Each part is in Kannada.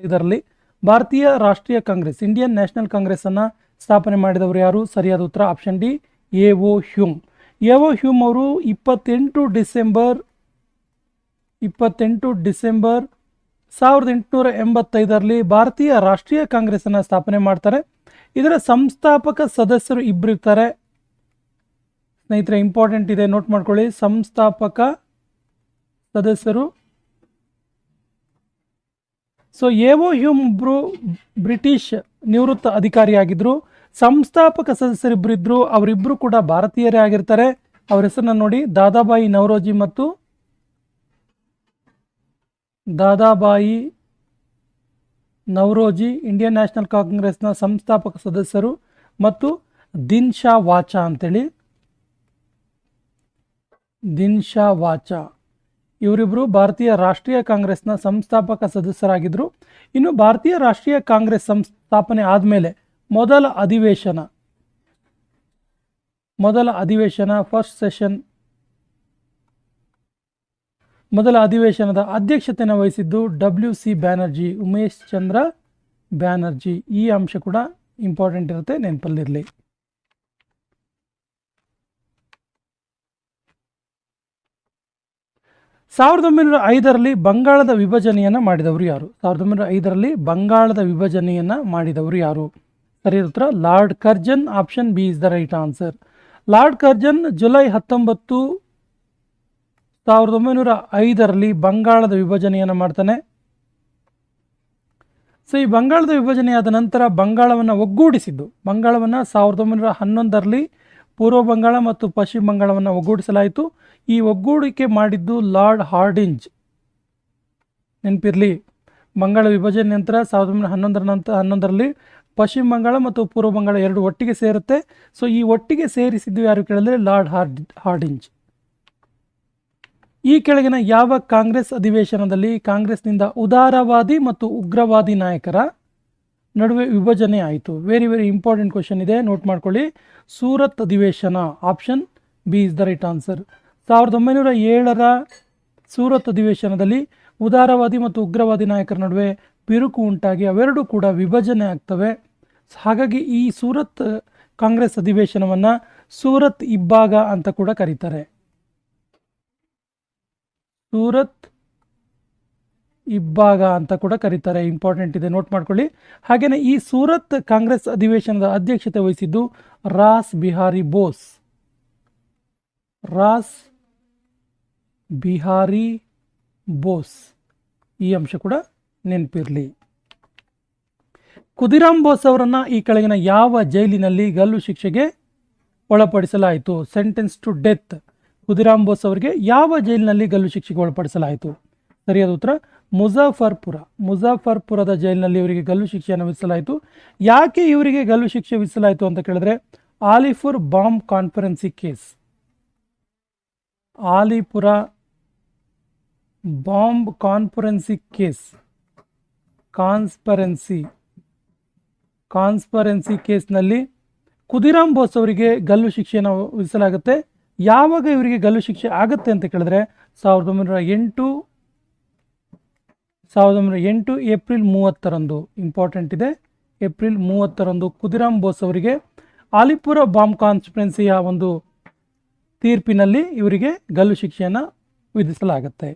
ಇದರಲ್ಲಿ ಭಾರತೀಯ ರಾಷ್ಟ್ರೀಯ ಕಾಂಗ್ರೆಸ್ ಇಂಡಿಯನ್ ನ್ಯಾಷನಲ್ ಕಾಂಗ್ರೆಸ್ ಅನ್ನ ಸ್ಥಾಪನೆ ಮಾಡಿದವರು ಯಾರು? ಸರಿಯಾದ ಉತ್ತರ ಆಪ್ಷನ್ ಡಿ, ಎ.ಒ. ಹ್ಯೂಮ್. ಎ.ಒ. ಹ್ಯೂಮ್ ಅವರು 28 ಡಿಸೆಂಬರ್ 1885ರಲ್ಲಿ ಭಾರತೀಯ ರಾಷ್ಟ್ರೀಯ ಕಾಂಗ್ರೆಸ್ ಅನ್ನ ಸ್ಥಾಪನೆ ಮಾಡ್ತಾರೆ. ಇದರ ಸಂಸ್ಥಾಪಕ ಸದಸ್ಯರು ಇಬ್ಬರು ಇರ್ತಾರೆ ಸ್ನೇಹಿತರೆ, ಇಂಪಾರ್ಟೆಂಟ್ ಇದೆ, ನೋಟ್ ಮಾಡ್ಕೊಳ್ಳಿ. ಸಂಸ್ಥಾಪಕ ಸದಸ್ಯರು. ಸೊ ಎ.ಒ. ಹ್ಯೂಮ್ ಒಬ್ರು ಬ್ರಿಟಿಷ್ ನಿವೃತ್ತ ಅಧಿಕಾರಿಯಾಗಿದ್ರು. ಸಂಸ್ಥಾಪಕ ಸದಸ್ಯರಿಬ್ಬರು ಇದ್ರು, ಅವರಿಬ್ಬರು ಕೂಡ ಭಾರತೀಯರೇ ಆಗಿರ್ತಾರೆ. ಅವ್ರ ಹೆಸರನ್ನ ನೋಡಿ, ದಾದಾಬಾಯಿ ನವರೋಜಿ ಮತ್ತು ದಾದಾಬಾಯಿ ನವರೋಜಿ ಇಂಡಿಯನ್ ನ್ಯಾಷನಲ್ ಕಾಂಗ್ರೆಸ್ನ ಸಂಸ್ಥಾಪಕ ಸದಸ್ಯರು, ಮತ್ತು ದಿನ್ ಶಾ ವಾಚಾ ಅಂತೇಳಿ, ದಿನ್ ಶಾ ವಾಚಾ ಇವರಿಬ್ಬರು ಭಾರತೀಯ ರಾಷ್ಟ್ರೀಯ ಕಾಂಗ್ರೆಸ್ನ ಸಂಸ್ಥಾಪಕ ಸದಸ್ಯರಾಗಿದ್ದರು. ಇನ್ನು ಭಾರತೀಯ ರಾಷ್ಟ್ರೀಯ ಕಾಂಗ್ರೆಸ್ ಸಂಸ್ಥಾಪನೆ ಆದಮೇಲೆ ಮೊದಲ ಅಧಿವೇಶನ ಫಸ್ಟ್ ಸೆಷನ್, ಮೊದಲ ಅಧಿವೇಶನದ ಅಧ್ಯಕ್ಷತೆಯನ್ನು ವಹಿಸಿದ್ದು WC ಬ್ಯಾನರ್ಜಿ, ಉಮೇಶ್ ಚಂದ್ರ ಬ್ಯಾನರ್ಜಿ. ಈ ಅಂಶ ಕೂಡ ಇಂಪಾರ್ಟೆಂಟ್ ಇರುತ್ತೆ, ನೆನಪಲ್ಲಿರಲಿ. ಸಾವಿರದ 1905ರಲ್ಲಿ ಬಂಗಾಳದ ವಿಭಜನೆಯನ್ನು ಮಾಡಿದವರು ಯಾರು? 1905ರಲ್ಲಿ ಬಂಗಾಳದ ವಿಭಜನೆಯನ್ನು ಮಾಡಿದವರು ಯಾರು? ಸರಿಯಾದ ಉತ್ತರ lord Curzon. Option B is the right answer. Lord Curzon July 19, 1905ರಲ್ಲಿ ಬಂಗಾಳದ ವಿಭಜನೆಯನ್ನು ಮಾಡ್ತಾನೆ. ಸೊ ಈ ಬಂಗಾಳದ ವಿಭಜನೆಯಾದ ನಂತರ ಬಂಗಾಳವನ್ನು ಒಗ್ಗೂಡಿಸಿದ್ದು, ಬಂಗಾಳವನ್ನು 1911ರಲ್ಲಿ ಪೂರ್ವ ಬಂಗಾಳ ಮತ್ತು ಪಶ್ಚಿಮ ಬಂಗಾಳವನ್ನು ಒಗ್ಗೂಡಿಸಲಾಯಿತು. ಈ ಒಗ್ಗೂಡಿಕೆ ಮಾಡಿದ್ದು ಲಾರ್ಡ್ ಹಾರ್ಡಿಂಜ್. ನೆನಪಿರಲಿ, ಬಂಗಾಳ ವಿಭಜನೆ ನಂತರ 1911ರಲ್ಲಿ ಪಶ್ಚಿಮ ಬಂಗಾಳ ಮತ್ತು ಪೂರ್ವ ಬಂಗಾಳ ಎರಡು ಒಟ್ಟಿಗೆ ಸೇರುತ್ತೆ. ಸೊ ಈ ಒಟ್ಟಿಗೆ ಸೇರಿಸಿದ್ದು ಯಾರು ಕೇಳಿದ್ರೆ ಲಾರ್ಡ್ ಹಾರ್ಡಿಂಜ್. ಈ ಕೆಳಗಿನ ಯಾವ ಕಾಂಗ್ರೆಸ್ ಅಧಿವೇಶನದಲ್ಲಿ ಕಾಂಗ್ರೆಸ್ನಿಂದ ಉದಾರವಾದಿ ಮತ್ತು ಉಗ್ರವಾದಿ ನಾಯಕರ ನಡುವೆ ವಿಭಜನೆ ಆಯಿತು? ವೆರಿ ವೆರಿ ಇಂಪಾರ್ಟೆಂಟ್ ಕ್ವಶನ್ ಇದೆ, ನೋಟ್ ಮಾಡ್ಕೊಳ್ಳಿ. ಸೂರತ್ ಅಧಿವೇಶನ. Option B is the right answer. 1907ರ ಸೂರತ್ ಅಧಿವೇಶನದಲ್ಲಿ ಉದಾರವಾದಿ ಮತ್ತು ಉಗ್ರವಾದಿ ನಾಯಕರ ನಡುವೆ ಬಿರುಕು ಉಂಟಾಗಿ ಅವೆರಡೂ ಕೂಡ ವಿಭಜನೆ ಆಗ್ತವೆ. ಹಾಗಾಗಿ ಈ ಸೂರತ್ ಕಾಂಗ್ರೆಸ್ ಅಧಿವೇಶನವನ್ನು ಸೂರತ್ ಇಬ್ಬಾಗ ಅಂತ ಕೂಡ ಕರೀತಾರೆ. ಸೂರತ್ ಇಬ್ಬಾಗ ಅಂತ ಕೂಡ ಕರೀತಾರೆ, ಇಂಪಾರ್ಟೆಂಟ್ ಇದೆ, ನೋಟ್ ಮಾಡ್ಕೊಳ್ಳಿ. ಹಾಗೆಯೇ ಈ ಸೂರತ್ ಕಾಂಗ್ರೆಸ್ ಅಧಿವೇಶನದ ಅಧ್ಯಕ್ಷತೆ ವಹಿಸಿದ್ದು ರಾಸ್ ಬಿಹಾರಿ ಬೋಸ್. ರಾಸ್ ಬಿಹಾರಿ ಬೋಸ್. ಈ ಅಂಶ ಕೂಡ ನೆನಪಿರಲಿ. ಖುದಿರಾಮ್ ಬೋಸ್ ಅವರನ್ನ ಈ ಕೆಳಗಿನ ಯಾವ ಜೈಲಿನಲ್ಲಿ ಗಲ್ಲು ಶಿಕ್ಷೆಗೆ ಒಳಪಡಿಸಲಾಯಿತು? Sentence to death. Khudiram Bose ಅವರಿಗೆ ಯಾವ ಜೈಲಿನಲ್ಲಿ ಗಲ್ಲು ಶಿಕ್ಷೆಗೆ ಒಳಪಡಿಸಲಾಯಿತು? ಸರಿಯಾದ ಉತ್ತರ ಮುಜಾಫರ್ಪುರದ ಜೈಲಿನಲ್ಲಿ ಇವರಿಗೆ ಗಲ್ಲು ಶಿಕ್ಷೆಯನ್ನು ವಿಧಿಸಲಾಯಿತು. ಯಾಕೆ ಇವರಿಗೆ ಗಲ್ಲು ಶಿಕ್ಷೆ ವಿಧಿಸಲಾಯಿತು ಅಂತ ಕೇಳಿದ್ರೆ Alipur bomb conspiracy case. Alipur bomb conspiracy case, conspiracy ಕೇಸ್ನಲ್ಲಿ ಖುದಿರಾಮ್ ಬೋಸ್ ಅವರಿಗೆ ಗಲ್ಲು ಶಿಕ್ಷೆಯನ್ನು ವಿಧಿಸಲಾಗುತ್ತೆ. ಯಾವಾಗ ಇವರಿಗೆ ಗಲ್ಲು ಶಿಕ್ಷೆ ಆಗುತ್ತೆ ಅಂತ ಕೇಳಿದ್ರೆ 1908 ಏಪ್ರಿಲ್ 30ರಂದು, ಇಂಪಾರ್ಟೆಂಟ್ ಇದೆ, ಏಪ್ರಿಲ್ 30ರಂದು ಖುದಿರಾಮ್ ಬೋಸ್ ಅವರಿಗೆ ಆಲಿಪುರ ಬಾಂಬ್ ಕಾನ್ಫರೆನ್ಸಿಯ ಒಂದು ತೀರ್ಪಿನಲ್ಲಿ ಇವರಿಗೆ ಗಲ್ಲು ಶಿಕ್ಷೆಯನ್ನು ವಿಧಿಸಲಾಗುತ್ತೆ.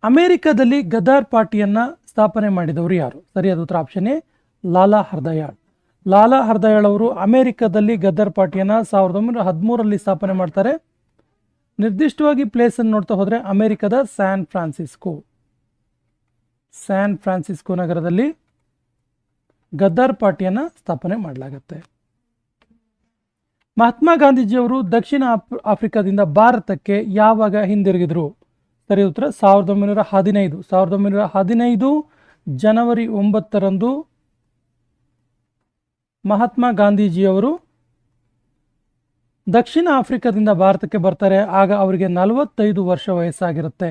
ಅಮೆರಿಕದಲ್ಲಿ ಗದ್ದಾರ್ ಪಾರ್ಟಿಯನ್ನು ಸ್ಥಾಪನೆ ಮಾಡಿದವರು ಯಾರು? ಸರಿಯಾದ ಉತ್ತರ ಆಪ್ಷನ್ ಎ ಲಾಲಾ ಹರ್ದಯಾಳ್. ಲಾಲಾ ಹರ್ದಯಾಳ್ ಅವರು ಅಮೆರಿಕದಲ್ಲಿ ಗದ್ದಾರ್ ಪಾರ್ಟಿಯನ್ನು 1913ರಲ್ಲಿ ಸ್ಥಾಪನೆ ಮಾಡ್ತಾರೆ. ನಿರ್ದಿಷ್ಟವಾಗಿ ಪ್ಲೇಸನ್ನು ನೋಡ್ತಾ ಹೋದರೆ ಅಮೆರಿಕದ ಸ್ಯಾನ್ ಫ್ರಾನ್ಸಿಸ್ಕೋ ನಗರದಲ್ಲಿ ಗದ್ದಾರ್ ಪಾರ್ಟಿಯನ್ನು ಸ್ಥಾಪನೆ ಮಾಡಲಾಗುತ್ತೆ. ಮಹಾತ್ಮ ಗಾಂಧೀಜಿಯವರು ದಕ್ಷಿಣ ಆಫ್ರಿಕಾದಿಂದ ಭಾರತಕ್ಕೆ ಯಾವಾಗ ಹಿಂದಿರುಗಿದ್ರು? ಸರಿ ಉತ್ತರ 1915 ಜನವರಿ 9ರಂದು ಮಹಾತ್ಮ ಗಾಂಧೀಜಿಯವರು ದಕ್ಷಿಣ ಆಫ್ರಿಕಾದಿಂದ ಭಾರತಕ್ಕೆ ಬರ್ತಾರೆ. ಆಗ ಅವರಿಗೆ 45 ವರ್ಷ ವಯಸ್ಸಾಗಿರುತ್ತೆ.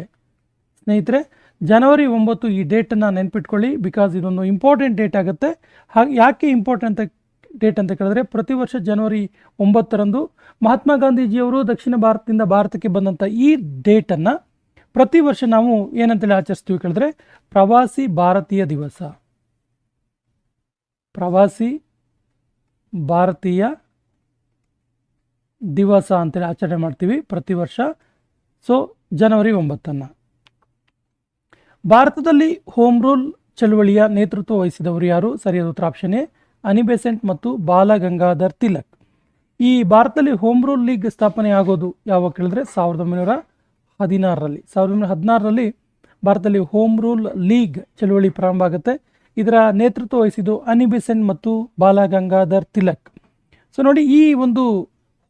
ಸ್ನೇಹಿತರೆ, ಜನವರಿ 9 ಈ ಡೇಟನ್ನು ನೆನ್ಪಿಟ್ಕೊಳ್ಳಿ, ಬಿಕಾಸ್ ಇದೊಂದು ಇಂಪಾರ್ಟೆಂಟ್ ಡೇಟ್ ಆಗುತ್ತೆ. ಯಾಕೆ ಇಂಪಾರ್ಟೆಂಟ್ ಡೇಟ್ ಅಂತ ಕೇಳಿದ್ರೆ ಪ್ರತಿ ವರ್ಷ ಜನವರಿ 9ರಂದು ಮಹಾತ್ಮ ಗಾಂಧೀಜಿಯವರು ದಕ್ಷಿಣ ಭಾರತದಿಂದ ಭಾರತಕ್ಕೆ ಬಂದಂಥ ಈ ಡೇಟನ್ನು ಪ್ರತಿ ವರ್ಷ ನಾವು ಏನಂತೇಳಿ ಆಚರಿಸ್ತೀವಿ ಕೇಳಿದ್ರೆ ಪ್ರವಾಸಿ ಭಾರತೀಯ ದಿವಸ, ಪ್ರವಾಸಿ ಭಾರತೀಯ ದಿವಸ ಅಂತೇಳಿ ಆಚರಣೆ ಮಾಡ್ತೀವಿ ಪ್ರತಿ ವರ್ಷ. ಸೊ ಜನವರಿ 9. ಭಾರತದಲ್ಲಿ ಹೋಮ್ ರೂಲ್ ಚಳುವಳಿಯ ನೇತೃತ್ವ ವಹಿಸಿದವರು ಯಾರು? ಸರಿಯಾದ ಉತ್ತರ ಆಪ್ಷನ್ ಎ ಅನಿ ಬೆಸೆಂಟ್ ಮತ್ತು ಬಾಲ ಗಂಗಾಧರ್ ತಿಲಕ್. ಈ ಭಾರತದಲ್ಲಿ ಹೋಮ್ ರೂಲ್ ಲೀಗ್ ಸ್ಥಾಪನೆ ಆಗೋದು ಯಾವಾಗ ಕೇಳಿದ್ರೆ 1916ರಲ್ಲಿ. 1916ರಲ್ಲಿ ಭಾರತದಲ್ಲಿ ಹೋಮ್ ರೂಲ್ ಲೀಗ್ ಚಳುವಳಿ ಪ್ರಾರಂಭ ಆಗುತ್ತೆ. ಇದರ ನೇತೃತ್ವ ವಹಿಸಿದ್ದು ಅನಿ ಬೆಸೆಂಟ್ ಮತ್ತು ಬಾಲ ಗಂಗಾಧರ್ ತಿಲಕ್. ಸೊ ನೋಡಿ, ಈ ಒಂದು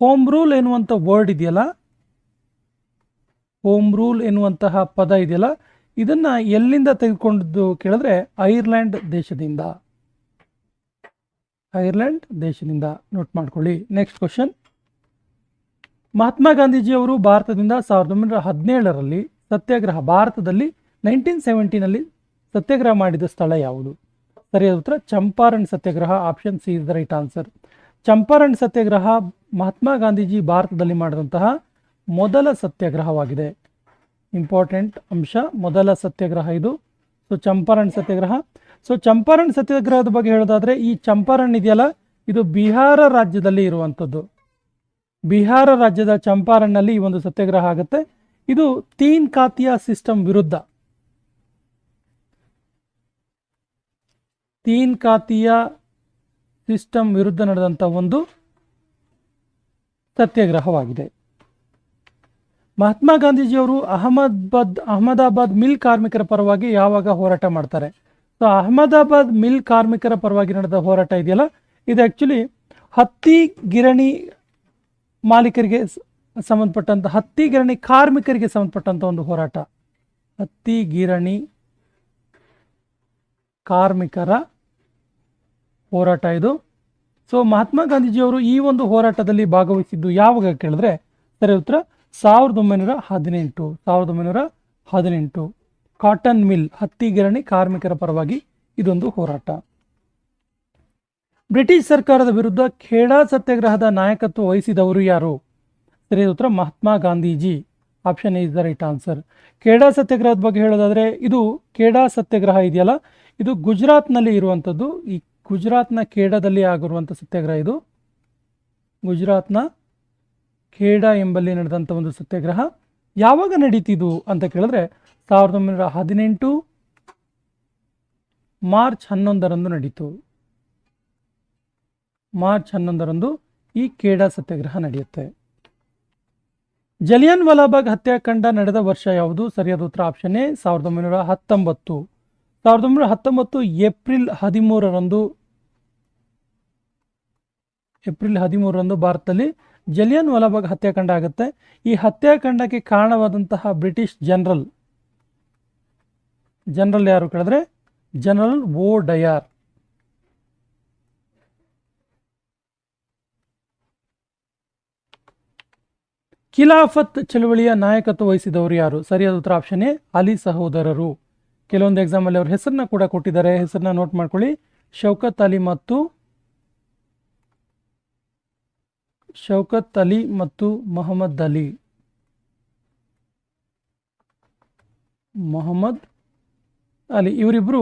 ಹೋಮ್ ರೂಲ್ ಎನ್ನುವಂಥ ವರ್ಡ್ ಇದೆಯಲ್ಲ, ಹೋಮ್ ರೂಲ್ ಎನ್ನುವಂತಹ ಪದ ಇದೆಯಲ್ಲ, ಇದನ್ನ ಎಲ್ಲಿಂದ ತೆಗೆದುಕೊಂಡದ್ದು ಕೇಳಿದ್ರೆ ಐರ್ಲೆಂಡ್ ದೇಶದಿಂದ. ಐರ್ಲೆಂಡ್ ದೇಶದಿಂದ ನೋಟ್ ಮಾಡ್ಕೊಳ್ಳಿ. ನೆಕ್ಸ್ಟ್ ಕ್ವಶನ್, ಮಹಾತ್ಮ ಗಾಂಧೀಜಿಯವರು ಭಾರತದಿಂದ 1917ರಲ್ಲಿ ಸತ್ಯಾಗ್ರಹ, ಭಾರತದಲ್ಲಿ 1970ನಲ್ಲಿ ಸತ್ಯಾಗ್ರಹ ಮಾಡಿದ ಸ್ಥಳ ಯಾವುದು? ಸರಿಯಾದ ಉತ್ತರ Champaran Satyagraha. Option C is the right answer. Champaran Satyagraha Mahatma Gandhiji ಭಾರತದಲ್ಲಿ ಮಾಡಿದಂತಹ ಮೊದಲ ಸತ್ಯಾಗ್ರಹವಾಗಿದೆ. ಇಂಪಾರ್ಟೆಂಟ್ ಅಂಶ, ಮೊದಲ ಸತ್ಯಾಗ್ರಹ ಇದು. ಸೊ ಚಂಪಾರಣ್ ಸತ್ಯಾಗ್ರಹ. ಸೊ ಚಂಪಾರಣ್ ಸತ್ಯಾಗ್ರಹದ ಬಗ್ಗೆ ಹೇಳೋದಾದ್ರೆ, ಈ ಚಂಪಾರಣ್ ಇದೆಯಲ್ಲ, ಇದು ಬಿಹಾರ ರಾಜ್ಯದಲ್ಲಿ ಇರುವಂಥದ್ದು. ಬಿಹಾರ ರಾಜ್ಯದ ಚಂಪಾರಣ್ನಲ್ಲಿ ಈ ಒಂದು ಸತ್ಯಾಗ್ರಹ ಆಗುತ್ತೆ. ಇದು ತೀನ್ ಖಾತಿಯ ಸಿಸ್ಟಮ್ ವಿರುದ್ಧ, ತೀನ್ ಖಾತಿಯ ಸಿಸ್ಟಮ್ ವಿರುದ್ಧ ನಡೆದಂಥ ಒಂದು ಸತ್ಯಾಗ್ರಹವಾಗಿದೆ. ಮಹಾತ್ಮ ಗಾಂಧೀಜಿಯವರು ಅಹಮದಾಬಾದ್ ಮಿಲ್ ಕಾರ್ಮಿಕರ ಪರವಾಗಿ ಯಾವಾಗ ಹೋರಾಟ ಮಾಡ್ತಾರೆ? ಸೊ ಅಹಮದಾಬಾದ್ ಮಿಲ್ ಕಾರ್ಮಿಕರ ಪರವಾಗಿ ನಡೆದ ಹೋರಾಟ ಇದೆಯಲ್ಲ, ಇದು ಆ್ಯಕ್ಚುಲಿ ಹತ್ತಿ ಗಿರಣಿ ಮಾಲೀಕರಿಗೆ ಸಂಬಂಧಪಟ್ಟಂಥ, ಹತ್ತಿ ಗಿರಣಿ ಕಾರ್ಮಿಕರಿಗೆ ಸಂಬಂಧಪಟ್ಟಂಥ ಒಂದು ಹೋರಾಟ. ಹತ್ತಿ ಗಿರಣಿ ಕಾರ್ಮಿಕರ ಹೋರಾಟ ಇದು. ಸೊ ಮಹಾತ್ಮ ಗಾಂಧೀಜಿಯವರು ಈ ಒಂದು ಹೋರಾಟದಲ್ಲಿ ಭಾಗವಹಿಸಿದ್ದು ಯಾವಾಗ ಕೇಳಿದ್ರೆ ಸರಿ ಉತ್ತರ 1918. 1918 ಕಾಟನ್ ಮಿಲ್, ಹತ್ತಿ ಗಿರಣಿ ಕಾರ್ಮಿಕರ ಪರವಾಗಿ ಇದೊಂದು ಹೋರಾಟ. ಬ್ರಿಟಿಷ್ ಸರ್ಕಾರದ ವಿರುದ್ಧ ಖೇಡಾ ಸತ್ಯಾಗ್ರಹದ ನಾಯಕತ್ವ ವಹಿಸಿದವರು ಯಾರು? ಸರಿಯಾದ ಉತ್ತರ Mahatma Gandhiji. Option A is the right answer. Kheda ಸತ್ಯಾಗ್ರಹದ ಬಗ್ಗೆ ಹೇಳೋದಾದ್ರೆ, ಇದು ಖೇಡಾ ಸತ್ಯಾಗ್ರಹ ಇದೆಯಲ್ಲ, ಇದು ಗುಜರಾತ್ನಲ್ಲಿ ಇರುವಂಥದ್ದು. ಈ ಗುಜರಾತ್ನ ಖೇಡಾದಲ್ಲಿ ಆಗಿರುವಂಥ ಸತ್ಯಾಗ್ರಹ ಇದು. ಗುಜರಾತ್ನ ಖೇಡಾ ಎಂಬಲ್ಲಿ ನಡೆದಂಥ ಒಂದು ಸತ್ಯಾಗ್ರಹ. ಯಾವಾಗ ನಡೀತಿದ್ದು ಅಂತ ಕೇಳಿದ್ರೆ 1918 ಮಾರ್ಚ್ 11ರಂದು ನಡೀತು. ಮಾರ್ಚ್ 11ರಂದು ಈ ಖೇಡಾ ಸತ್ಯಾಗ್ರಹ ನಡೆಯುತ್ತೆ. ಜಲಿಯನ್ ವಾಲಾಬಾಗ್ ಹತ್ಯಾಕಾಂಡ ನಡೆದ ವರ್ಷ ಯಾವುದು? ಸರಿಯಾದ ಉತ್ತರ ಆಪ್ಷನ್ ಎ 1919. 1919 ಏಪ್ರಿಲ್ 13ರಂದು ಭಾರತದಲ್ಲಿ ಜಲಿಯನ್ ವಾಲಾಬಾಗ್ ಹತ್ಯಾಕಾಂಡ ಆಗುತ್ತೆ. ಈ ಹತ್ಯಾಕಾಂಡಕ್ಕೆ ಕಾರಣವಾದಂತಹ ಬ್ರಿಟಿಷ್ ಜನರಲ್ ಯಾರು ಕೇಳಿದ್ರೆ ಜನರಲ್ ಓ ಡಯರ್. ಖಿಲಾಫತ್ ಚಳವಳಿಯ ನಾಯಕತ್ವ ವಹಿಸಿದವರು ಯಾರು? ಸರಿಯಾದ ಉತ್ತರ ಆಪ್ಷನ್ ಎ ಅಲಿ ಸಹೋದರರು. ಕೆಲವೊಂದು ಎಕ್ಸಾಮಲ್ಲಿ ಅವ್ರ ಹೆಸರನ್ನ ಕೂಡ ಕೊಟ್ಟಿದ್ದಾರೆ, ಹೆಸರನ್ನ ನೋಟ್ ಮಾಡ್ಕೊಳ್ಳಿ. ಶೌಕತ್ ಅಲಿ ಮತ್ತು ಮೊಹಮ್ಮದ್ ಅಲಿ ಇವರಿಬ್ಬರು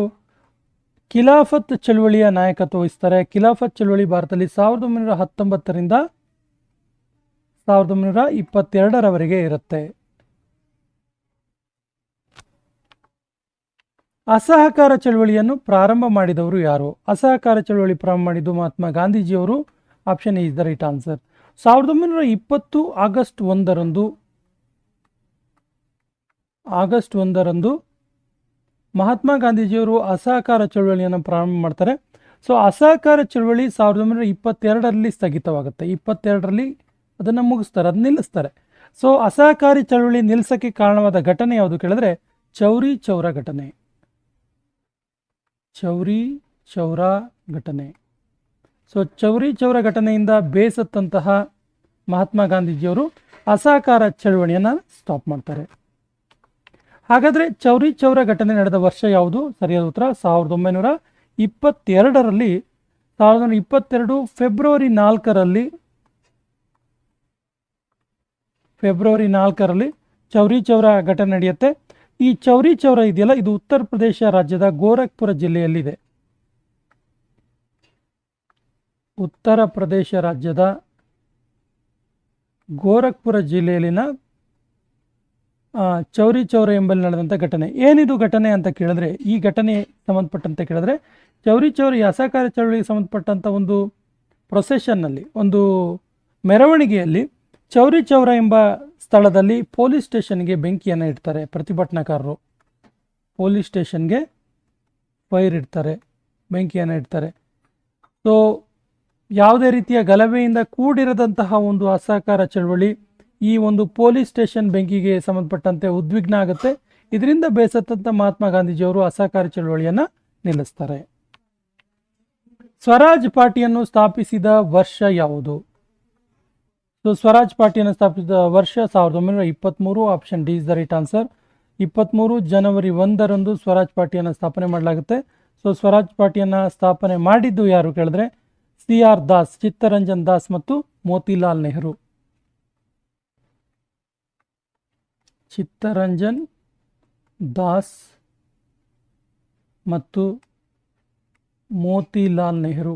ಖಿಲಾಫತ್ ಚಳವಳಿಯ ನಾಯಕತ್ವ ವಹಿಸ್ತಾರೆ. ಖಿಲಾಫತ್ ಚಳವಳಿ ಭಾರತದಲ್ಲಿ 1919ರಿಂದ 1922ರವರೆಗೆ ಇರುತ್ತೆ. ಅಸಹಕಾರ ಚಳವಳಿಯನ್ನು ಪ್ರಾರಂಭ ಮಾಡಿದವರು ಯಾರು? ಅಸಹಕಾರ ಚಳವಳಿ ಪ್ರಾರಂಭ ಮಾಡಿದ್ದು ಮಹಾತ್ಮ ಗಾಂಧೀಜಿಯವರು. Option is the right answer. 1920 August 1ರಂದು ಮಹಾತ್ಮ ಗಾಂಧೀಜಿಯವರು ಅಸಹಕಾರ ಚಳವಳಿಯನ್ನು ಪ್ರಾರಂಭ ಮಾಡ್ತಾರೆ. ಸೊ ಅಸಹಕಾರ ಚಳವಳಿ 1922ರಲ್ಲಿ ಸ್ಥಗಿತವಾಗುತ್ತೆ. 22ರಲ್ಲಿ ಅದನ್ನು ಮುಗಿಸ್ತಾರೆ, ಅದನ್ನ ನಿಲ್ಲಿಸ್ತಾರೆ. ಸೊ ಅಸಹಕಾರಿ ಚಳವಳಿ ನಿಲ್ಲಿಸಕ್ಕೆ ಕಾರಣವಾದ ಘಟನೆ ಯಾವುದು ಕೇಳಿದ್ರೆ ಚೌರಿ ಚೌರ ಘಟನೆ. ಚೌರಿ ಚೌರ ಘಟನೆ. ಸೊ ಚೌರಿ ಚೌರ ಘಟನೆಯಿಂದ ಬೇಸತ್ತಂತಹ ಮಹಾತ್ಮ ಗಾಂಧೀಜಿಯವರು ಅಸಹಕಾರ ಚಳವಳಿಯನ್ನು ಸ್ಟಾಪ್ ಮಾಡ್ತಾರೆ. ಹಾಗಾದರೆ ಚೌರಿ ಚೌರ ಘಟನೆ ನಡೆದ ವರ್ಷ ಯಾವುದು? ಸರಿಯಾದ ಉತ್ತರ 1922ರಲ್ಲಿ. 1922 ಫೆಬ್ರವರಿ 4ರಲ್ಲಿ ಚೌರಿ ಚೌರ ಘಟನೆ ನಡೆಯುತ್ತೆ. ಈ ಚೌರಿ ಚೌರ ಇದೆಯಲ್ಲ, ಇದು ಉತ್ತರ ಪ್ರದೇಶ ರಾಜ್ಯದ ಗೋರಖ್ಪುರ ಜಿಲ್ಲೆಯಲ್ಲಿದೆ. ಉತ್ತರ ಪ್ರದೇಶ ರಾಜ್ಯದ ಗೋರಖ್ಪುರ ಜಿಲ್ಲೆಯಲ್ಲಿನ ಚೌರಿ ಚೌರ ಎಂಬಲ್ಲಿ ನಡೆದಂಥ ಘಟನೆ. ಏನಿದು ಘಟನೆ ಅಂತ ಕೇಳಿದ್ರೆ, ಈ ಘಟನೆ ಸಂಬಂಧಪಟ್ಟಂತೆ ಕೇಳಿದ್ರೆ, ಚೌರಿ ಚೌರ ಈ ಅಸಹಕಾರ ಚಳವಳಿಗೆ ಸಂಬಂಧಪಟ್ಟಂಥ ಒಂದು ಪ್ರೊಸೆಷನ್ನಲ್ಲಿ, ಒಂದು ಮೆರವಣಿಗೆಯಲ್ಲಿ ಚೌರಿ ಚೌರ ಎಂಬ ಸ್ಥಳದಲ್ಲಿ ಪೊಲೀಸ್ ಸ್ಟೇಷನ್ಗೆ ಬೆಂಕಿಯನ್ನು ಇಡ್ತಾರೆ ಪ್ರತಿಭಟನಾಕಾರರು. ಪೊಲೀಸ್ ಸ್ಟೇಷನ್ಗೆ ಫೈರ್ ಇಡ್ತಾರೆ, ಬೆಂಕಿಯನ್ನು ಇಡ್ತಾರೆ. ಸೊ ಯಾವುದೇ ರೀತಿಯ ಗಲಭೆಯಿಂದ ಕೂಡಿರದಂತಹ ಒಂದು ಅಸಹಕಾರ ಚಳವಳಿ ಈ ಒಂದು ಪೊಲೀಸ್ ಸ್ಟೇಷನ್ ಬೆಂಕಿಗೆ ಸಂಬಂಧಪಟ್ಟಂತೆ ಉದ್ವಿಗ್ನ ಆಗುತ್ತೆ. ಇದರಿಂದ ಬೇಸತ್ತಂತ ಮಹಾತ್ಮ ಗಾಂಧೀಜಿಯವರು ಅಸಹಕಾರ ಚಳವಳಿಯನ್ನು ನಿಲ್ಲಿಸ್ತಾರೆ. ಸ್ವರಾಜ್ ಪಾರ್ಟಿಯನ್ನು ಸ್ಥಾಪಿಸಿದ ವರ್ಷ ಯಾವುದು? ಸೊ ಸ್ವರಾಜ್ ಪಾರ್ಟಿಯನ್ನು ಸ್ಥಾಪಿಸಿದ ವರ್ಷ 1923. Option D is the right answer. 23 ಜನವರಿ 1ರಂದು ಸ್ವರಾಜ್ ಪಾರ್ಟಿಯನ್ನು ಸ್ಥಾಪನೆ ಮಾಡಲಾಗುತ್ತೆ. ಸೊ ಸ್ವರಾಜ್ ಪಾರ್ಟಿಯನ್ನು ಸ್ಥಾಪನೆ ಮಾಡಿದ್ದು ಯಾರು ಕೇಳಿದ್ರೆ, CR ದಾಸ್, ಚಿತ್ತರಂಜನ್ ದಾಸ್ ಮತ್ತು ಮೋತಿಲಾಲ್ ನೆಹರು. ಚಿತ್ತರಂಜನ್ ದಾಸ್ ಮತ್ತು ಮೋತಿಲಾಲ್ ನೆಹರು.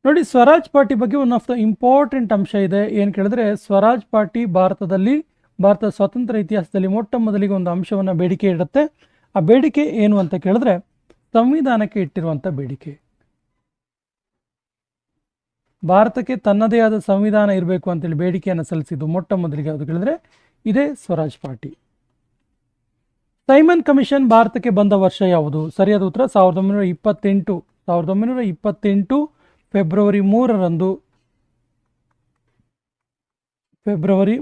ನೋಡಿ, ಸ್ವರಾಜ್ ಪಾರ್ಟಿ ಬಗ್ಗೆ ಒನ್ ಆಫ್ ದ ಇಂಪಾರ್ಟೆಂಟ್ ಅಂಶ ಇದೆ. ಏನು ಕೇಳಿದ್ರೆ, ಸ್ವರಾಜ್ ಪಾರ್ಟಿ ಭಾರತದ ಸ್ವಾತಂತ್ರ್ಯ ಇತಿಹಾಸದಲ್ಲಿ ಮೊಟ್ಟ ಮೊದಲಿಗೆ ಒಂದು ಅಂಶವನ್ನು ಬೇಡಿಕೆ ಇಡುತ್ತೆ. ಆ ಬೇಡಿಕೆ ಏನು ಅಂತ ಕೇಳಿದ್ರೆ, ಸಂವಿಧಾನಕ್ಕೆ ಇಟ್ಟಿರುವಂಥ ಬೇಡಿಕೆ. ಭಾರತಕ್ಕೆ ತನ್ನದೇ ಆದ ಸಂವಿಧಾನ ಇರಬೇಕು ಅಂತೇಳಿ ಬೇಡಿಕೆಯನ್ನು ಸಲ್ಲಿಸಿದ್ದು ಮೊಟ್ಟ ಮೊದಲಿಗೆ ಅದು ಕೇಳಿದ್ರೆ ಇದೇ ಸ್ವರಾಜ್ ಪಾರ್ಟಿ. ಸೈಮನ್ ಕಮಿಷನ್ ಭಾರತಕ್ಕೆ ಬಂದ ವರ್ಷ ಯಾವುದು? ಸರಿಯಾದ ಉತ್ತರ 1928. 1928 ಫೆಬ್ರವರಿ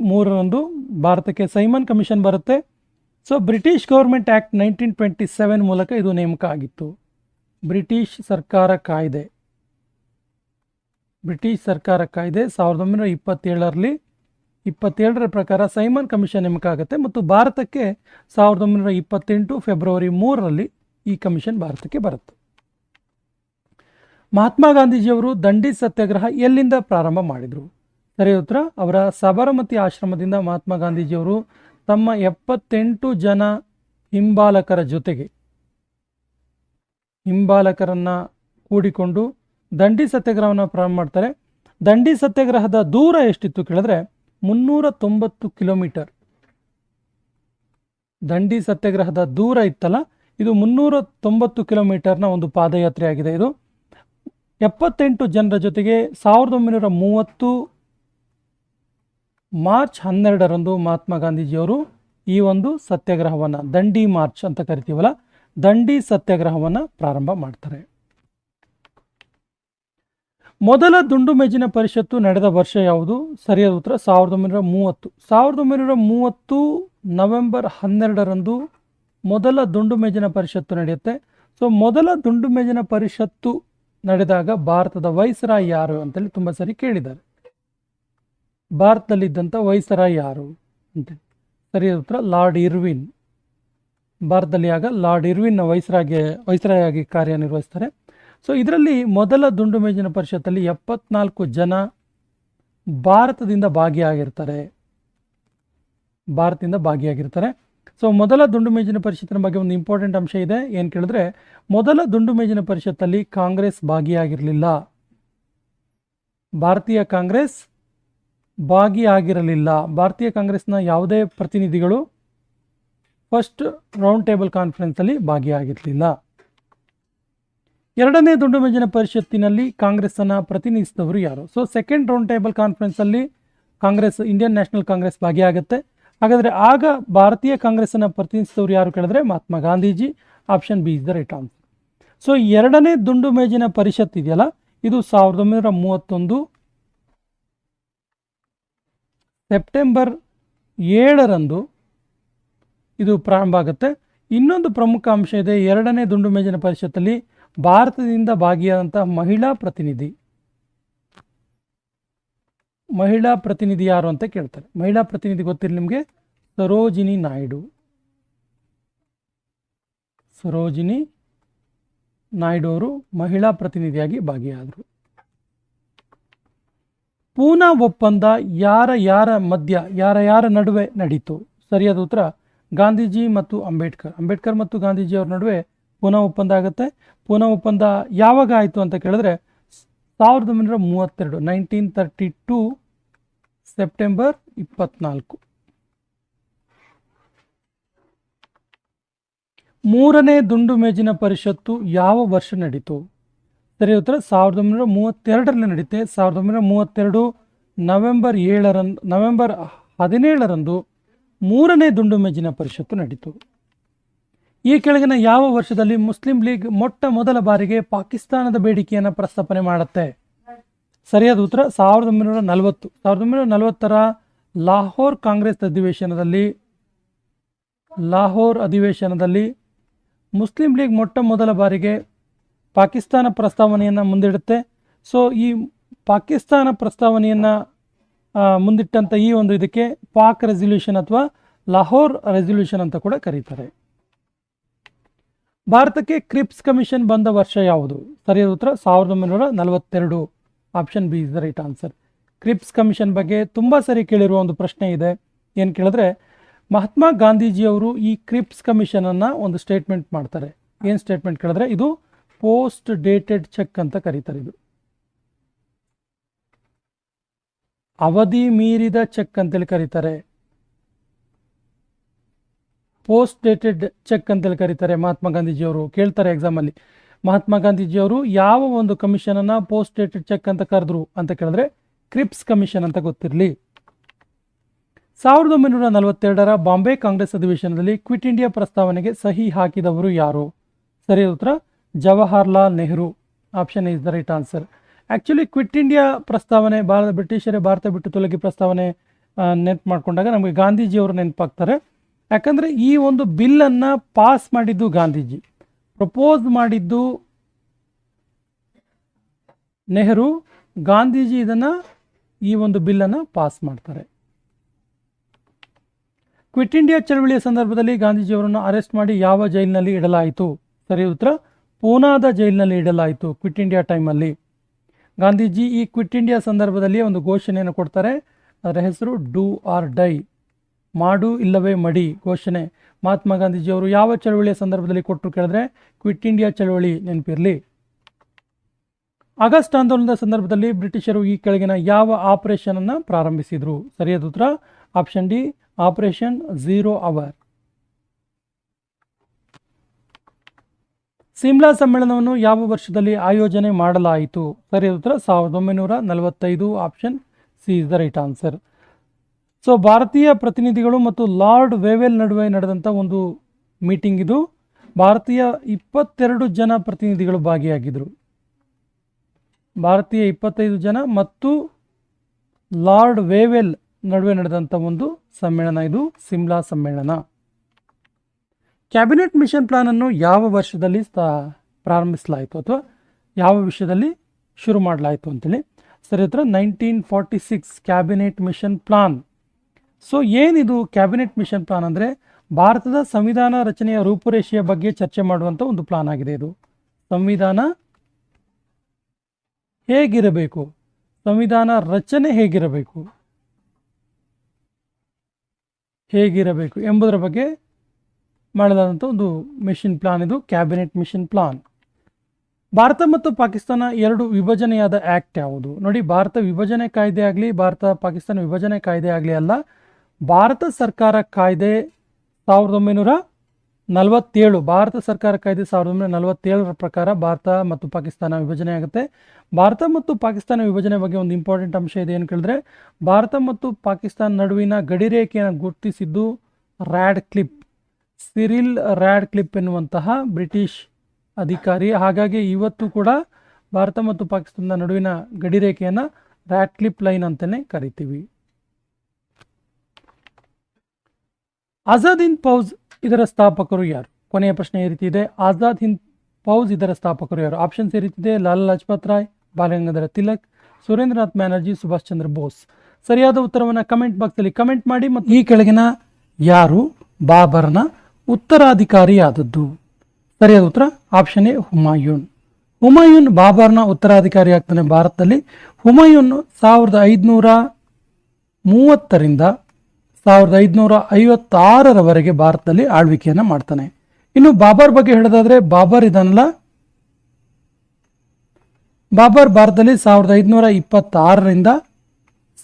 3ರಂದು ಭಾರತಕ್ಕೆ ಸೈಮನ್ ಕಮಿಷನ್ ಬರುತ್ತೆ. ಸೊ ಬ್ರಿಟಿಷ್ ಗೌರ್ಮೆಂಟ್ ಆ್ಯಕ್ಟ್ 1927 ಮೂಲಕ ಇದು ನೇಮಕ ಆಗಿತ್ತು. ಬ್ರಿಟಿಷ್ ಸರ್ಕಾರ ಕಾಯ್ದೆ 1927ರ ಪ್ರಕಾರ ಸೈಮನ್ ಕಮಿಷನ್ ನೇಮಕ ಆಗುತ್ತೆ ಮತ್ತು ಭಾರತಕ್ಕೆ 1928 ಫೆಬ್ರವರಿ 3ರಲ್ಲಿ ಈ ಕಮಿಷನ್ ಭಾರತಕ್ಕೆ ಬರುತ್ತೆ. ಮಹಾತ್ಮ ಗಾಂಧೀಜಿಯವರು ದಂಡಿ ಸತ್ಯಾಗ್ರಹ ಎಲ್ಲಿಂದ ಪ್ರಾರಂಭ ಮಾಡಿದರು? ಸರಿಯಾದ ಉತ್ತರ, ಅವರ ಸಬರಮತಿ ಆಶ್ರಮದಿಂದ ಮಹಾತ್ಮ ಗಾಂಧೀಜಿಯವರು ತಮ್ಮ 78 ಜನ ಹಿಂಬಾಲಕರನ್ನು ಕೂಡಿಕೊಂಡು ದಂಡಿ ಸತ್ಯಾಗ್ರಹವನ್ನು ಪ್ರಾರಂಭ ಮಾಡ್ತಾರೆ. ದಂಡಿ ಸತ್ಯಾಗ್ರಹದ ದೂರ ಎಷ್ಟಿತ್ತು ಕೇಳಿದ್ರೆ 390 ಕಿಲೋಮೀಟರ್. ದಂಡಿ ಸತ್ಯಾಗ್ರಹದ ದೂರ ಇತ್ತಲ್ಲ, ಇದು 390 ಕಿಲೋಮೀಟರ್ನ ಒಂದು ಪಾದಯಾತ್ರೆ ಆಗಿದೆ. ಇದು 78 ಜನರ ಜೊತೆಗೆ 1930 ಮಾರ್ಚ್ 12ರಂದು ಮಹಾತ್ಮ ಗಾಂಧೀಜಿಯವರು ಈ ಒಂದು ಸತ್ಯಾಗ್ರಹವನ್ನು, ದಂಡಿ ಮಾರ್ಚ್ ಅಂತ ಕರಿತೀವಲ್ಲ, ದಂಡಿ ಸತ್ಯಾಗ್ರಹವನ್ನು ಪ್ರಾರಂಭ ಮಾಡ್ತಾರೆ. ಮೊದಲ ದುಂಡು ಮೇಜಿನ ಪರಿಷತ್ತು ನಡೆದ ವರ್ಷ ಯಾವುದು? ಸರಿಯಾದ ಉತ್ತರ 1930. 1930 ನವೆಂಬರ್ 12ರಂದು ಮೊದಲ ದುಂಡು ಮೇಜಿನ ಪರಿಷತ್ತು ನಡೆಯುತ್ತೆ. ಸೊ ಮೊದಲ ದುಂಡು ಮೇಜಿನ ಪರಿಷತ್ತು ನಡೆದಾಗ ಭಾರತದ ವೈಸ್ರಾಯ್ ಯಾರು ಅಂತೇಳಿ ತುಂಬ ಸರಿ ಕೇಳಿದ್ದಾರೆ. ಭಾರತದಲ್ಲಿದ್ದಂಥ ವೈಸ್ರಾಯ್ ಯಾರು ಅಂತೇಳಿ. ಸರಿಯಾದ ಉತ್ತರ ಲಾರ್ಡ್ ಇರ್ವಿನ್. ಭಾರತದಲ್ಲಿ ಆಗ ಲಾರ್ಡ್ ಇರ್ವಿನ್ ವೈಸ್ರಾಯ್ ಆಗಿ ಕಾರ್ಯನಿರ್ವಹಿಸ್ತಾರೆ. ಸೊ ಇದರಲ್ಲಿ ಮೊದಲ ದುಂಡು ಮೇಜಿನ ಪರಿಷತ್ತಲ್ಲಿ 74 ಜನ ಭಾರತದಿಂದ ಭಾಗಿಯಾಗಿರ್ತಾರೆ. ಸೊ ಮೊದಲ ದುಂಡು ಮೇಜಿನ ಪರಿಷತ್ತಿನ ಬಗ್ಗೆ ಒಂದು ಇಂಪಾರ್ಟೆಂಟ್ ಅಂಶ ಇದೆ. ಏನು ಕೇಳಿದ್ರೆ, ಮೊದಲ ದುಂಡು ಮೇಜಿನ ಪರಿಷತ್ತಲ್ಲಿ ಕಾಂಗ್ರೆಸ್ ಭಾಗಿಯಾಗಿರಲಿಲ್ಲ. ಭಾರತೀಯ ಕಾಂಗ್ರೆಸ್ ಭಾಗಿಯಾಗಿರಲಿಲ್ಲ. ಭಾರತೀಯ ಕಾಂಗ್ರೆಸ್ನ ಯಾವುದೇ ಪ್ರತಿನಿಧಿಗಳು ಫಸ್ಟ್ ರೌಂಡ್ ಟೇಬಲ್ ಕಾನ್ಫರೆನ್ಸಲ್ಲಿ ಭಾಗಿಯಾಗಿರಲಿಲ್ಲ. ಎರಡನೇ ದುಂಡು ಮೇಜಿನ ಪರಿಷತ್ತಿನಲ್ಲಿ ಕಾಂಗ್ರೆಸ್ಸನ್ನು ಪ್ರತಿನಿಧಿಸಿದವರು ಯಾರು? ಸೊ ಸೆಕೆಂಡ್ ರೌಂಡ್ ಟೇಬಲ್ ಕಾನ್ಫರೆನ್ಸಲ್ಲಿ ಕಾಂಗ್ರೆಸ್, ಇಂಡಿಯನ್ ನ್ಯಾಷನಲ್ ಕಾಂಗ್ರೆಸ್ ಭಾಗಿಯಾಗುತ್ತೆ. ಹಾಗಾದರೆ ಆಗ ಭಾರತೀಯ ಕಾಂಗ್ರೆಸ್ಸನ್ನು ಪ್ರತಿನಿಧಿಸಿದವರು ಯಾರು ಕೇಳಿದ್ರೆ Mahatma Gandhiji. Option B is the right answer. So ಎರಡನೇ ದುಂಡು ಮೇಜಿನ ಪರಿಷತ್ ಇದೆಯಲ್ಲ, ಇದು 1931 ಸೆಪ್ಟೆಂಬರ್ 7ರಂದು ಇದು ಪ್ರಾರಂಭ ಆಗುತ್ತೆ. ಇನ್ನೊಂದು ಪ್ರಮುಖ ಅಂಶ ಇದೆ. ಎರಡನೇ ದುಂಡು ಮೇಜಿನ ಪರಿಷತ್ತಲ್ಲಿ ಭಾರತದಿಂದ ಭಾಗಿಯಾದಂಥ ಮಹಿಳಾ ಪ್ರತಿನಿಧಿ ಯಾರು ಅಂತ ಕೇಳ್ತಾರೆ. ಮಹಿಳಾ ಪ್ರತಿನಿಧಿ ಗೊತ್ತಿರಲಿ ನಿಮಗೆ, ಸರೋಜಿನಿ ನಾಯ್ಡು ಅವರು ಮಹಿಳಾ ಪ್ರತಿನಿಧಿಯಾಗಿ ಭಾಗಿಯಾದರು. ಪೂನಾ ಒಪ್ಪಂದ ಯಾರ ನಡುವೆ ನಡೀತು? ಸರಿಯಾದ ಉತ್ತರ ಗಾಂಧೀಜಿ ಮತ್ತು ಅಂಬೇಡ್ಕರ್ ಮತ್ತು ಗಾಂಧೀಜಿ ಅವ್ರ ನಡುವೆ ಪೂನಾ ಒಪ್ಪಂದ ಆಗುತ್ತೆ. ಪೂನಾ ಒಪ್ಪಂದ ಯಾವಾಗ ಆಯಿತು ಅಂತ ಕೇಳಿದ್ರೆ 1932 1932 ಸೆಪ್ಟೆಂಬರ್ 24. ಮೂರನೇ ದುಂಡು ಮೇಜಿನ ಪರಿಷತ್ತು ಯಾವ ವರ್ಷ ನಡೀತು? ಸರಿ ಉತ್ತರ 1932ರಲ್ಲಿ ನಡೆಯುತ್ತೆ. 1932 ನವೆಂಬರ್ 17ರಂದು ಮೂರನೇ ದುಂಡು ಮೇಜಿನ ಪರಿಷತ್ತು ನಡೀತು. ಈ ಕೆಳಗಿನ ಯಾವ ವರ್ಷದಲ್ಲಿ ಮುಸ್ಲಿಂ ಲೀಗ್ ಮೊಟ್ಟ ಮೊದಲ ಬಾರಿಗೆ ಪಾಕಿಸ್ತಾನದ ಬೇಡಿಕೆಯನ್ನು ಪ್ರಸ್ತಾಪನೆ ಮಾಡುತ್ತೆ? ಸರಿಯಾದ ಉತ್ತರ 1940. 1940ರ ಲಾಹೋರ್ ಕಾಂಗ್ರೆಸ್ ಅಧಿವೇಶನದಲ್ಲಿ ಮುಸ್ಲಿಂ ಲೀಗ್ ಮೊಟ್ಟ ಮೊದಲ ಬಾರಿಗೆ ಪಾಕಿಸ್ತಾನ ಪ್ರಸ್ತಾವನೆಯನ್ನು ಮುಂದಿಡುತ್ತೆ. ಸೊ ಈ ಪಾಕಿಸ್ತಾನ ಪ್ರಸ್ತಾವನೆಯನ್ನು ಮುಂದಿಟ್ಟಂಥ ಈ ಒಂದು ಇದಕ್ಕೆ ಪಾಕ್ ರೆಸಲ್ಯೂಷನ್ ಅಥವಾ ಲಾಹೋರ್ ರೆಸಲ್ಯೂಷನ್ ಅಂತ ಕೂಡ ಕರೀತಾರೆ. ಭಾರತಕ್ಕೆ ಕ್ರಿಪ್ಸ್ ಕಮಿಷನ್ ಬಂದ ವರ್ಷ ಯಾವುದು? ಸರಿಯಾದ ಉತ್ತರ 1942. Option B is the right answer. Creeps commission ಬಗ್ಗೆ ತುಂಬ ಸರಿ ಕೇಳಿರುವ ಒಂದು ಪ್ರಶ್ನೆ ಇದೆ. ಏನು ಕೇಳಿದ್ರೆ, ಮಹಾತ್ಮ ಗಾಂಧೀಜಿಯವರು ಈ ಕ್ರಿಪ್ಸ್ ಕಮಿಷನನ್ನು ಒಂದು ಸ್ಟೇಟ್ಮೆಂಟ್ ಮಾಡ್ತಾರೆ. ಏನು ಸ್ಟೇಟ್ಮೆಂಟ್ ಕೇಳಿದ್ರೆ, ಇದು ಪೋಸ್ಟ್ ಡೇಟೆಡ್ ಚೆಕ್ ಅಂತ ಕರೀತಾರೆ. ಇದು ಅವಧಿ ಮೀರಿದ ಚೆಕ್ ಅಂತೇಳಿ ಕರೀತಾರೆ. ಪೋಸ್ಟ್ ಡೇಟೆಡ್ ಚೆಕ್ ಅಂತೇಳಿ ಕರೀತಾರೆ. ಮಹಾತ್ಮ ಗಾಂಧೀಜಿಯವರು ಕೇಳ್ತಾರೆ ಎಕ್ಸಾಮಲ್ಲಿ, ಮಹಾತ್ಮ ಗಾಂಧೀಜಿಯವರು ಯಾವ ಒಂದು ಕಮಿಷನನ್ನು ಪೋಸ್ಟ್ ಡೇಟೆಡ್ ಚೆಕ್ ಅಂತ ಕರೆದ್ರು ಅಂತ ಕೇಳಿದ್ರೆ ಕ್ರಿಪ್ಸ್ ಕಮಿಷನ್ ಅಂತ ಗೊತ್ತಿರಲಿ. 1942ರ ಬಾಂಬೆ ಕಾಂಗ್ರೆಸ್ ಅಧಿವೇಶನದಲ್ಲಿ ಕ್ವಿಟ್ ಇಂಡಿಯಾ ಪ್ರಸ್ತಾವನೆಗೆ ಸಹಿ ಹಾಕಿದವರು ಯಾರು? ಸರಿಯಾದ ಉತ್ತರ Jawaharlal Nehru. Option is the right answer. Actually quit India ಪ್ರಸ್ತಾವನೆ ಬ್ರಿಟಿಷರೇ ಭಾರತ ಬಿಟ್ಟು ತೊಲಗಿ ಪ್ರಸ್ತಾವನೆ ನೆನಪು ಮಾಡಿಕೊಂಡಾಗ ನಮಗೆ ಗಾಂಧೀಜಿಯವರು ನೆನಪಾಗ್ತಾರೆ. ಯಾಕಂದರೆ ಈ ಒಂದು ಬಿಲ್ಲನ್ನು ಪಾಸ್ ಮಾಡಿದ್ದು ಗಾಂಧೀಜಿ, ಪ್ರಪೋಸ್ ಮಾಡಿದ್ದು ನೆಹರು, ಗಾಂಧೀಜಿ ಈ ಒಂದು ಬಿಲ್ಲನ್ನು ಪಾಸ್ ಮಾಡ್ತಾರೆ. ಕ್ವಿಟ್ ಇಂಡಿಯಾ ಚಳವಳಿಯ ಸಂದರ್ಭದಲ್ಲಿ ಗಾಂಧೀಜಿಯವರನ್ನು ಅರೆಸ್ಟ್ ಮಾಡಿ ಯಾವ ಜೈಲಿನಲ್ಲಿ ಇಡಲಾಯಿತು? ಸರಿಯಾದ ಉತ್ತರ ಪೂನಾದ ಜೈಲಿನಲ್ಲಿ ಇಡಲಾಯಿತು. ಕ್ವಿಟ್ ಇಂಡಿಯಾ ಟೈಮಲ್ಲಿ ಗಾಂಧೀಜಿ ಈ ಕ್ವಿಟ್ ಇಂಡಿಯಾ ಸಂದರ್ಭದಲ್ಲಿ ಒಂದು ಘೋಷಣೆಯನ್ನು ಕೊಡ್ತಾರೆ. ಅದರ ಹೆಸರು ಡೂ ಆರ್ ಡೈ, ಮಾಡು ಇಲ್ಲವೇ ಮಡಿ ಘೋಷಣೆ. ಮಹಾತ್ಮ ಗಾಂಧೀಜಿಯವರು ಯಾವ ಚಳವಳಿಯ ಸಂದರ್ಭದಲ್ಲಿ ಕೊಟ್ಟರು ಕೇಳಿದ್ರೆ ಕ್ವಿಟ್ ಇಂಡಿಯಾ ಚಳವಳಿ ನೆನಪಿರಲಿ. ಆಗಸ್ಟ್ ಆಂದೋಲನದ ಸಂದರ್ಭದಲ್ಲಿ ಬ್ರಿಟಿಷರು ಈ ಕೆಳಗಿನ ಯಾವ ಆಪರೇಷನ್ ಅನ್ನು ಪ್ರಾರಂಭಿಸಿದರು? ಸರಿಯಾದ ಉತ್ತರ option D, operation 0 hour. Simla ಸಮ್ಮೇಳನವನ್ನು ಯಾವ ವರ್ಷದಲ್ಲಿ ಆಯೋಜನೆ ಮಾಡಲಾಯಿತು? ಸರಿಯಾದ ಉತ್ತರ 1945. Option C is the right answer. So ಭಾರತೀಯ ಪ್ರತಿನಿಧಿಗಳು ಮತ್ತು ಲಾರ್ಡ್ ವೇವೆಲ್ ನಡುವೆ ನಡೆದಂಥ ಒಂದು ಮೀಟಿಂಗ್ ಇದು. ಭಾರತೀಯ 22 ಜನ ಪ್ರತಿನಿಧಿಗಳು ಭಾಗಿಯಾಗಿದ್ದರು. ಭಾರತೀಯ 25 ಜನ ಮತ್ತು ಲಾರ್ಡ್ ವೇವೆಲ್ ನಡುವೆ ನಡೆದಂಥ ಒಂದು ಸಮ್ಮೇಳನ ಇದು ಸಿಮ್ಲಾ ಸಮ್ಮೇಳನ. ಕ್ಯಾಬಿನೆಟ್ ಮಿಷನ್ ಪ್ಲಾನ್ ಅನ್ನು ಯಾವ ವರ್ಷದಲ್ಲಿ ಪ್ರಾರಂಭಿಸಲಾಯಿತು ಅಥವಾ ಯಾವ ವಿಷಯದಲ್ಲಿ ಶುರು ಮಾಡಲಾಯಿತು ಅಂತೇಳಿ? ಸರಿ ಉತ್ತರ 1946 ಕ್ಯಾಬಿನೆಟ್ ಮಿಷನ್ ಪ್ಲಾನ್. ಸೊ ಏನಿದು ಕ್ಯಾಬಿನೆಟ್ ಮಿಷನ್ ಪ್ಲಾನ್ ಅಂದರೆ ಭಾರತದ ಸಂವಿಧಾನ ರಚನೆಯ ರೂಪುರೇಷೆಯ ಬಗ್ಗೆ ಚರ್ಚೆ ಮಾಡುವಂಥ ಒಂದು ಪ್ಲಾನ್ ಆಗಿದೆ. ಇದು ಸಂವಿಧಾನ ಹೇಗಿರಬೇಕು, ಸಂವಿಧಾನ ರಚನೆ ಹೇಗಿರಬೇಕು ಎಂಬುದರ ಬಗ್ಗೆ ಮಾಡಲಾದಂಥ ಒಂದು ಮಿಷನ್ ಪ್ಲಾನ್ ಇದು ಕ್ಯಾಬಿನೆಟ್ ಮಿಷನ್ ಪ್ಲಾನ್. ಭಾರತ ಮತ್ತು ಪಾಕಿಸ್ತಾನ ಎರಡು ವಿಭಜನೆಯಾದ ಆ್ಯಕ್ಟ್ ಯಾವುದು? ನೋಡಿ, ಭಾರತ ವಿಭಜನೆ ಕಾಯ್ದೆ ಆಗಲಿ ಭಾರತ ಪಾಕಿಸ್ತಾನ ವಿಭಜನೆ ಕಾಯ್ದೆ ಆಗಲಿ ಅಲ್ಲ, ಭಾರತ ಸರ್ಕಾರ ಕಾಯ್ದೆ 1947, ಭಾರತ ಸರ್ಕಾರ ಕಾಯ್ದೆ 1947ರ ಪ್ರಕಾರ ಭಾರತ ಮತ್ತು ಪಾಕಿಸ್ತಾನ ವಿಭಜನೆ ಆಗುತ್ತೆ. ಭಾರತ ಮತ್ತು ಪಾಕಿಸ್ತಾನ ವಿಭಜನೆ ಬಗ್ಗೆ ಒಂದು ಇಂಪಾರ್ಟೆಂಟ್ ಅಂಶ ಇದೆ. ಏನು ಕೇಳಿದ್ರೆ, ಭಾರತ ಮತ್ತು ಪಾಕಿಸ್ತಾನ ನಡುವಿನ ಗಡಿರೇಖೆಯನ್ನು ಗುರುತಿಸಿದ್ದು ಸಿರಿಲ್ ರ್ಯಾಡ್ ಕ್ಲಿಪ್ ಎನ್ನುವಂತಹ ಬ್ರಿಟಿಷ್ ಅಧಿಕಾರಿ. ಹಾಗಾಗಿ ಇವತ್ತು ಕೂಡ ಭಾರತ ಮತ್ತು ಪಾಕಿಸ್ತಾನದ ನಡುವಿನ ಗಡಿರೇಖೆಯನ್ನು ರ್ಯಾಡ್ ಕ್ಲಿಪ್ ಲೈನ್ ಅಂತಲೇ ಕರಿತೀವಿ. ಆಜಾದ್ ಹಿಂದ್ ಫೌಜ್ ಇದರ ಸ್ಥಾಪಕರು ಯಾರು? ಕೊನೆಯ ಪ್ರಶ್ನೆ ಈ ರೀತಿ ಇದೆ, ಆಜಾದ್ ಹಿಂದ್ ಫೌಜ್ ಇದರ ಸ್ಥಾಪಕರು ಯಾರು? ಆಪ್ಷನ್ಸ್ ಈ ರೀತಿ ಇದೆ, ಲಾಲಾ ಲಜಪತ್ ರಾಯ್, ಬಾಲಗಂಗಾಧರ ತಿಲಕ್, ಸುರೇಂದ್ರನಾಥ್ ಬ್ಯಾನರ್ಜಿ, ಸುಭಾಷ್ ಚಂದ್ರ ಬೋಸ್. ಸರಿಯಾದ ಉತ್ತರವನ್ನು ಕಮೆಂಟ್ ಬಾಕ್ಸಲ್ಲಿ ಕಮೆಂಟ್ ಮಾಡಿ. ಮತ್ತು ಈ ಕೆಳಗಿನ ಯಾರು ಬಾಬರ್ನ ಉತ್ತರಾಧಿಕಾರಿಯಾದದ್ದು? ಸರಿಯಾದ ಉತ್ತರ ಆಪ್ಷನ್ ಎ ಹುಮಾಯೂನ್. ಹುಮಾಯೂನ್ ಬಾಬರ್ನ ಉತ್ತರಾಧಿಕಾರಿ ಆಗ್ತಾನೆ ಭಾರತದಲ್ಲಿ. ಹುಮಾಯೂನ್ 1530ರಿಂದ 1556ರವರೆಗೆ ಭಾರತದಲ್ಲಿ ಆಳ್ವಿಕೆಯನ್ನು ಮಾಡ್ತಾನೆ. ಇನ್ನು ಬಾಬರ್ ಬಗ್ಗೆ ಹೇಳೋದಾದ್ರೆ, ಬಾಬರ್ ಇದನ್ನಲ್ಲ, ಬಾಬರ್ ಭಾರತದಲ್ಲಿ 1526ರಿಂದ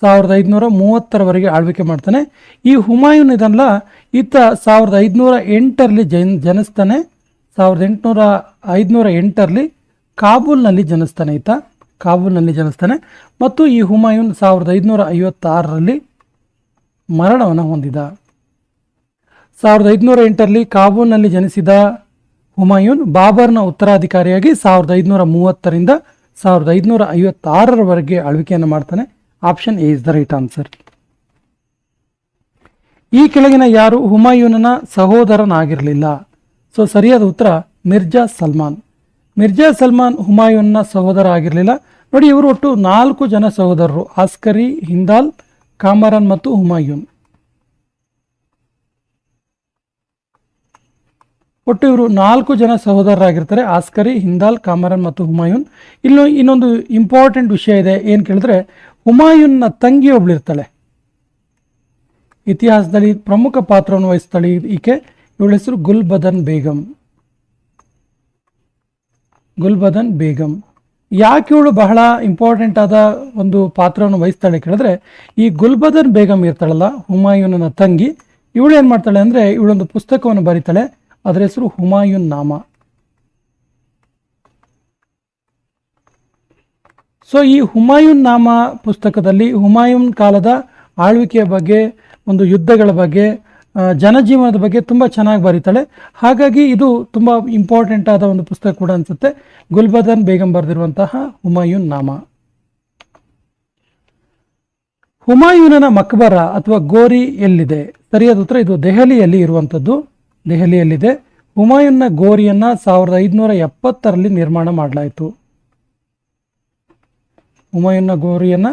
1530ರವರೆಗೆ ಆಳ್ವಿಕೆ ಮಾಡ್ತಾನೆ. ಈ ಹುಮಾಯೂನ್ ಇದನ್ನಲ್ಲ, ಈತ 1508ರಲ್ಲಿ ಜನಿಸ್ತಾನೆ. 1508ರಲ್ಲಿ ಕಾಬೂಲ್ನಲ್ಲಿ ಜನಿಸ್ತಾನೆ. ಈತ ಕಾಬೂಲ್ನಲ್ಲಿ ಜನಿಸ್ತಾನೆ. ಮತ್ತು ಈ ಹುಮಾಯೂನ್ 1556ರಲ್ಲಿ ಮರಣವನ್ನು ಹೊಂದಿದ. 1508ರಲ್ಲಿ ಕಾಬೂಲ್ನಲ್ಲಿ ಜನಿಸಿದ ಹುಮಾಯೂನ್ ಬಾಬರ್ನ ಉತ್ತರಾಧಿಕಾರಿಯಾಗಿ 1530ರಿಂದ 1556ರವರೆಗೆ ಆಳ್ವಿಕೆಯನ್ನು ಮಾಡ್ತಾನೆ. Option A is the right answer. ಈ ಕೆಳಗಿನ ಯಾರು ಹುಮಾಯೂನನ ಸಹೋದರನಾಗಿರಲಿಲ್ಲ? ಸೊ ಸರಿಯಾದ ಉತ್ತರ ಮಿರ್ಜಾ ಸಲ್ಮಾನ್. ಮಿರ್ಜಾ ಸಲ್ಮಾನ್ ಹುಮಾಯೂನ್ನ ಸಹೋದರ ಆಗಿರಲಿಲ್ಲ. ನೋಡಿ, ಇವರು ಒಟ್ಟು 4 ಜನ ಸಹೋದರರು: ಆಸ್ಕರಿ, ಹಿಂದಾಲ್, ಕಾಮರಾನ್ ಮತ್ತು ಹುಮಾಯೂನ್. ಒಟ್ಟು ಇವರು 4 ಜನ ಸಹೋದರರಾಗಿರ್ತಾರೆ: ಆಸ್ಕರಿ, ಹಿಂದಾಲ್, ಕಾಮರಾನ್ ಮತ್ತು ಹುಮಾಯೂನ್. ಇನ್ನೊಂದು ಇಂಪಾರ್ಟೆಂಟ್ ವಿಷಯ ಇದೆ. ಏನು ಕೇಳಿದ್ರೆ, ಹುಮಾಯೂನ್ನ ತಂಗಿ ಒಬ್ಳಿರ್ತಾಳೆ, ಇತಿಹಾಸದಲ್ಲಿ ಪ್ರಮುಖ ಪಾತ್ರವನ್ನು ವಹಿಸ್ತಾಳೆ ಈಕೆ. ಇವಳ ಹೆಸರು ಗುಲ್ಬದನ್ ಬೇಗಂ. ಗುಲ್ಬದನ್ ಬೇಗಂ. ಯಾಕೆ ಇವಳು ಬಹಳ ಇಂಪಾರ್ಟೆಂಟ್ ಆದ ಒಂದು ಪಾತ್ರವನ್ನು ವಹಿಸ್ತಾಳೆ ಕೇಳಿದ್ರೆ, ಈ ಗುಲ್ಬದನ್ ಬೇಗಂ ಇರ್ತಾಳಲ್ಲ, ಹುಮಾಯೂನನ ತಂಗಿ, ಇವಳು ಏನು ಮಾಡ್ತಾಳೆ ಅಂದರೆ, ಇವಳೊಂದು ಪುಸ್ತಕವನ್ನು ಬರೀತಾಳೆ. ಅದರ ಹೆಸರು ಹುಮಾಯೂನ್ ನಾಮ. ಸೊ ಈ ಹುಮಾಯೂನ್ ನಾಮ ಪುಸ್ತಕದಲ್ಲಿ ಹುಮಾಯೂನ್ ಕಾಲದ ಆಳ್ವಿಕೆಯ ಬಗ್ಗೆ, ಒಂದು ಯುದ್ಧಗಳ ಬಗ್ಗೆ, ಜನಜೀವನದ ಬಗ್ಗೆ ತುಂಬ ಚೆನ್ನಾಗಿ ಬರೀತಾಳೆ. ಹಾಗಾಗಿ ಇದು ತುಂಬ ಇಂಪಾರ್ಟೆಂಟ್ ಆದ ಒಂದು ಪುಸ್ತಕ ಕೂಡ ಅನಿಸುತ್ತೆ, ಗುಲ್ಬದನ್ ಬೇಗಂ ಬರೆದಿರುವಂತಹ ಹುಮಾಯೂನ್ ನಾಮ. ಹುಮಾಯೂನನ ಮಕ್ಬರ ಅಥವಾ ಗೋರಿ ಎಲ್ಲಿದೆ? ಸರಿಯಾದ ಉತ್ತರ ಇದು ದೆಹಲಿಯಲ್ಲಿ ಇರುವಂಥದ್ದು. ದೆಹಲಿಯಲ್ಲಿದೆ. ಹುಮಾಯೂನ್ನ ಗೋರಿಯನ್ನ 1570ರಲ್ಲಿ ನಿರ್ಮಾಣ ಮಾಡಲಾಯಿತು. ಹುಮಾಯೂನ್ನ ಗೋರಿಯನ್ನ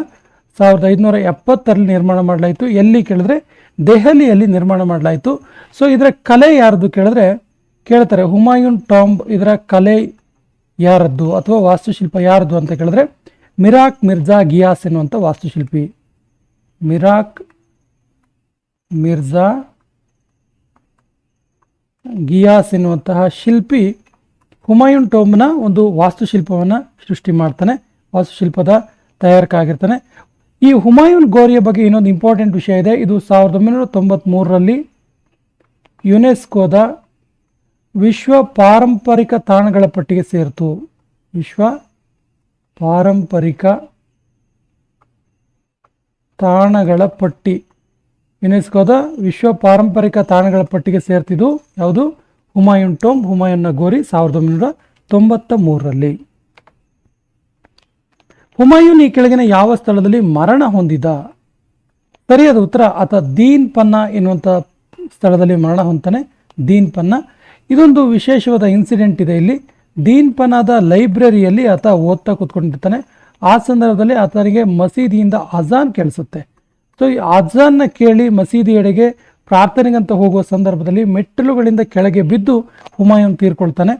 1570ರಲ್ಲಿ ನಿರ್ಮಾಣ ಮಾಡಲಾಯಿತು. ಎಲ್ಲಿ ಕೇಳಿದ್ರೆ ದೆಹಲಿಯಲ್ಲಿ ನಿರ್ಮಾಣ ಮಾಡಲಾಯಿತು. ಸೊ ಇದರ ಕಲೆ ಯಾರದ್ದು ಕೇಳಿದ್ರೆ ಕೇಳ್ತಾರೆ, ಹುಮಾಯೂನ್ ಟಾಂಬ್ ಇದರ ಕಲೆ ಯಾರದ್ದು ಅಥವಾ ವಾಸ್ತುಶಿಲ್ಪ ಯಾರದ್ದು ಅಂತ ಕೇಳಿದ್ರೆ ಮಿರಾಕ್ ಮಿರ್ಜಾ ಗಿಯಾಸ್ ಎನ್ನುವಂಥ ವಾಸ್ತುಶಿಲ್ಪಿ. ಮಿರಾಕ್ ಮಿರ್ಜಾ ಗಿಯಾಸ್ ಎನ್ನುವಂತಹ ಶಿಲ್ಪಿ ಹುಮಾಯೂನ್ ಟೋಂಬ್ನ ಒಂದು ವಾಸ್ತುಶಿಲ್ಪವನ್ನು ಸೃಷ್ಟಿ ಮಾಡ್ತಾನೆ, ವಾಸ್ತುಶಿಲ್ಪದ ತಯಾರಕ ಆಗಿರ್ತಾನೆ. ಈ ಹುಮಾಯೂನ್ ಗೋರಿಯ ಬಗ್ಗೆ ಇನ್ನೊಂದು ಇಂಪಾರ್ಟೆಂಟ್ ವಿಷಯ ಇದೆ. ಇದು 1993ರಲ್ಲಿ ಯುನೆಸ್ಕೋದ ವಿಶ್ವ ಪಾರಂಪರಿಕ ತಾಣಗಳ ಪಟ್ಟಿಗೆ ಸೇರಿತು. ವಿಶ್ವ ಪಾರಂಪರಿಕ ತಾಣಗಳ ಪಟ್ಟಿ, ಯುನೆಸ್ಕೋದ ವಿಶ್ವ ಪಾರಂಪರಿಕ ತಾಣಗಳ ಪಟ್ಟಿಗೆ ಸೇರ್ತಿದ್ದು ಯಾವುದು? ಹುಮಾಯೂನ್ ಟೋಂಬ್, ಹುಮಾಯೂನ್ನ ಗೋರಿ 1993ರಲ್ಲಿ. ಹುಮಾಯೂನ್ ಈ ಕೆಳಗಿನ ಯಾವ ಸ್ಥಳದಲ್ಲಿ ಮರಣ ಹೊಂದಿದ? ಸರಿಯಾದ ಉತ್ತರ ಆತ ದೀನ್ ಪನ್ನಾ ಎನ್ನುವಂಥ ಸ್ಥಳದಲ್ಲಿ ಮರಣ ಹೊಂತಾನೆ. ದೀನ್ ಪನ್ನಾ. ಇದೊಂದು ವಿಶೇಷವಾದ ಇನ್ಸಿಡೆಂಟ್ ಇದೆ ಇಲ್ಲಿ. ದೀನ್ ಪನ್ನಾದ ಲೈಬ್ರರಿಯಲ್ಲಿ ಆತ ಓದ್ತಾ ಕೂತ್ಕೊಂಡಿರ್ತಾನೆ. ಆ ಸಂದರ್ಭದಲ್ಲಿ ಆತನಿಗೆ ಮಸೀದಿಯಿಂದ ಅಜಾನ್ ಕೇಳಿಸುತ್ತೆ. ಸೊ ಈ ಅಜಾನ್ನ ಕೇಳಿ ಮಸೀದಿಯೆಡೆಗೆ ಪ್ರಾರ್ಥನೆಗಂತ ಹೋಗುವ ಸಂದರ್ಭದಲ್ಲಿ ಮೆಟ್ಟಿಲುಗಳಿಂದ ಕೆಳಗೆ ಬಿದ್ದು ಹುಮಾಯೂನ್ ತೀರ್ಕೊಳ್ತಾನೆ.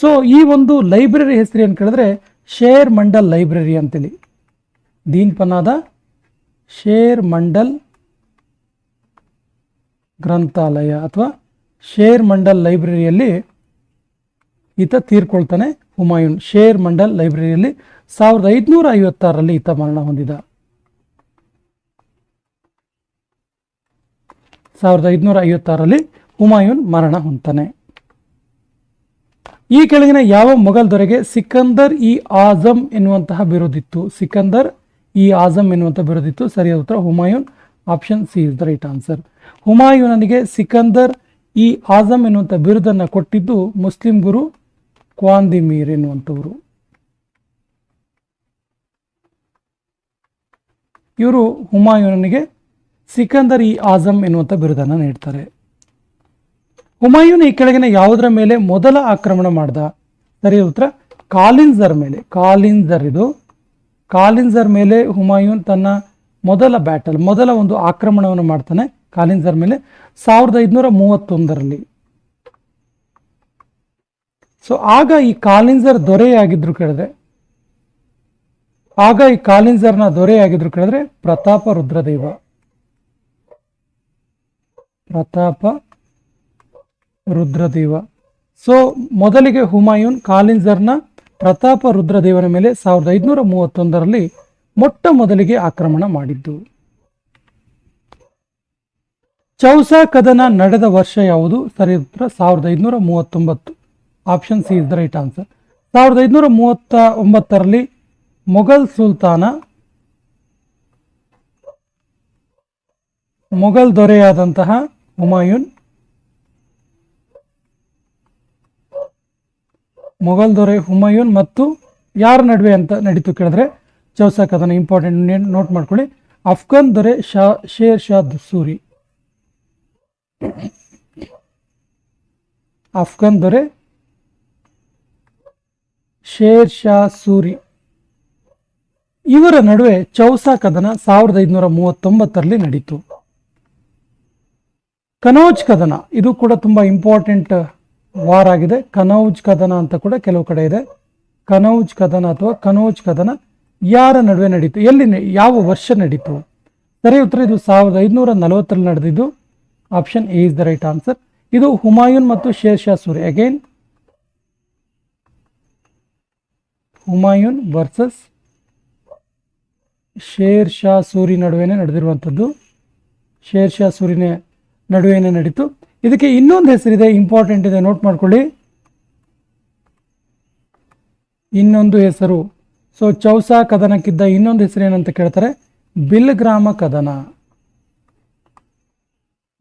ಸೊ ಈ ಒಂದು ಲೈಬ್ರರಿ ಹೆಸರು ಏನು ಕೇಳಿದ್ರೆ ಶೇರ್ ಮಂಡಲ್ ಲೈಬ್ರರಿ ಅಂತೇಳಿ. ದೀನ್ ಪನ್ನಾದ ಶೇರ್ ಮಂಡಲ್ ಗ್ರಂಥಾಲಯ ಅಥವಾ ಶೇರ್ ಮಂಡಲ್ ಲೈಬ್ರರಿಯಲ್ಲಿ ಈತ ತೀರ್ಕೊಳ್ತಾನೆ. ಹುಮಾಯೂನ್ ಶೇರ್ ಮಂಡಲ್ ಲೈಬ್ರರಿಯಲ್ಲಿ 1556ರಲ್ಲಿ ಈತ ಮರಣ ಹೊಂದಿದ. 1556ರಲ್ಲಿ ಹುಮಾಯೂನ್ ಮರಣ ಹೊಂತಾನೆ. ಈ ಕೆಳಗಿನ ಯಾವ ಮೊಘಲ್ ದೊರೆಗೆ ಸಿಕಂದರ್ ಇ ಆಜಮ್ ಎನ್ನುವಂತಹ ಬಿರುದಿತ್ತು? ಸಿಕಂದರ್ ಇ ಆಜಮ್ ಎನ್ನುವಂಥ ಬಿರುದಿತ್ತು. ಸರಿಯಾದ ಉತ್ತರ Humayun. Option C is the right answer. ಹುಮಾಯೂನನಿಗೆ ಸಿಕಂದರ್ ಇ ಆಜಮ್ ಎನ್ನುವಂಥ ಬಿರುದನ್ನು ಕೊಟ್ಟಿದ್ದು ಮುಸ್ಲಿಂ ಗುರು ಕ್ವಾಂದಿ ಮೀರ್ ಎನ್ನುವಂಥವರು. ಇವರು ಹುಮಾಯೂನನಿಗೆ ಸಿಕಂದರ್ ಇ ಆಜಮ್ ಎನ್ನುವಂಥ ಬಿರುದನ್ನು ನೀಡ್ತಾರೆ. ಹುಮಾಯೂನ್ ಈ ಕೆಳಗಿನ ಯಾವುದರ ಮೇಲೆ ಮೊದಲ ಆಕ್ರಮಣ ಮಾಡ್ದ? ಸರಿಯಾದ ಉತ್ತರ ಕಾಲಿಂಜರ್ ಮೇಲೆ. ಕಾಲಿಂಜರ್ ಮೇಲೆ ಹುಮಾಯೂನ್ ತನ್ನ ಮೊದಲ ಒಂದು ಆಕ್ರಮಣವನ್ನು ಮಾಡ್ತಾನೆ. ಕಾಲಿಂಜರ್ ಮೇಲೆ 1531ರಲ್ಲಿ ಸೊ ಆಗ ಈ ಕಾಲಿಂಜರ್ ದೊರೆಯಾಗಿದ್ರು ಕೇಳಿದ್ರೆ, ಆಗ ಈ ಕಾಲಿಂಜರ್ನ ದೊರೆಯಾಗಿದ್ರು ಕೇಳಿದ್ರೆ ಪ್ರತಾಪ ರುದ್ರದೇವ. ಪ್ರತಾಪ ರುದ್ರದೇವ. ಸೊ ಮೊದಲಿಗೆ ಹುಮಾಯೂನ್ ಕಾಲಿಂಜರ್ನ ಪ್ರತಾಪ ರುದ್ರದೇವನ ಮೇಲೆ 1531ರಲ್ಲಿ ಮೊಟ್ಟ ಮೊದಲಿಗೆ ಆಕ್ರಮಣ ಮಾಡಿದ್ದು. ಚೌಸಾ ಕದನ ನಡೆದ ವರ್ಷ ಯಾವುದು? ಸರಿ ಉತ್ತರ 1539. Option C is the right answer. 1539ರಲ್ಲಿ ಮೊಘಲ್ ಸುಲ್ತಾನ, ಮೊಘಲ್ ದೊರೆಯಾದಂತಹ ಹುಮಾಯೂನ್, ಮೊಘಲ್ ದೊರೆ ಹುಮಾಯೂನ್ ಮತ್ತು ಯಾರ ನಡುವೆ ಅಂತ ನಡೀತು ಕೇಳಿದ್ರೆ ಚೌಸಾ ಕದನ. ಇಂಪಾರ್ಟೆಂಟ್ ನೋಟ್ ಮಾಡ್ಕೊಳ್ಳಿ. ಅಫ್ಘಾನ್ ದೊರೆ ಶೇರ್ ಶಾ ಸೂರಿ. ಅಫ್ಘಾನ್ ದೊರೆ ಶೇರ್ ಶಾ ಸೂರಿ ಇವರ ನಡುವೆ ಚೌಸಾ ಕದನ 1539ರಲ್ಲಿ ನಡೀತು. ಕನೌಜ್ ಕದನ ಇದು ಕೂಡ ತುಂಬಾ ಇಂಪಾರ್ಟೆಂಟ್ ವಾರ್ ಆಗಿದೆ. ಕನೌಜ್ ಕದನ ಅಂತ ಕೂಡ ಕೆಲವು ಕಡೆ ಇದೆ. ಕನೌಜ್ ಕದನ ಅಥವಾ ಕನೌಜ್ ಕದನ ಯಾರ ನಡುವೆ ನಡೀತು? ಎಲ್ಲಿ, ಯಾವ ವರ್ಷ ನಡೀತು? ಸರಿ ಉತ್ತರ ಇದು 1540ರಲ್ಲಿ ನಡೆದಿದ್ದು. Option A is the right answer. ಇದು ಹುಮಾಯೂನ್ ಮತ್ತು ಶೇರ್ ಶಾ ಸೂರಿ. ಅಗೈನ್ ಹುಮಾಯೂನ್ ವರ್ಸಸ್ ಶೇರ್ ಶಾ ಸೂರಿ ನಡುವೆನೇ ನಡೆದಿರುವಂಥದ್ದು. ಶೇರ್ ಶಾ ಸೂರಿನ ನಡುವೆನೇ ನಡೀತು. ಇದಕ್ಕೆ ಇನ್ನೊಂದು ಹೆಸರಿದೆ, ಇಂಪಾರ್ಟೆಂಟ್ ಇದೆ, ನೋಟ್ ಮಾಡ್ಕೊಳ್ಳಿ. ಇನ್ನೊಂದು ಹೆಸರು. ಸೊ ಚೌಸಾ ಕದನಕ್ಕಿದ್ದ ಇನ್ನೊಂದು ಹೆಸರು ಏನಂತ ಕೇಳ್ತಾರೆ? ಬಿಲ್ಗ್ರಾಮ ಕದನ.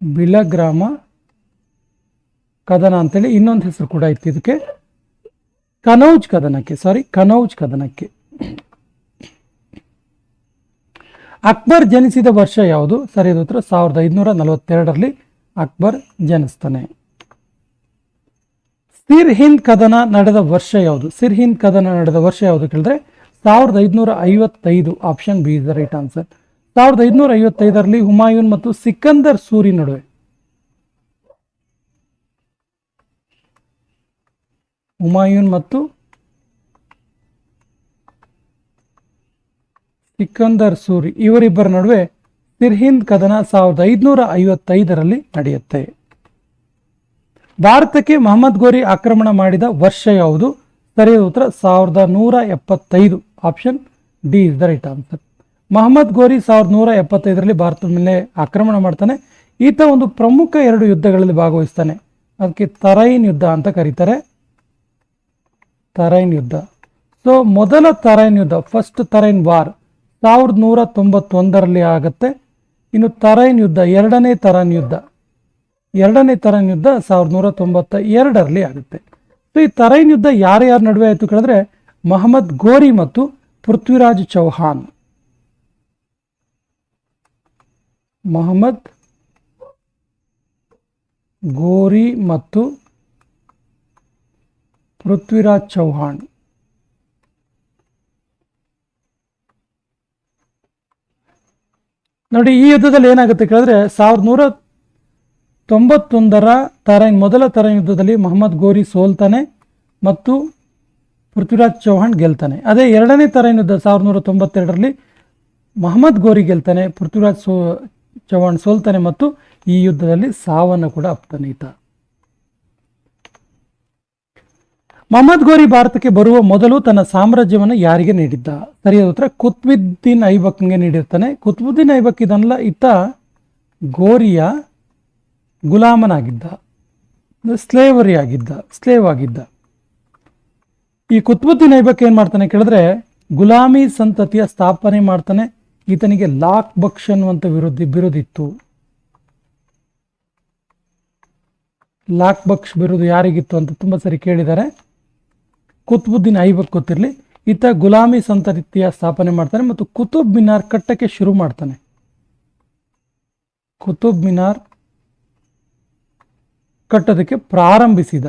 ಬಿಲಗ್ರಾಮ ಕದನ ಅಂತೇಳಿ ಇನ್ನೊಂದು ಹೆಸರು ಕೂಡ ಇತ್ತು ಇದಕ್ಕೆ. ಕನೌಜ್ ಕದನಕ್ಕೆ, ಕನೌಜ್ ಕದನಕ್ಕೆ. ಅಕ್ಬರ್ ಜನಿಸಿದ ವರ್ಷ ಯಾವುದು? ಸರಿಯಾದ ಉತ್ತರ 1542ರಲ್ಲಿ ಅಕ್ಬರ್ ಜನಿಸ್ತಾನೆ. ಸಿರ್ಹಿಂದ್ ಕದನ ನಡೆದ ವರ್ಷ ಯಾವುದು? ಸಿರ್ಹಿಂದ್ ಕದನ ನಡೆದ ವರ್ಷ ಯಾವುದು ಕೇಳಿದ್ರೆ 1555. Option B is the right answer. 1555ರಲ್ಲಿ ಹುಮಾಯೂನ್ ಮತ್ತು ಸಿಕಂದರ್ ಸೂರಿ ನಡುವೆ. ಹುಮಾಯೂನ್ ಮತ್ತು ಸಿಕಂದರ್ ಸೂರಿ ಇವರಿಬ್ಬರ ನಡುವೆ ಸಿರ್ಹಿಂದ್ ಕದನ 1555ರಲ್ಲಿ ನಡೆಯುತ್ತೆ. ಭಾರತಕ್ಕೆ ಮಹಮ್ಮದ್ ಗೋರಿ ಆಕ್ರಮಣ ಮಾಡಿದ ವರ್ಷ ಯಾವುದು? ಸರಿಯಾದ ಉತ್ತರ 1175. Option D is the right answer. Muhammad Ghori 1175ರಲ್ಲಿ ಭಾರತದ ಮೇಲೆ ಆಕ್ರಮಣ ಮಾಡ್ತಾನೆ. ಈತ ಒಂದು ಪ್ರಮುಖ 2 ಯುದ್ಧಗಳಲ್ಲಿ ಭಾಗವಹಿಸ್ತಾನೆ. ಅದಕ್ಕೆ ತರೈನ್ ಯುದ್ಧ ಅಂತ ಕರೀತಾರೆ. ತರೈನ್ ಯುದ್ಧ. ಸೊ ಮೊದಲ ತರೈನ್ ಯುದ್ಧ, ಫಸ್ಟ್ ತರೈನ್ ವಾರ್ 1191ರಲ್ಲಿ ಆಗುತ್ತೆ. ಇನ್ನು ತರೈನ್ ಯುದ್ಧ, ಎರಡನೇ ತರೈನ್ ಯುದ್ಧ 1192ರಲ್ಲಿ ಆಗುತ್ತೆ. ಸೊ ಈ ತರೈನ್ ಯುದ್ಧ ಯಾರ್ಯಾರ ನಡುವೆ ಆಯಿತು ಕೇಳಿದ್ರೆ ಮಹಮ್ಮದ್ ಗೋರಿ ಮತ್ತು ಪೃಥ್ವಿರಾಜ್ ಚೌಹಾನ್. ಮಹಮ್ಮದ್ ಗೋರಿ ಮತ್ತು ಪೃಥ್ವಿರಾಜ್ ಚೌಹಾಣ್. ನೋಡಿ ಈ ಯುದ್ಧದಲ್ಲಿ ಏನಾಗುತ್ತೆ ಕೇಳಿದ್ರೆ 1191ರ ತರೈನ್, ಮೊದಲ ತರೈನ್ ಯುದ್ಧದಲ್ಲಿ ಮಹಮ್ಮದ್ ಗೋರಿ ಸೋಲ್ತಾನೆ ಮತ್ತು ಪೃಥ್ವಿರಾಜ್ ಚೌಹಾಣ್ ಗೆಲ್ತಾನೆ. ಅದೇ ಎರಡನೇ ತರೈನ್ ಯುದ್ಧ 1192ರಲ್ಲಿ ಮಹಮ್ಮದ್ ಗೋರಿ ಗೆಲ್ತಾನೆ, ಪೃಥ್ವಿರಾಜ್ ಚೌಹಾಣ್ ಸೋಲ್ತಾನೆ ಮತ್ತು ಈ ಯುದ್ಧದಲ್ಲಿ ಸಾವನ್ನು ಕೂಡ ಅಪ್ತಾನೆ ಈತ. ಮಹಮ್ಮದ್ ಗೋರಿ ಭಾರತಕ್ಕೆ ಬರುವ ಮೊದಲು ತನ್ನ ಸಾಮ್ರಾಜ್ಯವನ್ನು ಯಾರಿಗೆ ನೀಡಿದ್ದ? ಸರಿಯಾದ ಉತ್ತರ ಕುತ್ಬುದ್ದೀನ್ ಐಬಕ್ಗೆ ನೀಡಿರ್ತಾನೆ. ಕುತ್ಬುದ್ದೀನ್ ಐಬಕ್ ಇದನ್ನಲ್ಲ, ಈತ ಗೋರಿಯ ಗುಲಾಮನಾಗಿದ್ದ, ಸ್ಲೇವ್ ಆಗಿದ್ದ. ಈ ಕುತ್ಬುದ್ದೀನ್ ಐಬಕ್ ಏನ್ ಮಾಡ್ತಾನೆ ಕೇಳಿದ್ರೆ ಗುಲಾಮಿ ಸಂತತಿಯ ಸ್ಥಾಪನೆ ಮಾಡ್ತಾನೆ. ಈತನಿಗೆ ಲಾಕ್ ಬಕ್ಷ್ ಅನ್ನುವಂಥ ಬಿರುದಿತ್ತು. ಲಾಕ್ ಬಕ್ಷ್ ಬಿರುದು ಯಾರಿಗಿತ್ತು ಅಂತ ತುಂಬಾ ಸರಿ ಕೇಳಿದ್ದಾರೆ. ಕುತ್ಬುದ್ದೀನ್ ಐಬಕ್ ಗೊತ್ತಿರಲಿ. ಈತ ಗುಲಾಮಿ ಸಂತತಿಯ ಸ್ಥಾಪನೆ ಮಾಡ್ತಾನೆ ಮತ್ತು ಕುತುಬ್ ಮಿನಾರ್ ಕಟ್ಟಕ್ಕೆ ಶುರು ಮಾಡ್ತಾನೆ. ಕುತುಬ್ ಮಿನಾರ್ ಕಟ್ಟೋದಕ್ಕೆ ಪ್ರಾರಂಭಿಸಿದ.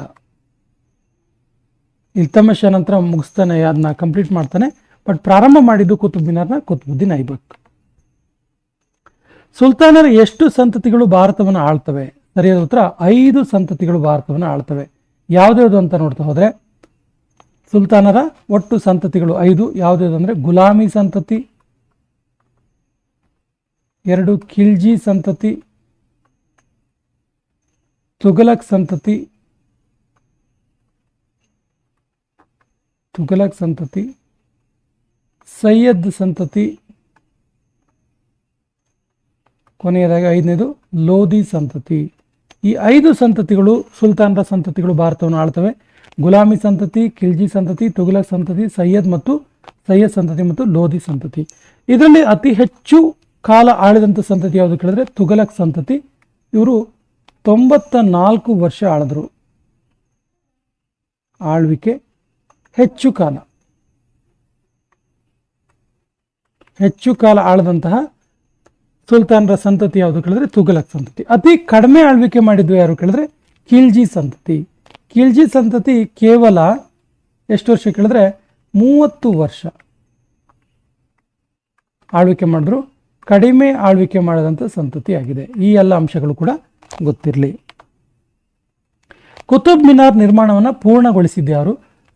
ಇಲ್ತಮಶ ನಂತರ ಮುಗಿಸ್ತಾನೆ, ಅದನ್ನ ಕಂಪ್ಲೀಟ್ ಮಾಡ್ತಾನೆ. ಬಟ್ ಪ್ರಾರಂಭ ಮಾಡಿದ್ದು ಕುತುಬ್ ಮಿನಾರ್ನ ಕುತ್ಬುದ್ದೀನ್ ಐಬಕ್. ಸುಲ್ತಾನರ ಎಷ್ಟು ಸಂತತಿಗಳು ಭಾರತವನ್ನು ಆಳ್ತವೆ? ಸರಿಯಾದ ಉತ್ತರ 5 ಸಂತತಿಗಳು ಭಾರತವನ್ನು ಆಳ್ತವೆ. ಯಾವ್ದ್ಯಾವ್ದು ಅಂತ ನೋಡ್ತಾ ಹೋದ್ರೆ ಸುಲ್ತಾನರ ಒಟ್ಟು ಸಂತತಿಗಳು 5 ಯಾವುದಂದರೆ ಗುಲಾಮಿ ಸಂತತಿ, 2 ಖಿಲ್ಜಿ ಸಂತತಿ, ತುಘಲಕ್ ಸಂತತಿ, ಸೈಯದ್ ಸಂತತಿ, ಕೊನೆಯದಾಗಿ 5ನೇದು ಲೋಧಿ ಸಂತತಿ. ಈ 5 ಸಂತತಿಗಳು ಸುಲ್ತಾನರ ಸಂತತಿಗಳು ಭಾರತವನ್ನು ಆಳ್ತವೆ. ಗುಲಾಮಿ ಸಂತತಿ, ಖಿಲ್ಜಿ ಸಂತತಿ, ತುಘಲಕ್ ಸಂತತಿ, ಸೈಯದ್ ಸಂತತಿ ಮತ್ತು ಲೋಧಿ ಸಂತತಿ. ಇದರಲ್ಲಿ ಅತಿ ಹೆಚ್ಚು ಕಾಲ ಆಳಿದಂಥ ಸಂತತಿ ಯಾವುದು ಕೇಳಿದ್ರೆ ತುಘಲಕ್ ಸಂತತಿ. ಇವರು 94 ವರ್ಷ ಆಳಿದ್ರು. ಆಳ್ವಿಕೆ ಹೆಚ್ಚು ಕಾಲ ಆಳದಂತಹ ಸುಲ್ತಾನರ ಸಂತತಿ ಯಾವುದು ಕೇಳಿದ್ರೆ ತುಘಲಕ್ ಸಂತತಿ. ಅತಿ ಕಡಿಮೆ ಆಳ್ವಿಕೆ ಮಾಡಿದ್ದು ಯಾರು ಕೇಳಿದ್ರೆ ಖಿಲ್ಜಿ ಸಂತತಿ. ಖಿಲ್ಜಿ ಸಂತತಿ ಕೇವಲ ಎಷ್ಟು ವರ್ಷ ಕೇಳಿದ್ರೆ 30 ವರ್ಷ ಆಳ್ವಿಕೆ ಮಾಡಿದ್ರು. ಕಡಿಮೆ ಆಳ್ವಿಕೆ ಮಾಡಿದಂಥ ಸಂತತಿ ಆಗಿದೆ. ಈ ಎಲ್ಲ ಅಂಶಗಳು ಕೂಡ ಗೊತ್ತಿರಲಿ. ಕುತುಬ್ ಮಿನಾರ್ ನಿರ್ಮಾಣವನ್ನು ಪೂರ್ಣಗೊಳಿಸಿದ್ದು ಯಾರು?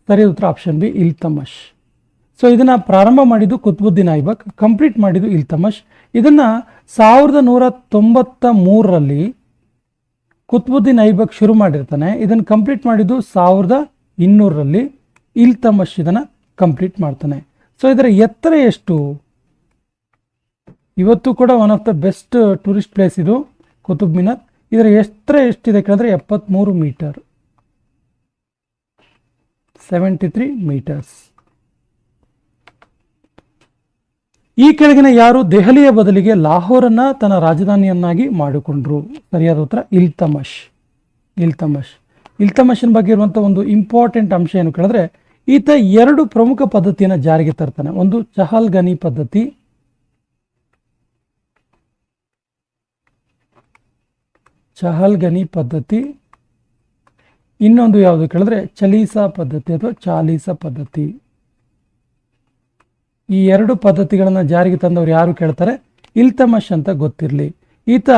ಸರಿಯಾದ ಉತ್ತರ ಆಪ್ಷನ್ ಬಿ, ಇಲ್ತಮಷ್. ಸೊ ಇದನ್ನು ಪ್ರಾರಂಭ ಮಾಡಿದ್ದು ಕುತುಬುದ್ದೀನ್ ಐಬಕ್, ಕಂಪ್ಲೀಟ್ ಮಾಡಿದ್ದು ಇಲ್ತಮಷ್. ಇದನ್ನು 1193ರಲ್ಲಿ ಕುತುಬುದ್ದೀನ್ ಐಬಕ್ ಶುರು ಮಾಡಿರ್ತಾನೆ. ಇದನ್ನು ಕಂಪ್ಲೀಟ್ ಮಾಡಿದ್ದು 1200ರಲ್ಲಿ ಇಲ್ತಮಷ್ ಇದನ್ನು ಕಂಪ್ಲೀಟ್ ಮಾಡ್ತಾನೆ. ಸೊ ಇದರ ಎತ್ತರ ಎಷ್ಟು? ಇವತ್ತು ಕೂಡ one of the best tourist place ಇದು ಕುತುಬ್ ಮಿನಾರ್. ಇದರ ಎತ್ತರ ಎಷ್ಟಿದೆ ಕೇಳಿದ್ರೆ 73 ಮೀಟರ್, 73 ಮೀಟರ್ಸ್. ಈ ಕೆಳಗಿನ ಯಾರು ದೆಹಲಿಯ ಬದಲಿಗೆ ಲಾಹೋರನ್ನ ತನ್ನ ರಾಜಧಾನಿಯನ್ನಾಗಿ ಮಾಡಿಕೊಂಡ್ರು? ಸರಿಯಾದ ಉತ್ತರ ಇಲ್ತಮಷ್. ಇಲ್ತಮಷನ್ ಬಗ್ಗೆ ಇರುವಂಥ ಒಂದು ಇಂಪಾರ್ಟೆಂಟ್ ಅಂಶ ಏನು ಕೇಳಿದ್ರೆ ಈತ 2 ಪ್ರಮುಖ ಪದ್ಧತಿಯನ್ನು ಜಾರಿಗೆ ತರ್ತಾನೆ. ಒಂದು ಚಹಲ್ಗನಿ ಪದ್ಧತಿ, ಇನ್ನೊಂದು ಯಾವುದು ಕೇಳಿದ್ರೆ ಚಲೀಸಾ ಪದ್ಧತಿ ಅಥವಾ ಚಾಲೀಸಾ ಪದ್ಧತಿ. ಈ 2 ಪದ್ಧತಿಗಳನ್ನು ಜಾರಿಗೆ ತಂದವರು ಯಾರು ಕೇಳ್ತಾರೆ? ಇಲ್ತಮಷ್ ಅಂತ ಗೊತ್ತಿರಲಿ. ಈತ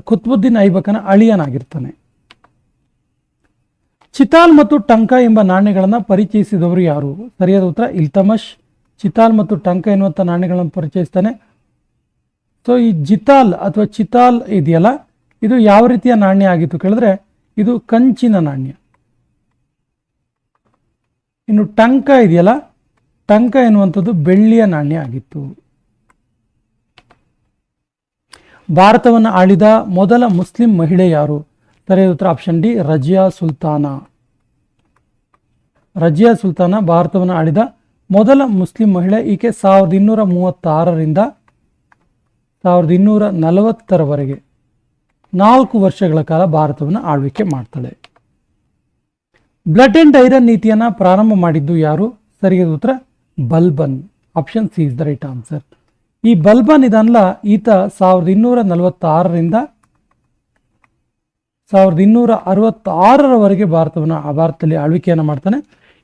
ಕುತುಬುದ್ದೀನ್ ಐಬಕನ ಅಳಿಯನಾಗಿರ್ತಾನೆ. ಚಿತಾಲ್ ಮತ್ತು ಟಂಕ ಎಂಬ ನಾಣ್ಯಗಳನ್ನು ಪರಿಚಯಿಸಿದವರು ಯಾರು? ಸರಿಯಾದ ಉತ್ತರ ಇಲ್ತಮಷ್. ಚಿತಾಲ್ ಮತ್ತು ಟಂಕ ಎನ್ನುವಂಥ ನಾಣ್ಯಗಳನ್ನು ಪರಿಚಯಿಸ್ತಾನೆ. ಸೊ ಈ ಜಿತಾಲ್ ಅಥವಾ ಚಿತಾಲ್ ಇದೆಯಲ್ಲ, ಇದು ಯಾವ ರೀತಿಯ ನಾಣ್ಯ ಆಗಿತ್ತು ಕೇಳಿದ್ರೆ ಇದು ಕಂಚಿನ ನಾಣ್ಯ. ಇನ್ನು ಟಂಕ ಇದೆಯಲ್ಲ, ಟಂಕ ಎನ್ನುವಂಥದ್ದು ಬೆಳ್ಳಿಯ ನಾಣ್ಯ ಆಗಿತ್ತು. ಭಾರತವನ್ನು ಆಳಿದ ಮೊದಲ ಮುಸ್ಲಿಂ ಮಹಿಳೆ ಯಾರು? ಸರಿಯಾದ ಉತ್ತರ ಆಪ್ಷನ್ ಡಿ, ರಜಿಯಾ ಸುಲ್ತಾನ ಭಾರತವನ್ನು ಆಳಿದ ಮೊದಲ ಮುಸ್ಲಿಂ ಮಹಿಳೆ. ಈಕೆ 1236ರಿಂದ 1240ರವರೆಗೆ 4 ವರ್ಷಗಳ ಕಾಲ ಭಾರತವನ್ನು ಆಳ್ವಿಕೆ ಮಾಡ್ತಾಳೆ. ಬ್ಲಡ್ ಅಂಡ್ ಐರನ್ ನೀತಿಯನ್ನು ಪ್ರಾರಂಭ ಮಾಡಿದ್ದು ಯಾರು? ಸರಿಯಾದ ಉತ್ತರ Balban. Option C is the right answer. ಈ ಬಲ್ಬನ್ ಇದನ್ನಲ್ಲ, ಈತ 1246ರಿಂದ 1266ರವರೆಗೆ ಭಾರತದಲ್ಲಿ ಆಳ್ವಿಕೆಯನ್ನು ಮಾಡ್ತಾನೆ.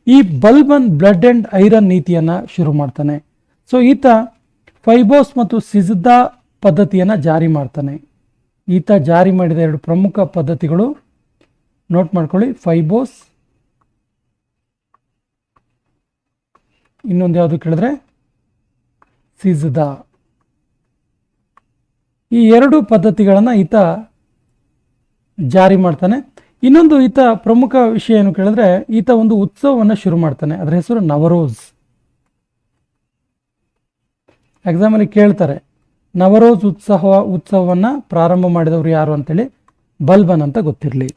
ಈ ಬಲ್ಬನ್ ಬ್ಲಡ್ ಅಂಡ್ ಐರನ್ ನೀತಿಯನ್ನು ಶುರು ಮಾಡ್ತಾನೆ. ಸೊ ಈತ ಫೈಬೋಸ್ ಮತ್ತು ಸಿಜ್ದಾ ಪದ್ಧತಿಯನ್ನು ಜಾರಿ ಮಾಡ್ತಾನೆ. ಈತ ಜಾರಿ ಮಾಡಿದ 2 ಪ್ರಮುಖ ಪದ್ಧತಿಗಳು ನೋಟ್ ಮಾಡ್ಕೊಳ್ಳಿ. ಫೈಬೋಸ್, ಇನ್ನೊಂದು ಯಾವುದು ಕೇಳಿದ್ರೆ ಸಿಜ್ದಾ. ಈ 2 ಪದ್ಧತಿಗಳನ್ನು ಈತ ಜಾರಿ ಮಾಡ್ತಾನೆ. ಇನ್ನೊಂದು ಈತ ಪ್ರಮುಖ ವಿಷಯ ಏನು ಕೇಳಿದ್ರೆ ಈತ ಒಂದು ಉತ್ಸವವನ್ನು ಶುರು ಮಾಡ್ತಾನೆ. ಅದರ ಹೆಸರು ನವರೋಜ್. ಎಕ್ಸಾಮಲ್ಲಿ ಕೇಳ್ತಾರೆ, ನವರೋಜ್ ಉತ್ಸವವನ್ನು ಪ್ರಾರಂಭ ಮಾಡಿದವರು ಯಾರು ಅಂತೇಳಿ. ಬಲ್ಬನ್ ಅಂತ ಗೊತ್ತಿರಲಿ.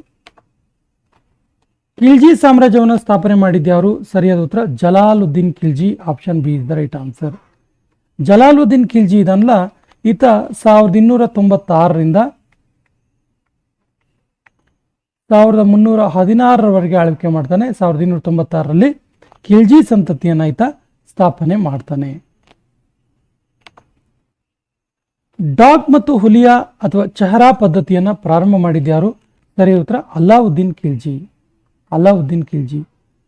ಖಿಲ್ಜಿ ಸಾಮ್ರಾಜ್ಯವನ್ನು ಸ್ಥಾಪನೆ ಮಾಡಿದ್ಯಾರು? ಸರಿಯಾದ ಉತ್ತರ Jalaluddin Khilji. Option B is the right answer. Jalaluddin Khilji ಇದನ್ನಲ್ಲ, ಈತ 1296ರಿಂದ 1316ರವರೆಗೆ ಆಳ್ವಿಕೆ ಮಾಡ್ತಾನೆ. 1296ರಲ್ಲಿ ಖಿಲ್ಜಿ ಸಂತತಿಯನ್ನು ಈತ ಸ್ಥಾಪನೆ ಮಾಡ್ತಾನೆ. ಡಾಗ್ ಮತ್ತು ಹುಲಿಯಾ ಅಥವಾ ಚೆಹರಾ ಪದ್ಧತಿಯನ್ನು ಪ್ರಾರಂಭ ಮಾಡಿದ್ಯಾರು? ಸರಿಯಾದ ಉತ್ತರ ಅಲಾವುದ್ದೀನ್ ಖಿಲ್ಜಿ.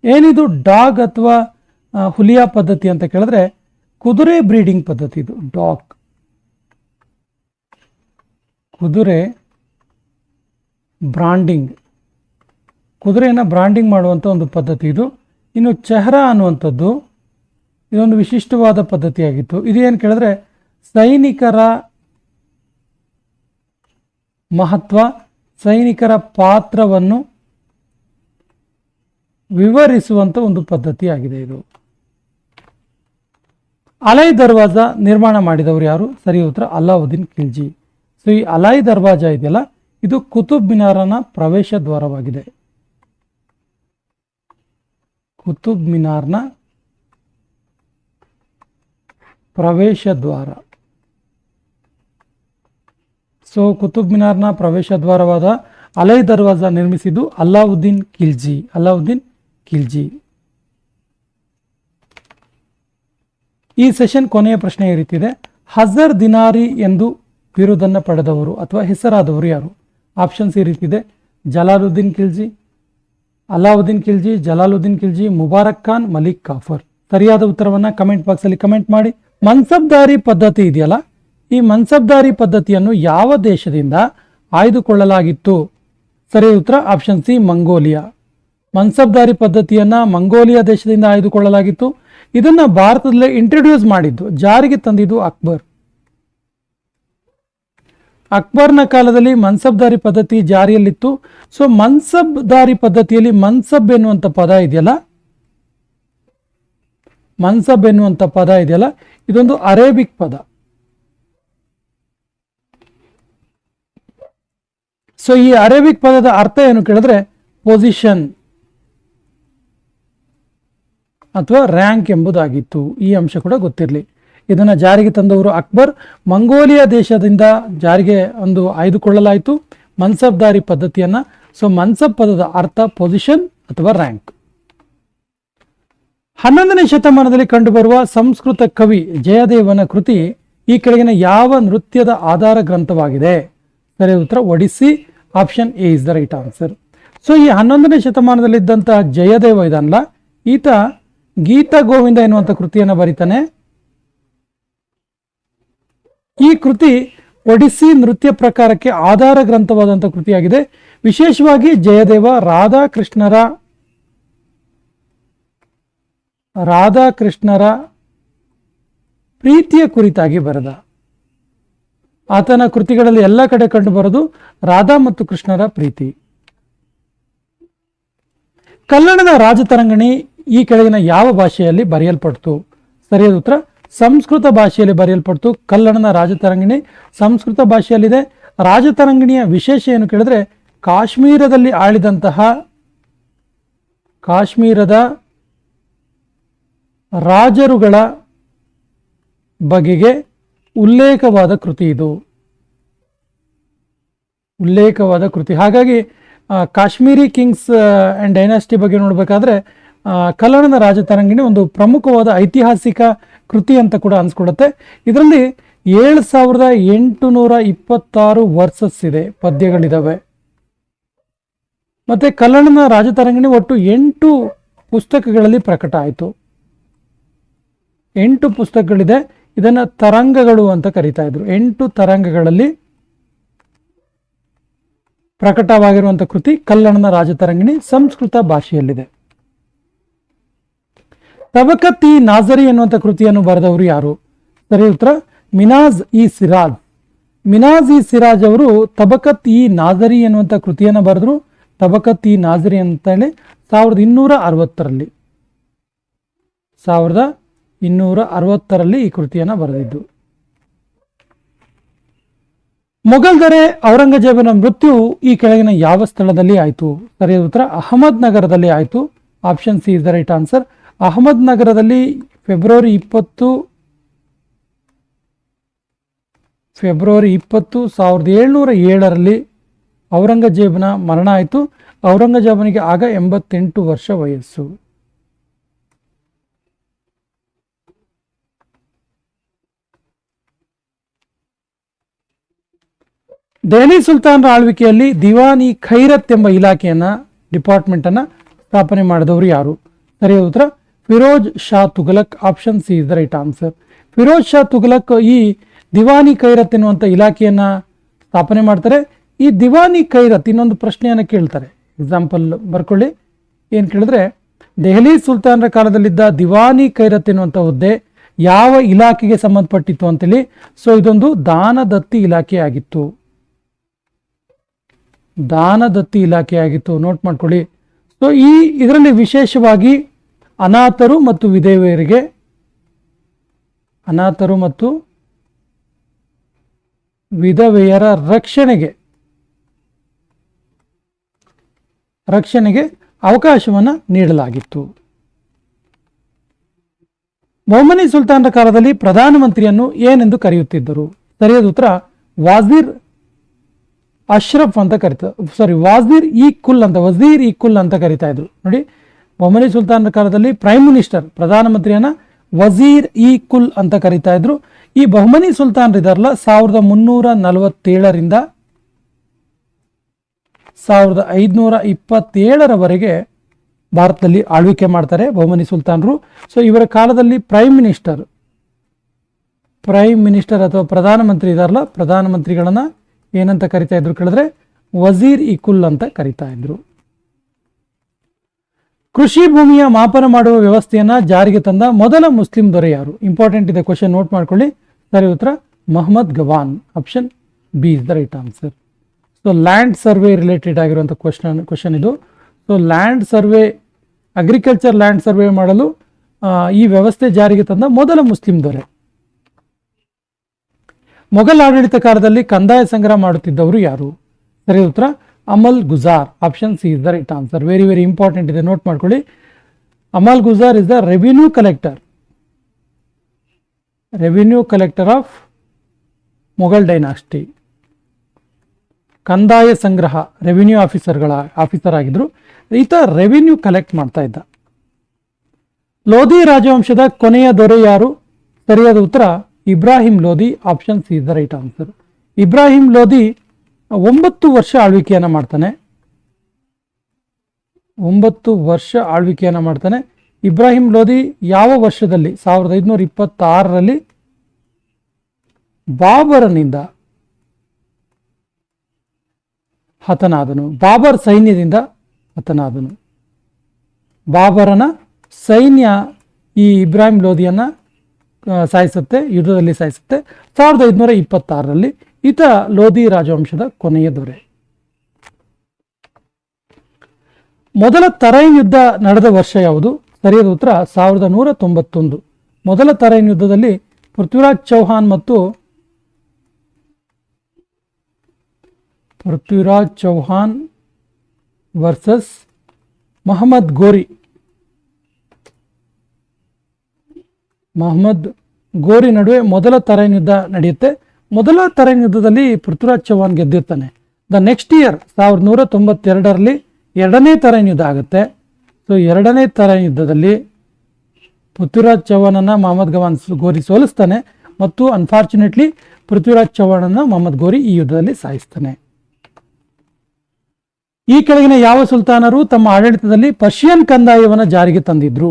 ಏನಿದು ಡಾಗ್ ಅಥವಾ ಹುಲಿಯಾ ಪದ್ಧತಿ ಅಂತ ಕೇಳಿದ್ರೆ ಕುದುರೆ ಬ್ರೀಡಿಂಗ್ ಪದ್ಧತಿ. ಇದು ಡಾಗ್, ಕುದುರೆ ಬ್ರಾಂಡಿಂಗ್ ಕುದುರೆಯನ್ನು ಬ್ರಾಂಡಿಂಗ್ ಮಾಡುವಂಥ ಒಂದು ಪದ್ಧತಿ ಇದು. ಇನ್ನು ಚೆಹ್ರಾ ಅನ್ನುವಂಥದ್ದು ಇದೊಂದು ವಿಶಿಷ್ಟವಾದ ಪದ್ಧತಿಯಾಗಿತ್ತು. ಇದೇನು ಕೇಳಿದ್ರೆ ಸೈನಿಕರ ಮಹತ್ವ, ಸೈನಿಕರ ಪಾತ್ರವನ್ನು ವಿವರಿಸುವಂಥ ಒಂದು ಪದ್ಧತಿಯಾಗಿದೆ ಇದು. ಅಲೈ ದರ್ವಾಜ ನಿರ್ಮಾಣ ಮಾಡಿದವರು ಯಾರು? ಸರಿ ಉತ್ತರ ಅಲ್ಲಾವುದ್ದೀನ್ ಖಿಲ್ಜಿ. ಸೊ ಈ ಅಲೈ ದರ್ವಾಜ ಇದೆಯಲ್ಲ, ಇದು ಕುತುಬ್ ಮಿನಾರನ ಪ್ರವೇಶ ದ್ವಾರವಾಗಿದೆ. ಕುತುಬ್ ಮಿನಾರ್ನ ಪ್ರವೇಶ ದ್ವಾರ. ಸೊ ಕುತುಬ್ ಮಿನಾರ್ನ ಪ್ರವೇಶ ದ್ವಾರವಾದ ಅಲೈ ದರ್ವಾಜ ನಿರ್ಮಿಸಿದ್ದು ಅಲ್ಲಾವುದ್ದೀನ್ ಖಿಲ್ಜಿ. ಅಲ್ಲಾವುದ್ದೀನ್ ಖಿಲ್ಜಿ. ಈ ಸೆಷನ್ ಕೊನೆಯ ಪ್ರಶ್ನೆ ಈ ರೀತಿ ಇದೆ. ಹಜರ್ ದಿನಾರಿ ಎಂದು ಬಿರುದನ್ನು ಪಡೆದವರು ಅಥವಾ ಹೆಸರಾದವರು ಯಾರು? ಆಪ್ಷನ್ಸ್ ಈ ರೀತಿ ಇದೆ. ಜಲಾಲುದ್ದೀನ್ ಖಿಲ್ಜಿ, ಅಲ್ಲಾವುದ್ದೀನ್ ಖಿಲ್ಜಿ, ಜಲಾಲುದ್ದೀನ್ ಖಿಲ್ಜಿ, ಮುಬಾರಕ್ ಖಾನ್, ಮಲಿಕ್ ಕಾಫರ್. ಸರಿಯಾದ ಉತ್ತರವನ್ನು ಕಮೆಂಟ್ ಬಾಕ್ಸಲ್ಲಿ ಕಮೆಂಟ್ ಮಾಡಿ. ಮನ್ಸಬ್ದಾರಿ ಪದ್ಧತಿ ಇದೆಯಲ್ಲ, ಈ ಮನ್ಸಬ್ದಾರಿ ಪದ್ಧತಿಯನ್ನು ಯಾವ ದೇಶದಿಂದ ಆಯ್ದುಕೊಳ್ಳಲಾಗಿತ್ತು? ಸರಿ ಉತ್ತರ ಆಪ್ಷನ್ ಸಿ ಮಂಗೋಲಿಯಾ. ಮನ್ಸಬ್ದಾರಿ ಪದ್ಧತಿಯನ್ನು ಮಂಗೋಲಿಯಾ ದೇಶದಿಂದ ಆಯ್ದುಕೊಳ್ಳಲಾಗಿತ್ತು. ಇದನ್ನು ಭಾರತದಲ್ಲೇ ಇಂಟ್ರೊಡ್ಯೂಸ್ ಮಾಡಿದ್ದು, ಜಾರಿಗೆ ತಂದಿದ್ದು ಅಕ್ಬರ್. ಅಕ್ಬರ್ನ ಕಾಲದಲ್ಲಿ ಮನ್ಸಬ್ದಾರಿ ಪದ್ಧತಿ ಜಾರಿಯಲ್ಲಿತ್ತು. ಸೊ ಮನ್ಸಬ್ದಾರಿ ಪದ್ಧತಿಯಲ್ಲಿ ಮನ್ಸಬ್ ಎನ್ನುವಂಥ ಪದ ಇದೆಯಲ್ಲ, ಮನ್ಸಬ್ ಎನ್ನುವಂಥ ಪದ ಇದೆಯಲ್ಲ, ಇದೊಂದು ಅರೇಬಿಕ್ ಪದ. ಸೊ ಈ ಅರೇಬಿಕ್ ಪದದ ಅರ್ಥ ಏನು ಕೇಳಿದ್ರೆ ಪೊಸಿಷನ್ ಅಥವಾ ರ್ಯಾಂಕ್ ಎಂಬುದಾಗಿತ್ತು. ಈ ಅಂಶ ಕೂಡ ಗೊತ್ತಿರಲಿ. ಇದನ್ನು ಜಾರಿಗೆ ತಂದವರು ಅಕ್ಬರ್. ಮಂಗೋಲಿಯಾ ದೇಶದಿಂದ ಜಾರಿಗೆ ಒಂದು ಆಯ್ದುಕೊಳ್ಳಲಾಯಿತು ಮನ್ಸಬ್ದಾರಿ ಪದ್ಧತಿಯನ್ನು. ಸೊ ಮನ್ಸಬ್ ಪದದ ಅರ್ಥ ಪೊಸಿಷನ್ ಅಥವಾ ರ್ಯಾಂಕ್. 11ನೇ ಶತಮಾನದಲ್ಲಿ ಕಂಡುಬರುವ ಸಂಸ್ಕೃತ ಕವಿ ಜಯದೇವನ ಕೃತಿ ಈ ಕೆಳಗಿನ ಯಾವ ನೃತ್ಯದ ಆಧಾರ ಗ್ರಂಥವಾಗಿದೆ? ಸರಿ ಉತ್ತರ Odissi. Option A is the right answer. So ಈ 11ನೇ ಶತಮಾನದಲ್ಲಿದ್ದಂತಹ ಜಯದೇವ ಇದನ್ನಲ್ಲ, ಈತ ಗೀತ ಗೋವಿಂದ ಎನ್ನುವಂಥ ಕೃತಿಯನ್ನು ಬರೀತಾನೆ. ಈ ಕೃತಿ ಒಡಿಸ್ಸಿ ನೃತ್ಯ ಪ್ರಕಾರಕ್ಕೆ ಆಧಾರ ಗ್ರಂಥವಾದಂಥ ಕೃತಿಯಾಗಿದೆ. ವಿಶೇಷವಾಗಿ ಜಯದೇವ ರಾಧಾಕೃಷ್ಣರ ಪ್ರೀತಿಯ ಕುರಿತಾಗಿ ಬರೆದ. ಆತನ ಕೃತಿಗಳಲ್ಲಿ ಎಲ್ಲ ಕಡೆ ಕಂಡು ಬರೋದು ರಾಧಾ ಮತ್ತು ಕೃಷ್ಣರ ಪ್ರೀತಿ. ಕಲ್ಲಣದ ರಾಜತರಂಗಿಣಿ ಈ ಕೆಳಗಿನ ಯಾವ ಭಾಷೆಯಲ್ಲಿ ಬರೆಯಲ್ಪಡ್ತು? ಸರಿಯಾದ ಉತ್ತರ ಸಂಸ್ಕೃತ ಭಾಷೆಯಲ್ಲಿ ಬರೆಯಲ್ಪಡ್ತು. ಕಲ್ಲಣದ ರಾಜತರಂಗಿಣಿ ಸಂಸ್ಕೃತ ಭಾಷೆಯಲ್ಲಿದೆ. ರಾಜತರಂಗಿಣಿಯ ವಿಶೇಷ ಏನು ಕೇಳಿದ್ರೆ ಕಾಶ್ಮೀರದಲ್ಲಿ ಆಳಿದಂತಹ ಕಾಶ್ಮೀರದ ರಾಜರುಗಳ ಬಗೆಗೆ ಉಲ್ಲೇಖವಾದ ಕೃತಿ ಇದು. ಉಲ್ಲೇಖವಾದ ಕೃತಿ. ಹಾಗಾಗಿ ಕಾಶ್ಮೀರಿ ಕಿಂಗ್ಸ್ ಆ್ಯಂಡ್ ಡೈನಾಸ್ಟಿ ಬಗ್ಗೆ ನೋಡಬೇಕಾದ್ರೆ ಕಲ್ಲಣದ ರಾಜತರಂಗಿಣಿ ಒಂದು ಪ್ರಮುಖವಾದ ಐತಿಹಾಸಿಕ ಕೃತಿ ಅಂತ ಕೂಡ ಅನ್ಸ್ಕೊಡುತ್ತೆ. ಇದರಲ್ಲಿ 7826 ವರ್ಸಸ್ ಇದೆ, ಪದ್ಯಗಳಿದಾವೆ. ಮತ್ತೆ ಕಲ್ಲಣದ ರಾಜತರಂಗಿಣಿ ಒಟ್ಟು 8 ಪುಸ್ತಕಗಳಲ್ಲಿ ಪ್ರಕಟ ಆಯಿತು. 8 ಪುಸ್ತಕಗಳಿದೆ. ಇದನ್ನು ತರಂಗಗಳು ಅಂತ ಕರೀತಾ ಇದ್ರು. 8 ತರಂಗಗಳಲ್ಲಿ ಪ್ರಕಟವಾಗಿರುವಂಥ ಕೃತಿ ಕಲ್ಲಣದ ರಾಜತರಂಗಿಣಿ ಸಂಸ್ಕೃತ ಭಾಷೆಯಲ್ಲಿದೆ. ತಬಕತ್ ಇ ನಾಜರಿ ಎನ್ನುವಂಥ ಕೃತಿಯನ್ನು ಬರೆದವರು ಯಾರು? ಸರಿ ಉತ್ತರ ಮಿನಾಜ್ ಇ ಸಿರಾಜ್. ಮಿನಾಜ್ ಇ ಸಿರಾಜ್ ಅವರು ತಬಕತ್ ಇ ನಾಜರಿ ಎನ್ನುವಂಥ ಕೃತಿಯನ್ನು ಬರೆದ್ರು. ತಬಕತ್ ಇ ನಾಜರಿ ಅಂತ ಹೇಳಿ 1260ರಲ್ಲಿ 1260ರಲ್ಲಿ ಈ ಕೃತಿಯನ್ನು ಬರೆದಿದ್ದು. ಮೊಘಲ್ ದೊರೆ ಔರಂಗಜೇಬನ ಮೃತ್ಯು ಈ ಕೆಳಗಿನ ಯಾವ ಸ್ಥಳದಲ್ಲಿ ಆಯಿತು? ಸರಿಯಾದ ಉತ್ತರ ಅಹಮದ್ ನಗರದಲ್ಲಿ ಆಯಿತು. Option C is the right answer. ಅಹಮದ್ ನಗರದಲ್ಲಿ ಫೆಬ್ರವರಿ 20, 1707ರಲ್ಲಿ ಔರಂಗಜೇಬನ ಮರಣ ಆಯಿತು. ಔರಂಗಜೇಬನಿಗೆ ಆಗ 88 ವರ್ಷ ವಯಸ್ಸು. ದೆಹಲಿ ಸುಲ್ತಾನರ ಆಳ್ವಿಕೆಯಲ್ಲಿ ದಿವಾನಿ ಖೈರತ್ ಎಂಬ ಡಿಪಾರ್ಟ್ಮೆಂಟ್ ಅನ್ನ ಸ್ಥಾಪನೆ ಮಾಡಿದವರು ಯಾರು? ಸರಿಯಾದ ಉತ್ತರ Firoz Shah Tughlaq. Option C is the right answer. Firoz Shah Tughlaq ಈ ದಿವಾನಿ ಖೈರತ್ ಎನ್ನುವಂಥ ಇಲಾಖೆಯನ್ನ ಸ್ಥಾಪನೆ ಮಾಡ್ತಾರೆ. ಈ ದಿವಾನಿ ಖೈರತ್ ಇನ್ನೊಂದು ಪ್ರಶ್ನೆಯನ್ನು ಕೇಳ್ತಾರೆ, ಎಕ್ಸಾಂಪಲ್ ಬರ್ಕೊಳ್ಳಿ. ಏನು ಕೇಳಿದ್ರೆ, ದೆಹಲಿ ಸುಲ್ತಾನರ ಕಾಲದಲ್ಲಿದ್ದ ದಿವಾನಿ ಖೈರತ್ ಎನ್ನುವಂಥ ಹುದ್ದೆ ಯಾವ ಇಲಾಖೆಗೆ ಸಂಬಂಧಪಟ್ಟಿತ್ತು ಅಂತೇಳಿ. ಸೊ ಇದೊಂದು ದಾನದತ್ತಿ ಇಲಾಖೆ ಆಗಿತ್ತು. ದಾನದತ್ತಿ ಇಲಾಖೆ ಆಗಿತ್ತು, ನೋಟ್ ಮಾಡ್ಕೊಳ್ಳಿ. ಸೊ ಇದರಲ್ಲಿ ವಿಶೇಷವಾಗಿ ಅನಾಥರು ಮತ್ತು ವಿಧವೆಯರಿಗೆ, ಅನಾಥರು ಮತ್ತು ವಿಧವೆಯರ ರಕ್ಷಣೆಗೆ ಅವಕಾಶವನ್ನು ನೀಡಲಾಗಿತ್ತು. ಮೊಹಮ್ಮನಿ ಸುಲ್ತಾನರ ಕಾಲದಲ್ಲಿ ಪ್ರಧಾನಮಂತ್ರಿಯನ್ನು ಏನೆಂದು ಕರೆಯುತ್ತಿದ್ದರು? ಸರಿಯಾದ ಉತ್ತರ ವಾಜೀರ್ ಅಶ್ರಫ್ ಅಂತ ವಾಜೀರ್ ಇ ಕುಲ್ ಅಂತ ಕರಿತಾ ಇದ್ರು. ನೋಡಿ, ಮೊಹಮ್ಮನಿ ಸುಲ್ತಾನರ ಕಾಲದಲ್ಲಿ ಪ್ರೈಮ್ ಮಿನಿಸ್ಟರ್, ಪ್ರಧಾನಮಂತ್ರಿಯನ್ನ ವಜೀರ್ ಇ ಕುಲ್ ಅಂತ ಕರಿತಾ ಇದ್ರು. ಈ ಬಹುಮನಿ ಸುಲ್ತಾನರು ಇದಾರಲ್ಲ, 1347ರಿಂದ 1527ರವರೆಗೆ ಭಾರತದಲ್ಲಿ ಆಳ್ವಿಕೆ ಮಾಡ್ತಾರೆ ಬಹುಮನಿ ಸುಲ್ತಾನರು. ಸೊ ಇವರ ಕಾಲದಲ್ಲಿ ಪ್ರೈಮ್ ಮಿನಿಸ್ಟರ್ ಅಥವಾ ಪ್ರಧಾನಮಂತ್ರಿ ಇದಾರಲ್ಲ, ಪ್ರಧಾನಮಂತ್ರಿಗಳನ್ನ ಏನಂತ ಕರಿತಾ ಇದ್ರು ಕೇಳಿದ್ರೆ ವಜೀರ್ ಇ ಕುಲ್ ಅಂತ ಕರಿತಾ ಇದ್ರು. ಕೃಷಿ ಭೂಮಿಯ ಮಾಪನ ಮಾಡುವ ವ್ಯವಸ್ಥೆಯನ್ನ ಜಾರಿಗೆ ತಂದ ಮೊದಲ ಮುಸ್ಲಿಂ ದೊರೆ ಯಾರು? ಇಂಪಾರ್ಟೆಂಟ್ ಇದೆ ಕ್ವಶನ್, ನೋಟ್ ಮಾಡ್ಕೊಳ್ಳಿ. ಸರಿ ಉತ್ತರ Mohammad Gawan. Option B is the right answer. So land survey related ಆಗಿರುವಂಥ ಕ್ವಶನ್ ಇದು. So land survey, agriculture land survey ಮಾಡಲು ಈ ವ್ಯವಸ್ಥೆ ಜಾರಿಗೆ ತಂದ ಮೊದಲ ಮುಸ್ಲಿಂ ದೊರೆ. ಮೊಘಲ್ ಆಡಳಿತ ಕಾಲದಲ್ಲಿ ಕಂದಾಯ ಸಂಗ್ರಹ ಮಾಡುತ್ತಿದ್ದವರು ಯಾರು? ಸರಿ ಉತ್ತರ Amal Guzar. Option C is the right answer. Very very important ಇದೆ, ನೋಟ್ ಮಾಡ್ಕೊಳ್ಳಿ. Amal Guzar is the revenue collector of Mughal dynasty. ಕಂದಾಯ ಸಂಗ್ರಹ ರೆವಿನ್ಯೂ ಆಫೀಸರ್ ಆಗಿದ್ರು. ಈತ ರೆವಿನ್ಯೂ ಕಲೆಕ್ಟ್ ಮಾಡ್ತಾ ಇದ್ದ. ಲೋಧಿ ರಾಜವಂಶದ ಕೊನೆಯ ದೊರೆ ಯಾರು? ಸರಿಯಾದ ಉತ್ತರ Ibrahim Lodhi. Option C is the right answer. Ibrahim Lodhi 9 ವರ್ಷ ಆಳ್ವಿಕೆಯನ್ನು ಮಾಡ್ತಾನೆ. ಇಬ್ರಾಹಿಂ ಲೋಧಿ ಯಾವ ವರ್ಷದಲ್ಲಿ? 1526ರಲ್ಲಿ ಬಾಬರನಿಂದ ಹತನಾದನು. ಬಾಬರ್ ಸೈನ್ಯದಿಂದ ಹತನಾದನು. ಬಾಬರನ ಸೈನ್ಯ ಈ ಇಬ್ರಾಹಿಂ ಲೋಧಿಯನ್ನ ಯುದ್ಧದಲ್ಲಿ ಸಾಯಿಸುತ್ತೆ 1526ರಲ್ಲಿ. ಈತ ಲೋಧಿ ರಾಜವಂಶದ ಕೊನೆಯ ದೊರೆ. ಮೊದಲ ತರೈನ್ ಯುದ್ಧ ನಡೆದ ವರ್ಷ ಯಾವುದು? ಸರಿಯಾದ ಉತ್ತರ 1191. ಮೊದಲ ತರೈನ್ ಯುದ್ಧದಲ್ಲಿ ಪೃಥ್ವಿರಾಜ್ ಚೌಹಾನ್ ವರ್ಸಸ್ ಮಹಮ್ಮದ್ ಗೋರಿ ನಡುವೆ ಮೊದಲ ತರೈನ್ ಯುದ್ಧ ನಡೆಯುತ್ತೆ. ಮೊದಲ ತರೈನ್ ಯುದ್ಧದಲ್ಲಿ ಪೃಥ್ವಿರಾಜ್ ಚೌಹಾನ್ ಗೆದ್ದಿರ್ತಾನೆ. ದ ನೆಕ್ಸ್ಟ್ ಇಯರ್ 1192ರಲ್ಲಿ ಎರಡನೇ ತರೈನ್ ಯುದ್ಧ ಆಗುತ್ತೆ. ಸೊ ಎರಡನೇ ತರೈನ್ ಯುದ್ಧದಲ್ಲಿ ಪೃಥ್ವಿರಾಜ್ ಚೌಹಾನನ್ನ ಮೊಹಮ್ಮದ್ ಗೋರಿ ಸೋಲಿಸ್ತಾನೆ ಮತ್ತು ಅನ್ಫಾರ್ಚುನೇಟ್ಲಿ ಪೃಥ್ವಿರಾಜ್ ಚೌಹಾನನ್ನ ಮೊಹಮ್ಮದ್ ಗೋರಿ ಈ ಯುದ್ಧದಲ್ಲಿ ಸಾಯಿಸ್ತಾನೆ. ಈ ಕೆಳಗಿನ ಯಾವ ಸುಲ್ತಾನರು ತಮ್ಮ ಆಡಳಿತದಲ್ಲಿ ಪರ್ಷಿಯನ್ ಕಂದಾಯವನ್ನು ಜಾರಿಗೆ ತಂದಿದ್ರು?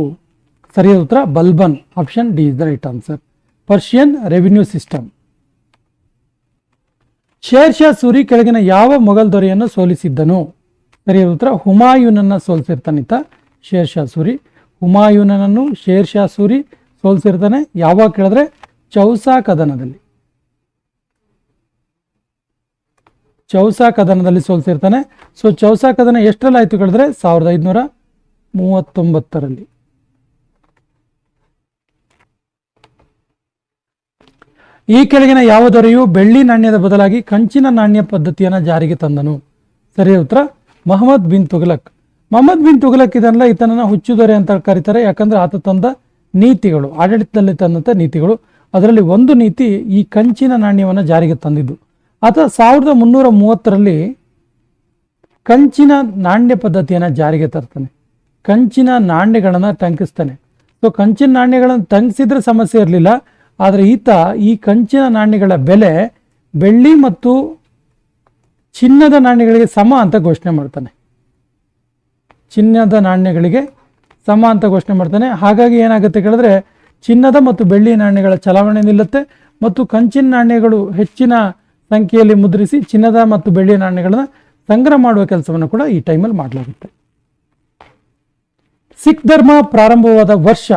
ಸರಿಯಾದ ಉತ್ತರ Balban. Option D is the right answer. Persian revenue system. Share Shah Suri ಕೆಳಗಿನ ಯಾವ ಮೊಘಲ್ ದೊರೆಯನ್ನು ಸೋಲಿಸಿದ್ದನು? ಸರಿಯಾದ ಉತ್ತರ ಹುಮಾಯೂನನ್ನ ಸೋಲಿಸಿರ್ತಾನಿತ ಶೇರ್ ಶಾ ಸೂರಿ. ಹುಮಾಯೂನನನ್ನು ಶೇರ್ ಶಾ ಸೂರಿ ಸೋಲಿಸಿರ್ತಾನೆ. ಯಾವಾಗ ಕೇಳಿದ್ರೆ ಚೌಸಾ ಕದನದಲ್ಲಿ ಸೋಲಿಸಿರ್ತಾನೆ. ಸೊ ಚೌಸಾ ಕದನ ಎಷ್ಟರಲ್ಲಿ ಆಯ್ತು ಕೇಳಿದ್ರೆ 1539ರಲ್ಲಿ. ಈ ಕೆಳಗಿನ ಯಾವ ದೊರೆಯು ಬೆಳ್ಳಿ ನಾಣ್ಯದ ಬದಲಾಗಿ ಕಂಚಿನ ನಾಣ್ಯ ಪದ್ಧತಿಯನ್ನು ಜಾರಿಗೆ ತಂದನು? ಸರಿಯಾದ ಉತ್ತರ ಮೊಹಮ್ಮದ್ ಬಿನ್ ತುಘಲಕ್ ಇದನ್ನೆಲ್ಲ ಈತನನ್ನ ಹುಚ್ಚು ದೊರೆ ಅಂತ ಕರೀತಾರೆ. ಯಾಕಂದ್ರೆ ಆತ ತಂದ ನೀತಿಗಳು, ಆಡಳಿತದಲ್ಲಿ ತಂದಂಥ ನೀತಿಗಳು, ಅದರಲ್ಲಿ ಒಂದು ನೀತಿ ಈ ಕಂಚಿನ ನಾಣ್ಯವನ್ನು ಜಾರಿಗೆ ತಂದಿದ್ದು. ಆತ 1330ರಲ್ಲಿ ಕಂಚಿನ ನಾಣ್ಯ ಪದ್ಧತಿಯನ್ನು ಜಾರಿಗೆ ತರ್ತಾನೆ. ಕಂಚಿನ ನಾಣ್ಯಗಳನ್ನು ಟಂಕಿಸ್ತಾನೆ. ಸೊ ಕಂಚಿನ ನಾಣ್ಯಗಳನ್ನು ಟಂಕಿಸಿದ್ರೆ ಸಮಸ್ಯೆ ಇರಲಿಲ್ಲ. ಆದರೆ ಈತ ಈ ಕಂಚಿನ ನಾಣ್ಯಗಳ ಬೆಲೆ ಬೆಳ್ಳಿ ಮತ್ತು ಚಿನ್ನದ ನಾಣ್ಯಗಳಿಗೆ ಸಮ ಅಂತ ಘೋಷಣೆ ಮಾಡ್ತಾನೆ. ಹಾಗಾಗಿ ಏನಾಗುತ್ತೆ ಕೇಳಿದ್ರೆ ಚಿನ್ನದ ಮತ್ತು ಬೆಳ್ಳಿ ನಾಣ್ಯಗಳ ಚಲಾವಣೆ ನಿಲ್ಲುತ್ತೆ ಮತ್ತು ಕಂಚಿನ ನಾಣ್ಯಗಳು ಹೆಚ್ಚಿನ ಸಂಖ್ಯೆಯಲ್ಲಿ ಮುದ್ರಿಸಿ ಚಿನ್ನದ ಮತ್ತು ಬೆಳ್ಳಿ ನಾಣ್ಯಗಳನ್ನ ಸಂಗ್ರಹ ಮಾಡುವ ಕೆಲಸವನ್ನು ಕೂಡ ಈ ಟೈಮಲ್ಲಿ ಮಾಡಲಾಗುತ್ತೆ. ಸಿಖ್ ಧರ್ಮ ಪ್ರಾರಂಭವಾದ ವರ್ಷ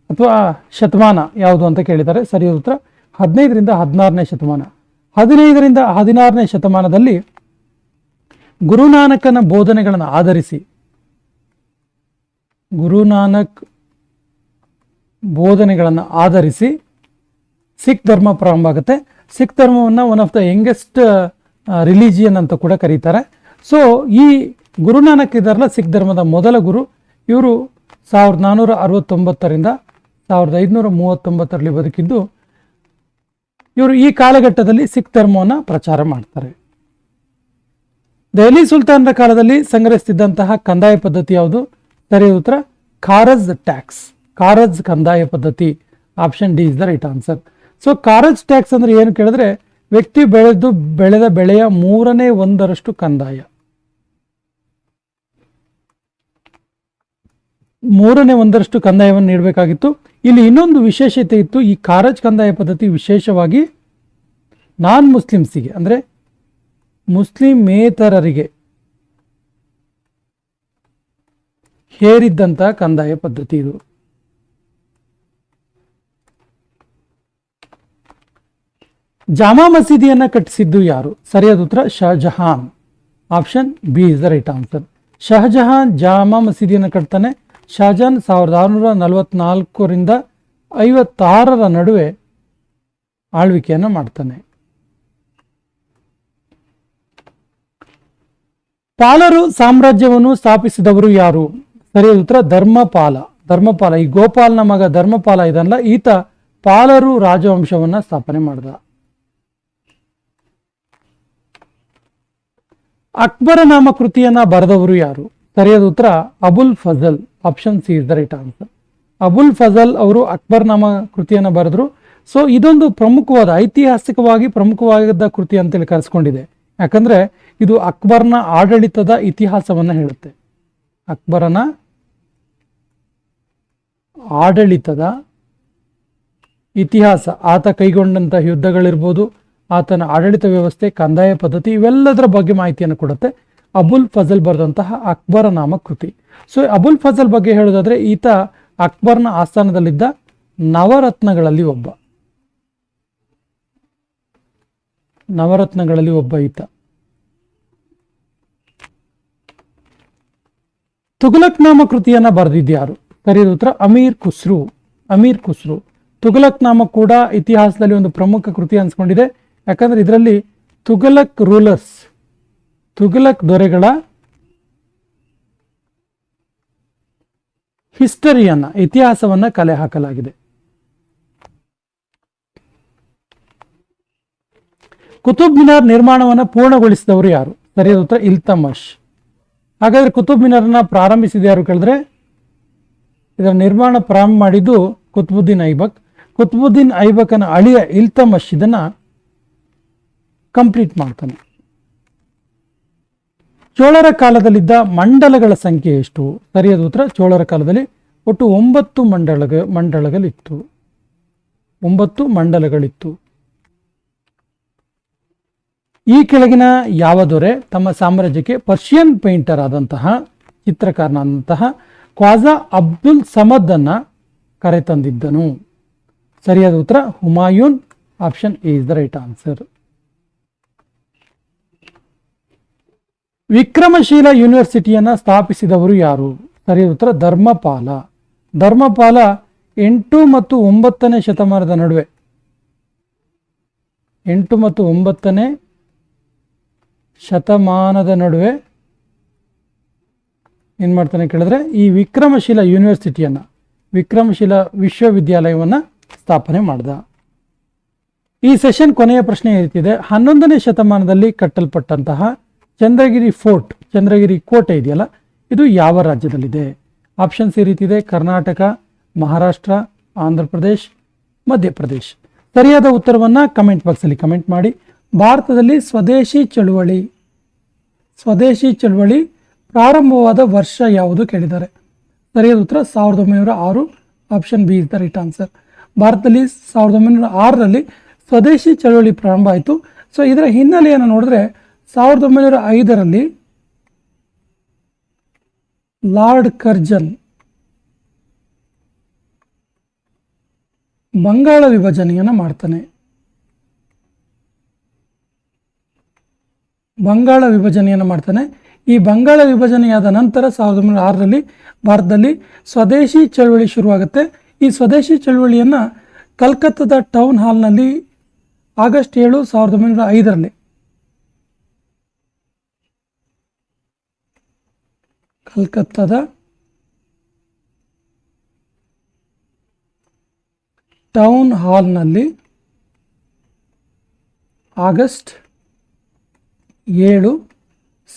ಅಥವಾ ಶತಮಾನ ಯಾವುದು ಅಂತ ಕೇಳಿದ್ದಾರೆ. ಸರಿಯಾದ ಉತ್ತರ 15ರಿಂದ 16ನೇ ಶತಮಾನ. 15ರಿಂದ 16ನೇ ಶತಮಾನದಲ್ಲಿ ಗುರುನಾನಕನ ಬೋಧನೆಗಳನ್ನು ಆಧರಿಸಿ ಸಿಖ್ ಧರ್ಮ ಪ್ರಾರಂಭ ಆಗುತ್ತೆ. ಸಿಖ್ ಧರ್ಮವನ್ನು one of the youngest religion ಅಂತ ಕೂಡ ಕರೀತಾರೆ. ಸೊ ಈ ಗುರುನಾನಕ್ ಇದಾರಲ್ಲ, ಸಿಖ್ ಧರ್ಮದ ಮೊದಲ ಗುರು, ಇವರು 1469ರಿಂದ 1539ರಲ್ಲಿ ಬದುಕಿದ್ದು. ಇವರು ಈ ಕಾಲಘಟ್ಟದಲ್ಲಿ ಸಿಖ್ ಧರ್ಮವನ್ನು ಪ್ರಚಾರ ಮಾಡ್ತಾರೆ. ದೆಹಲಿ ಸುಲ್ತಾನರ ಕಾಲದಲ್ಲಿ ಸಂಗ್ರಹಿಸುತ್ತಿದ್ದಂತಹ ಕಂದಾಯ ಪದ್ಧತಿ ಯಾವುದು? ಸರಿಯಾದ ಉತ್ತರ ಖಾರಜ್ ಟ್ಯಾಕ್ಸ್, ಖಾರಜ್ ಕಂದಾಯ ಪದ್ಧತಿ. Option D is the right answer. So ಖಾರಜ್ ಟ್ಯಾಕ್ಸ್ ಅಂದ್ರೆ ಏನು ಕೇಳಿದ್ರೆ, ವ್ಯಕ್ತಿ ಬೆಳೆದ ಬೆಳೆಯ 1/3 ಕಂದಾಯ. 1/3 ಕಂದಾಯವನ್ನು ನೀಡಬೇಕಾಗಿತ್ತು. ಇಲ್ಲಿ ಇನ್ನೊಂದು ವಿಶೇಷತೆ ಇತ್ತು. ಈ ಖಾರಜ್ ಕಂದಾಯ ಪದ್ಧತಿ ವಿಶೇಷವಾಗಿ ನಾನ್ ಮುಸ್ಲಿಮ್ಸಿಗೆ ಅಂದರೆ ಮುಸ್ಲಿಮೇತರರಿಗೆ ಹೇರಿದ್ದಂತಹ ಕಂದಾಯ ಪದ್ಧತಿ ಇದು. ಜಾಮಾ ಮಸೀದಿಯನ್ನ ಕಟ್ಟಿಸಿದ್ದು ಯಾರು? ಸರಿಯಾದ ಉತ್ತರ Shahjahan. Option B is the right answer. Shahjahan Jama ಮಸೀದಿಯನ್ನು ಕಟ್ತಾನೆ. ಶಹಜಹಾನ್ 1644ರಿಂದ 56ರ ನಡುವೆ ಆಳ್ವಿಕೆಯನ್ನು ಮಾಡ್ತಾನೆ. ಪಾಲರು ಸಾಮ್ರಾಜ್ಯವನ್ನು ಸ್ಥಾಪಿಸಿದವರು ಯಾರು? ಸರಿಯಾದ ಉತ್ತರ ಧರ್ಮಪಾಲ. ಈ ಗೋಪಾಲ್ನ ಮಗ ಧರ್ಮಪಾಲ ಇದನ್ನಲ್ಲ, ಈತ ಪಾಲರು ರಾಜವಂಶವನ್ನ ಸ್ಥಾಪನೆ ಮಾಡಿದ. ಅಕ್ಬರ ನಾಮ ಕೃತಿಯನ್ನ ಬರೆದವರು ಯಾರು? ಸರಿಯಾದ ಉತ್ತರ Abul Fazal. Option C is the right answer. Abul Fazal ಅವರು ಅಕ್ಬರ್ ನಾಮ ಕೃತಿಯನ್ನು ಬರೆದ್ರು. ಸೊ ಇದೊಂದು ಪ್ರಮುಖವಾದ, ಐತಿಹಾಸಿಕವಾಗಿ ಪ್ರಮುಖವಾದ ಕೃತಿ ಅಂತೇಳಿ ಕರೆಸ್ಕೊಂಡಿದೆ. ಯಾಕಂದ್ರೆ ಇದು ಅಕ್ಬರ್ನ ಆಡಳಿತದ ಇತಿಹಾಸವನ್ನ ಹೇಳುತ್ತೆ. ಅಕ್ಬರನ ಆಡಳಿತದ ಇತಿಹಾಸ, ಆತ ಕೈಗೊಂಡಂತಹ ಯುದ್ಧಗಳಿರ್ಬೋದು, ಆತನ ಆಡಳಿತ ವ್ಯವಸ್ಥೆ, ಕಂದಾಯ ಪದ್ಧತಿ, ಇವೆಲ್ಲದರ ಬಗ್ಗೆ ಮಾಹಿತಿಯನ್ನು ಕೊಡುತ್ತೆ ಅಬುಲ್ ಫಜಲ್ ಬರೆದಂತಹ ಅಕ್ಬರ ನಾಮ ಕೃತಿ. ಸೊ ಅಬುಲ್ ಫಜಲ್ ಬಗ್ಗೆ ಹೇಳೋದಾದ್ರೆ, ಈತ ಅಕ್ಬರ್ನ ಆಸ್ಥಾನದಲ್ಲಿದ್ದ ನವರತ್ನಗಳಲ್ಲಿ ಒಬ್ಬ ಈತ. ತುಘಲಕ್ ನಾಮ ಕೃತಿಯನ್ನ ಬರೆದಿದ್ಯಾರು? ಸರಿಯಾದ ಉತ್ತರ ಅಮೀರ್ ಖುಸ್ರು. ತುಘಲಕ್ ನಾಮ ಕೂಡ ಇತಿಹಾಸದಲ್ಲಿ ಒಂದು ಪ್ರಮುಖ ಕೃತಿ ಅನ್ಸ್ಕೊಂಡಿದೆ. ಯಾಕಂದ್ರೆ ಇದರಲ್ಲಿ ತುಘಲಕ್ ದೊರೆಗಳ ಇತಿಹಾಸವನ್ನ ಕಲೆ ಹಾಕಲಾಗಿದೆ. ಕುತುಬ್ ಮಿನಾರ್ ನಿರ್ಮಾಣವನ್ನು ಪೂರ್ಣಗೊಳಿಸಿದವರು ಯಾರು? ಸರಿಯಾದ ಉತ್ತರ ಇಲ್ತಮಶ್. ಹಾಗಾದ್ರೆ ಕುತುಬ್ ಮಿನಾರ್ನ ಪ್ರಾರಂಭಿಸಿದ ಯಾರು ಕೇಳಿದ್ರೆ, ಇದರ ನಿರ್ಮಾಣ ಪ್ರಾರಂಭ ಮಾಡಿದ್ದು ಕುತುಬುದ್ದೀನ್ ಐಬಕನ ಅಳಿಯ ಇಲ್ತಮಶ್ ಇದನ್ನ ಕಂಪ್ಲೀಟ್ ಮಾಡ್ತಾನೆ. ಚೋಳರ ಕಾಲದಲ್ಲಿದ್ದ ಮಂಡಲಗಳ ಸಂಖ್ಯೆ ಎಷ್ಟು? ಸರಿಯಾದ ಉತ್ತರ ಚೋಳರ ಕಾಲದಲ್ಲಿ ಒಟ್ಟು 9 ಮಂಡಲಗಳಿತ್ತು. ಈ ಕೆಳಗಿನ ಯಾವ ದೊರೆ ತಮ್ಮ ಸಾಮ್ರಾಜ್ಯಕ್ಕೆ ಪರ್ಷಿಯನ್ ಪೇಂಟರ್ ಆದಂತಹ ಚಿತ್ರಕಾರನಾದಂತಹ ಖ್ವಾಜಾ ಅಬ್ದುಲ್ ಸಮದ್ ಅನ್ನ ಕರೆತಂದಿದ್ದನು? ಸರಿಯಾದ ಉತ್ತರ Humayun. Option A is the right answer. Vikramashila ಯೂನಿವರ್ಸಿಟಿಯನ್ನ ಸ್ಥಾಪಿಸಿದವರು ಯಾರು? ಸರಿಯಾದ ಉತ್ತರ ಧರ್ಮಪಾಲ 8 ಮತ್ತು 9ನೇ ಶತಮಾನದ ನಡುವೆ 8 ಮತ್ತು 9ನೇ ಶತಮಾನದ ನಡುವೆ ಏನ್ ಮಾಡ್ತಾನೆ ಕೇಳಿದ್ರೆ, ಈ ವಿಕ್ರಮಶೀಲ ವಿಶ್ವವಿದ್ಯಾಲಯವನ್ನ ಸ್ಥಾಪನೆ ಮಾಡ್ದ. ಈ ಸೆಷನ್ ಕೊನೆಯ ಪ್ರಶ್ನೆ ಇರ್ತಿದೆ. 11ನೇ ಶತಮಾನದಲ್ಲಿ ಕಟ್ಟಲ್ಪಟ್ಟಂತಹ ಚಂದ್ರಗಿರಿ ಕೋಟೆ ಇದೆಯಲ್ಲ, ಇದು ಯಾವ ರಾಜ್ಯದಲ್ಲಿದೆ? ಆಪ್ಷನ್ಸ್ ಈ ರೀತಿ ಇದೆ: ಕರ್ನಾಟಕ, ಮಹಾರಾಷ್ಟ್ರ, ಆಂಧ್ರ ಪ್ರದೇಶ್, ಮಧ್ಯಪ್ರದೇಶ್. ಸರಿಯಾದ ಉತ್ತರವನ್ನ ಕಮೆಂಟ್ ಬಾಕ್ಸಲ್ಲಿ ಕಮೆಂಟ್ ಮಾಡಿ. ಭಾರತದಲ್ಲಿ ಸ್ವದೇಶಿ ಚಳುವಳಿ ಪ್ರಾರಂಭವಾದ ವರ್ಷ ಯಾವುದು ಕೇಳಿದ್ದಾರೆ? ಸರಿಯಾದ ಉತ್ತರ 1906. Option B is the right answer. ಭಾರತದಲ್ಲಿ 1906ರಲ್ಲಿ ಸ್ವದೇಶಿ ಚಳುವಳಿ ಪ್ರಾರಂಭ ಆಯಿತು. ಸೊ ಇದರ ಹಿನ್ನೆಲೆಯನ್ನು ನೋಡಿದ್ರೆ 1905ರಲ್ಲಿ ಲಾರ್ಡ್ ಕರ್ಜನ್ ಬಂಗಾಳ ವಿಭಜನೆಯನ್ನು ಮಾಡ್ತಾನೆ. ಈ ಬಂಗಾಳ ವಿಭಜನೆಯಾದ ನಂತರ 1906ರಲ್ಲಿ ಭಾರತದಲ್ಲಿ ಸ್ವದೇಶಿ ಚಳವಳಿ ಶುರುವಾಗುತ್ತೆ. ಈ ಸ್ವದೇಶಿ ಚಳವಳಿಯನ್ನು ಕಲ್ಕತ್ತಾದ ಟೌನ್ ಹಾಲ್ನಲ್ಲಿ ಆಗಸ್ಟ್ 7, 1905ರಲ್ಲಿ ಕಲ್ಕತ್ತಾದ ಟೌನ್ ಹಾಲ್ನಲ್ಲಿ ಆಗಸ್ಟ್ 7,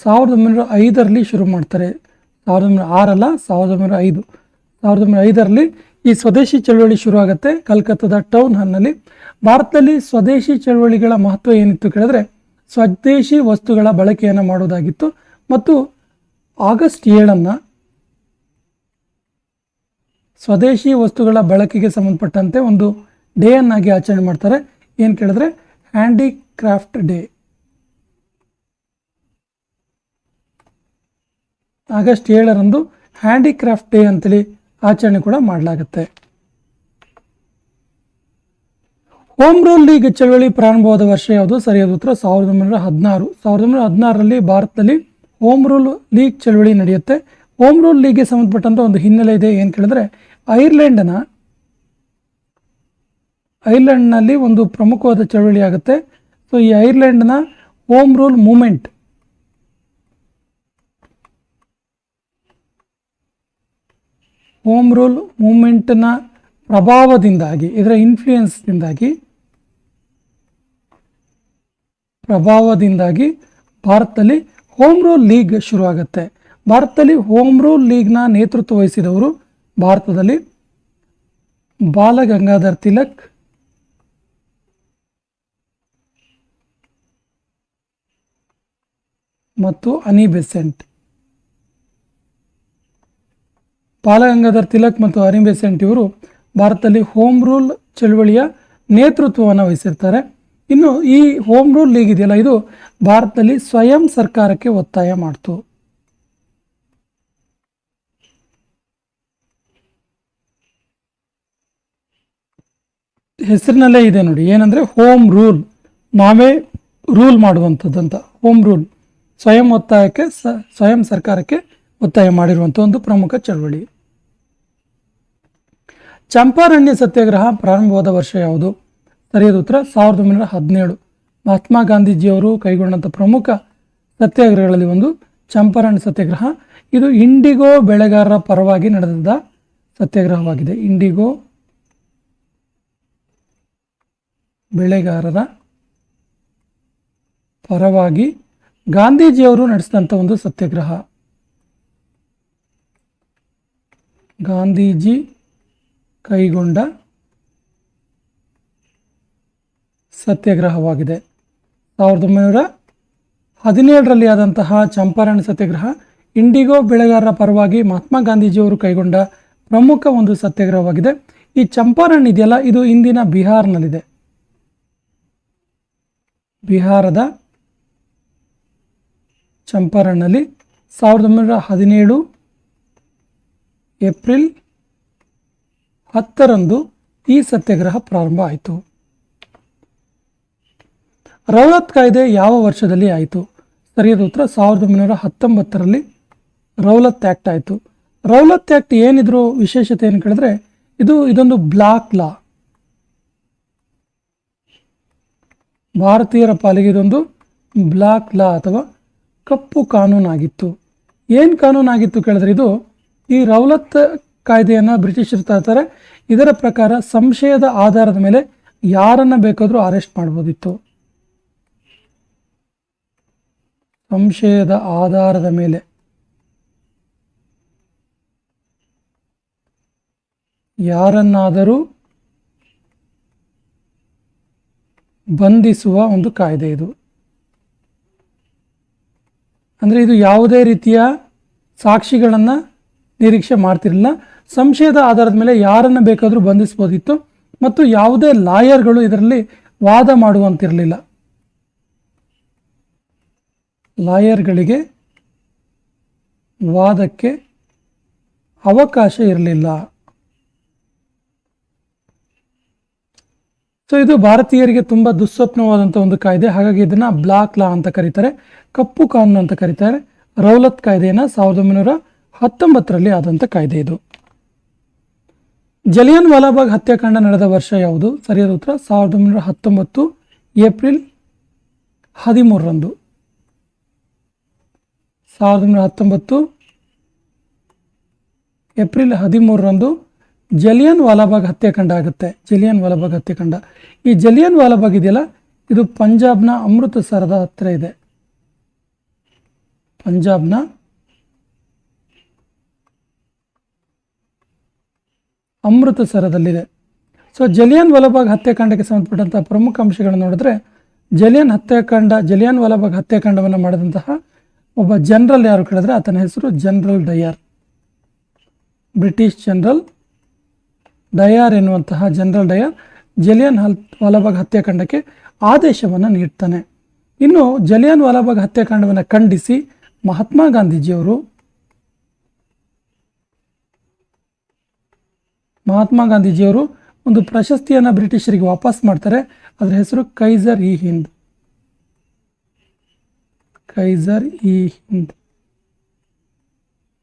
1905ರಲ್ಲಿ ಶುರು ಮಾಡ್ತಾರೆ. 1906 ಅಲ್ಲ, 1905. 1905ರಲ್ಲಿ ಈ ಸ್ವದೇಶಿ ಚಳವಳಿ ಶುರುವಾಗುತ್ತೆ ಕಲ್ಕತ್ತಾದ ಟೌನ್ ಹಾಲ್ನಲ್ಲಿ. ಭಾರತದಲ್ಲಿ ಸ್ವದೇಶಿ ಚಳವಳಿಗಳ ಮಹತ್ವ ಏನಿತ್ತು ಕೇಳಿದ್ರೆ ಸ್ವದೇಶಿ ವಸ್ತುಗಳ ಬಳಕೆಯನ್ನು ಮಾಡೋದಾಗಿತ್ತು. ಮತ್ತು ಆಗಸ್ಟ್ 7 ಸ್ವದೇಶಿ ವಸ್ತುಗಳ ಬಳಕೆಗೆ ಸಂಬಂಧಪಟ್ಟಂತೆ ಒಂದು ಡೇಯನ್ನಾಗಿ ಆಚರಣೆ ಮಾಡ್ತಾರೆ. ಏನು ಕೇಳಿದ್ರೆ ಹ್ಯಾಂಡಿಕ್ರಾಫ್ಟ್ ಡೇ. ಆಗಸ್ಟ್ 7ರಂದು ಹ್ಯಾಂಡಿಕ್ರಾಫ್ಟ್ ಡೇ ಅಂತೇಳಿ ಆಚರಣೆ ಕೂಡ ಮಾಡಲಾಗುತ್ತೆ. ಹೋಮ್ ರೂಲ್ ಲೀಗ್ ಚಳವಳಿ ಪ್ರಾರಂಭವಾದ ವರ್ಷ ಯಾವುದು? ಸರಿಯಾದ ಉತ್ತರ 1916. 1916ರಲ್ಲಿ ಭಾರತದಲ್ಲಿ ಹೋಮ್ ರೂಲ್ ಲೀಗ್ ಚಳವಳಿ ನಡೆಯುತ್ತೆ. ಹೋಮ್ ರೂಲ್ ಲೀಗ್ಗೆ ಸಂಬಂಧಪಟ್ಟಂತ ಒಂದು ಹಿನ್ನೆಲೆ ಇದೆ. ಏನು ಕೇಳಿದ್ರೆ ಐರ್ಲೆಂಡ್ನಲ್ಲಿ ಒಂದು ಪ್ರಮುಖವಾದ ಚಳವಳಿ ಆಗುತ್ತೆ. ಸೊ ಈ ಐರ್ಲೆಂಡ್ನ ಹೋಮ್ ರೂಲ್ ಮೂಮೆಂಟ್ನ ಪ್ರಭಾವದಿಂದಾಗಿ, ಇದರ ಪ್ರಭಾವದಿಂದಾಗಿ ಭಾರತದಲ್ಲಿ ಹೋಮ್ ರೂಲ್ ಲೀಗ್ ಶುರುವಾಗುತ್ತೆ. ಭಾರತದಲ್ಲಿ ಹೋಮ್ ರೂಲ್ ಲೀಗ್ನ ನೇತೃತ್ವ ವಹಿಸಿದವರು ಭಾರತದಲ್ಲಿ ಬಾಲ ಗಂಗಾಧರ್ ತಿಲಕ್ ಮತ್ತು ಅನಿ ಬೆಸೆಂಟ್. ಬಾಲಗಂಗಾಧರ್ ತಿಲಕ್ ಮತ್ತು ಅನಿ ಬೆಸೆಂಟ್ ಇವರು ಭಾರತದಲ್ಲಿ ಹೋಮ್ ರೂಲ್ ಚಳವಳಿಯ ನೇತೃತ್ವವನ್ನು ವಹಿಸಿರ್ತಾರೆ. ಇನ್ನು ಈ ಹೋಮ್ ರೂಲ್ ಲೀಗ್ ಇದೆಯಲ್ಲ, ಇದು ಭಾರತದಲ್ಲಿ ಸ್ವಯಂ ಸರ್ಕಾರಕ್ಕೆ ಒತ್ತಾಯ ಮಾಡ್ತು. ಹೆಸರಿನಲ್ಲೇ ಇದೆ ನೋಡಿ, ಏನಂದ್ರೆ ಹೋಮ್ ರೂಲ್, ನಾವೇ ರೂಲ್ ಮಾಡುವಂಥದ್ದಂತ. ಹೋಮ್ ರೂಲ್ ಸ್ವಯಂ ಸರ್ಕಾರಕ್ಕೆ ಒತ್ತಾಯ ಮಾಡಿರುವಂಥ ಒಂದು ಪ್ರಮುಖ ಚಳವಳಿ. ಚಂಪಾರಣ್ಯ ಸತ್ಯಾಗ್ರಹ ಪ್ರಾರಂಭವಾದ ವರ್ಷ ಯಾವುದು? ಸರಿಯಾದ ಉತ್ತರ 1917. ಮಹಾತ್ಮ ಗಾಂಧೀಜಿಯವರು ಕೈಗೊಂಡಂಥ ಪ್ರಮುಖ ಸತ್ಯಾಗ್ರಹಗಳಲ್ಲಿ ಒಂದು ಚಂಪಾರಣ್ಯ ಸತ್ಯಾಗ್ರಹ. ಇದು ಇಂಡಿಗೋ ಬೆಳೆಗಾರರ ಪರವಾಗಿ ನಡೆದ ಸತ್ಯಾಗ್ರಹವಾಗಿದೆ. ಇಂಡಿಗೋ ಬೆಳೆಗಾರರ ಪರವಾಗಿ ಗಾಂಧೀಜಿಯವರು ನಡೆಸಿದಂಥ ಒಂದು ಸತ್ಯಾಗ್ರಹ. ಗಾಂಧೀಜಿ ಕೈಗೊಂಡ ಸತ್ಯಾಗ್ರಹವಾಗಿದೆ. 1917ರಲ್ಲಿ ಆದಂತಹ ಚಂಪಾರಣ್ಯ ಸತ್ಯಾಗ್ರಹ ಇಂಡಿಗೋ ಬೆಳೆಗಾರರ ಪರವಾಗಿ ಮಹಾತ್ಮ ಗಾಂಧೀಜಿಯವರು ಕೈಗೊಂಡ ಪ್ರಮುಖ ಒಂದು ಸತ್ಯಾಗ್ರಹವಾಗಿದೆ. ಈ ಚಂಪಾರಣ್ ಇದೆಯಲ್ಲ, ಇದು ಇಂದಿನ ಬಿಹಾರ್ನಲ್ಲಿದೆ. ಬಿಹಾರದ ಚಂಪಾರಣ್ನಲ್ಲಿ 1917 ಏಪ್ರಿಲ್ 10ರಂದು ಈ ಸತ್ಯಾಗ್ರಹ ಪ್ರಾರಂಭ ಆಯಿತು. ರೌಲತ್ ಕಾಯ್ದೆ ಯಾವ ವರ್ಷದಲ್ಲಿ ಆಯಿತು? ಸರಿಯಾದ ಉತ್ತರ 1919ರಲ್ಲಿ ರೌಲತ್ ಆ್ಯಕ್ಟ್ ಆಯಿತು. ರೌಲತ್ ಆ್ಯಕ್ಟ್ ಏನಿದ್ರು ವಿಶೇಷತೆ ಏನು ಕೇಳಿದ್ರೆ ಇದೊಂದು ಬ್ಲಾಕ್ ಲಾ. ಭಾರತೀಯರ ಪಾಲಿಗೆ ಇದೊಂದು ಬ್ಲಾಕ್ ಲಾ ಅಥವಾ ಕಪ್ಪು ಕಾನೂನಾಗಿತ್ತು. ಏನು ಕಾನೂನಾಗಿತ್ತು ಕೇಳಿದ್ರೆ, ಈ ರೌಲತ್ ಕಾಯ್ದೆಯನ್ನು ಬ್ರಿಟಿಷರು ತರ್ತಾರೆ. ಇದರ ಪ್ರಕಾರ ಸಂಶಯದ ಆಧಾರದ ಮೇಲೆ ಯಾರನ್ನ ಬೇಕಾದರೂ ಅರೆಸ್ಟ್ ಮಾಡ್ಬೋದಿತ್ತು. ಸಂಶಯದ ಆಧಾರದ ಮೇಲೆ ಯಾರನ್ನಾದರೂ ಬಂಧಿಸುವ ಒಂದು ಕಾಯ್ದೆ ಇದು. ಅಂದರೆ ಇದು ಯಾವುದೇ ರೀತಿಯ ಸಾಕ್ಷಿಗಳನ್ನು ನಿರೀಕ್ಷೆ ಮಾಡ್ತಿರಲಿಲ್ಲ. ಸಂಶಯದ ಆಧಾರದ ಮೇಲೆ ಯಾರನ್ನು ಬೇಕಾದರೂ ಬಂಧಿಸ್ಬೋದಿತ್ತು ಮತ್ತು ಯಾವುದೇ ಲಾಯರ್ಗಳು ಇದರಲ್ಲಿ ವಾದ ಮಾಡುವಂತಿರಲಿಲ್ಲ. ಲಾಯರ್ಗಳಿಗೆ ವಾದಕ್ಕೆ ಅವಕಾಶ ಇರಲಿಲ್ಲ. ಸೊ ಇದು ಭಾರತೀಯರಿಗೆ ತುಂಬ ದುಸ್ವಪ್ನವಾದಂಥ ಒಂದು ಕಾಯ್ದೆ. ಹಾಗಾಗಿ ಇದನ್ನು ಬ್ಲಾಕ್ ಲಾ ಅಂತ ಕರೀತಾರೆ, ಕಪ್ಪು ಕಾನೂನು ಅಂತ ಕರೀತಾರೆ. ರೌಲತ್ ಕಾಯ್ದೆಯನ್ನು 1919ರಲ್ಲಿ ಆದಂಥ ಕಾಯ್ದೆ ಇದು. ಜಲಿಯನ್ ವಾಲಾಬಾಗ್ ಹತ್ಯಾಕಾಂಡ ನಡೆದ ವರ್ಷ ಯಾವುದು? ಸರಿಯಾದ ಉತ್ತರ 1919 ಏಪ್ರಿಲ್ 13ರಂದು. 1919 ಏಪ್ರಿಲ್ 13ರಂದು ಜಲಿಯನ್ ವಾಲಾಬಾಗ್ ಹತ್ಯಾಕಾಂಡ ಆಗುತ್ತೆ. ಜಲಿಯನ್ ವಾಲಾಬಾಗ್ ಹತ್ಯಾಕಾಂಡ, ಈ ಜಲಿಯನ್ ವಾಲಾಬಾಗ್ ಇದೆಯಲ್ಲ, ಇದು ಪಂಜಾಬ್ನ ಅಮೃತಸರದ ಹತ್ತಿರ ಇದೆ. ಪಂಜಾಬ್ನ ಅಮೃತಸರದಲ್ಲಿದೆ. ಸೊ ಜಲಿಯನ್ ವಾಲಾಬಾಗ್ ಹತ್ಯಾಕಾಂಡಕ್ಕೆ ಸಂಬಂಧಪಟ್ಟಂತಹ ಪ್ರಮುಖ ಅಂಶಗಳನ್ನು ನೋಡಿದ್ರೆ, ಜಲಿಯನ್ ವಾಲಾಬಾಗ್ ಹತ್ಯಾಕಾಂಡವನ್ನು ಮಾಡಿದಂತಹ ಒಬ್ಬ ಜನರಲ್ ಯಾರು ಕೇಳಿದ್ರೆ ಆತನ ಹೆಸರು ಜನರಲ್ ಡಯರ್. ಬ್ರಿಟಿಷ್ ಜನರಲ್ ಡಯಾರ್ ಎನ್ನುವಂತಹ ಜನರಲ್ ಡಯರ್ ಜಲಿಯನ್ ವಾಲಾಬಾಗ್ ಹತ್ಯಾಕಾಂಡಕ್ಕೆ ಆದೇಶವನ್ನು ನೀಡ್ತಾನೆ. ಇನ್ನು ಜಲಿಯನ್ ವಾಲಾಬಾಗ್ ಹತ್ಯಾಕಾಂಡವನ್ನು ಖಂಡಿಸಿ ಮಹಾತ್ಮ ಗಾಂಧೀಜಿಯವರು ಒಂದು ಪ್ರಶಸ್ತಿಯನ್ನು ಬ್ರಿಟಿಷರಿಗೆ ವಾಪಸ್ ಮಾಡ್ತಾರೆ. ಅದರ ಹೆಸರು ಕೈಸರ್ ಇ ಹಿಂದ್.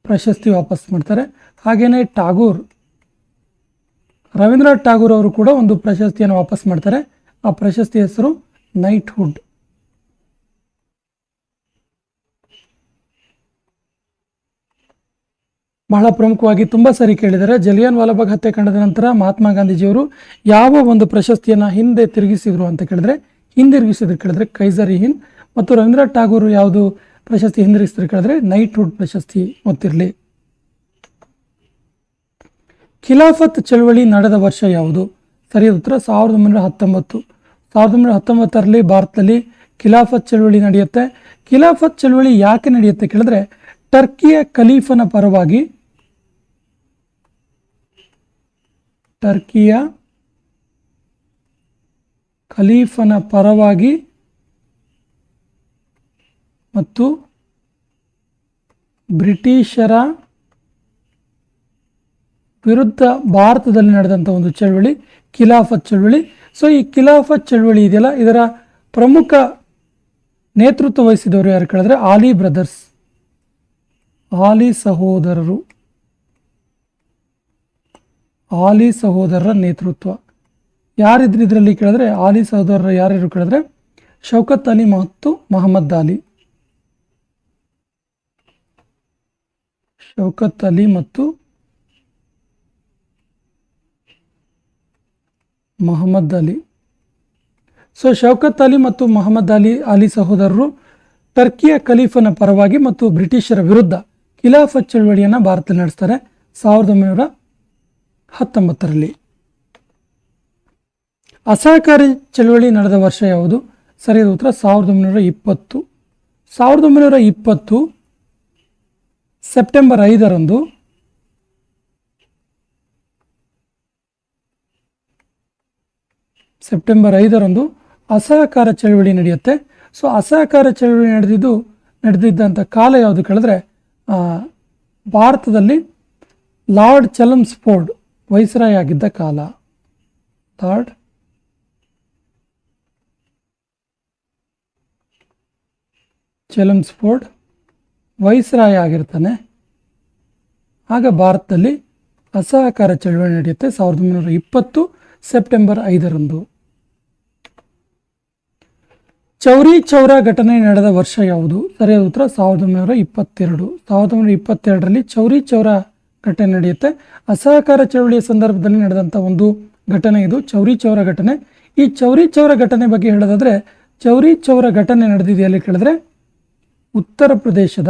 ಪ್ರಶಸ್ತಿ ವಾಪಸ್ ಮಾಡ್ತಾರೆ. ಹಾಗೇನೆ ರವೀಂದ್ರನಾಥ್ ಠಾಗೂರ್ ಅವರು ಕೂಡ ಒಂದು ಪ್ರಶಸ್ತಿಯನ್ನು ವಾಪಸ್ ಮಾಡ್ತಾರೆ. ಆ ಪ್ರಶಸ್ತಿ ಹೆಸರು ನೈಟ್ಹುಡ್. ಬಹಳ ಪ್ರಮುಖವಾಗಿ ತುಂಬ ಸರಿ ಕೇಳಿದ್ದಾರೆ. ಜಲಿಯನ್ ವಾಲಾಬಾಗ್ ಹತ್ಯಾಕಾಂಡದ ನಂತರ ಮಹಾತ್ಮ ಗಾಂಧೀಜಿಯವರು ಯಾವ ಒಂದು ಪ್ರಶಸ್ತಿಯನ್ನು ಹಿಂದಿರುಗಿಸಿದ್ರು ಕೇಳಿದ್ರೆ ಕೈಸರ್ ಇ ಹಿಂದ್. ಮತ್ತು ರವೀಂದ್ರನಾಥ್ ಠಾಗೂರ್ ಯಾವುದು ಪ್ರಶಸ್ತಿ ಹಿಂದಿರುಗಿಸಿದ್ರು ಕೇಳಿದ್ರೆ ನೈಟ್ಹುಡ್ ಪ್ರಶಸ್ತಿ ಗೊತ್ತಿರಲಿ. ಖಿಲಾಫತ್ ಚಳವಳಿ ನಡೆದ ವರ್ಷ ಯಾವುದು? ಸರಿಯಾದ ಉತ್ತರ 1919. 1919ರಲ್ಲಿ ಭಾರತದಲ್ಲಿ ಖಿಲಾಫತ್ ಚಳವಳಿ ನಡೆಯುತ್ತೆ. ಖಿಲಾಫತ್ ಚಳವಳಿ ಯಾಕೆ ನಡೆಯುತ್ತೆ ಕೇಳಿದ್ರೆ, ಟರ್ಕಿಯ ಖಲೀಫನ ಪರವಾಗಿ ಮತ್ತು ಬ್ರಿಟಿಷರ ವಿರುದ್ಧ ಭಾರತದಲ್ಲಿ ನಡೆದಂಥ ಒಂದು ಚಳವಳಿ ಖಿಲಾಫತ್ ಚಳವಳಿ. ಸೊ ಈ ಖಿಲಾಫತ್ ಚಳವಳಿ ಇದೆಯಲ್ಲ, ಇದರ ಪ್ರಮುಖ ನೇತೃತ್ವ ವಹಿಸಿದವರು ಯಾರು ಕೇಳಿದ್ರೆ ಆಲಿ ಸಹೋದರರ ನೇತೃತ್ವ. ಯಾರಿದ್ರು ಇದರಲ್ಲಿ ಕೇಳಿದ್ರೆ, ಆಲಿ ಸಹೋದರರು ಯಾರ್ಯಾರು ಕೇಳಿದ್ರೆ ಶೌಕತ್ ಅಲಿ ಮತ್ತು ಮೊಹಮ್ಮದ್ ಅಲಿ. ಶೌಕತ್ ಅಲಿ ಮತ್ತು ಮೊಹಮ್ಮದ್ ಅಲಿ. ಸೊ ಶೌಕತ್ ಅಲಿ ಮತ್ತು ಮೊಹಮ್ಮದ್ ಅಲಿ ಸಹೋದರರು ಟರ್ಕಿಯ ಖಲೀಫನ ಪರವಾಗಿ ಮತ್ತು ಬ್ರಿಟಿಷರ ವಿರುದ್ಧ ಖಿಲಾಫತ್ ಚಳವಳಿಯನ್ನು ಭಾರತದಲ್ಲಿ ನಡೆಸ್ತಾರೆ 1919ರಲ್ಲಿ. ಅಸಹಕಾರಿ ಚಳವಳಿ ನಡೆದ ವರ್ಷ ಯಾವುದು? ಸರಿಯಾದ ಉತ್ತರ 1920. 1920 ಸೆಪ್ಟೆಂಬರ್ 5ರಂದು ಅಸಹಕಾರ ಚಳವಳಿ ನಡೆಯುತ್ತೆ. ಸೊ ಅಸಹಕಾರ ಚಳವಳಿ ನಡೆದಿದ್ದಂಥ ಕಾಲ ಯಾವುದು ಕೇಳಿದ್ರೆ, ಭಾರತದಲ್ಲಿ ಲಾರ್ಡ್ ಚೆಲ್ಮ್ಸ್ಫೋರ್ಡ್ ವೈಸ್ರಾಯ್ ಆಗಿದ್ದ ಕಾಲ. ಲಾರ್ಡ್ ಚೆಲ್ಮ್ಸ್ಫೋರ್ಡ್ ವೈಸ್ರಾಯ್ ಆಗಿರ್ತಾನೆ. ಆಗ ಭಾರತದಲ್ಲಿ ಅಸಹಕಾರ ಚಳವಳಿ ನಡೆಯುತ್ತೆ 1920 ಸೆಪ್ಟೆಂಬರ್ 5ರಂದು. ಚೌರಿ ಚೌರ ಘಟನೆ ನಡೆದ ವರ್ಷ ಯಾವುದು? ಸರಿಯಾದ ಉತ್ತರ 1922. 1922ರಲ್ಲಿ ಚೌರಿ ಚೌರ ಘಟನೆ ನಡೆಯುತ್ತೆ. ಅಸಹಕಾರ ಚಳವಳಿಯ ಸಂದರ್ಭದಲ್ಲಿ ನಡೆದಂಥ ಒಂದು ಘಟನೆ ಇದು ಚೌರಿ ಚೌರ ಘಟನೆ. ಈ ಚೌರಿ ಚೌರ ಘಟನೆ ಬಗ್ಗೆ ಹೇಳೋದಾದ್ರೆ, ಚೌರಿ ಚೌರ ಘಟನೆ ನಡೆದಿದೆಯಲ್ಲಿ ಕೇಳಿದ್ರೆ ಉತ್ತರ ಪ್ರದೇಶದ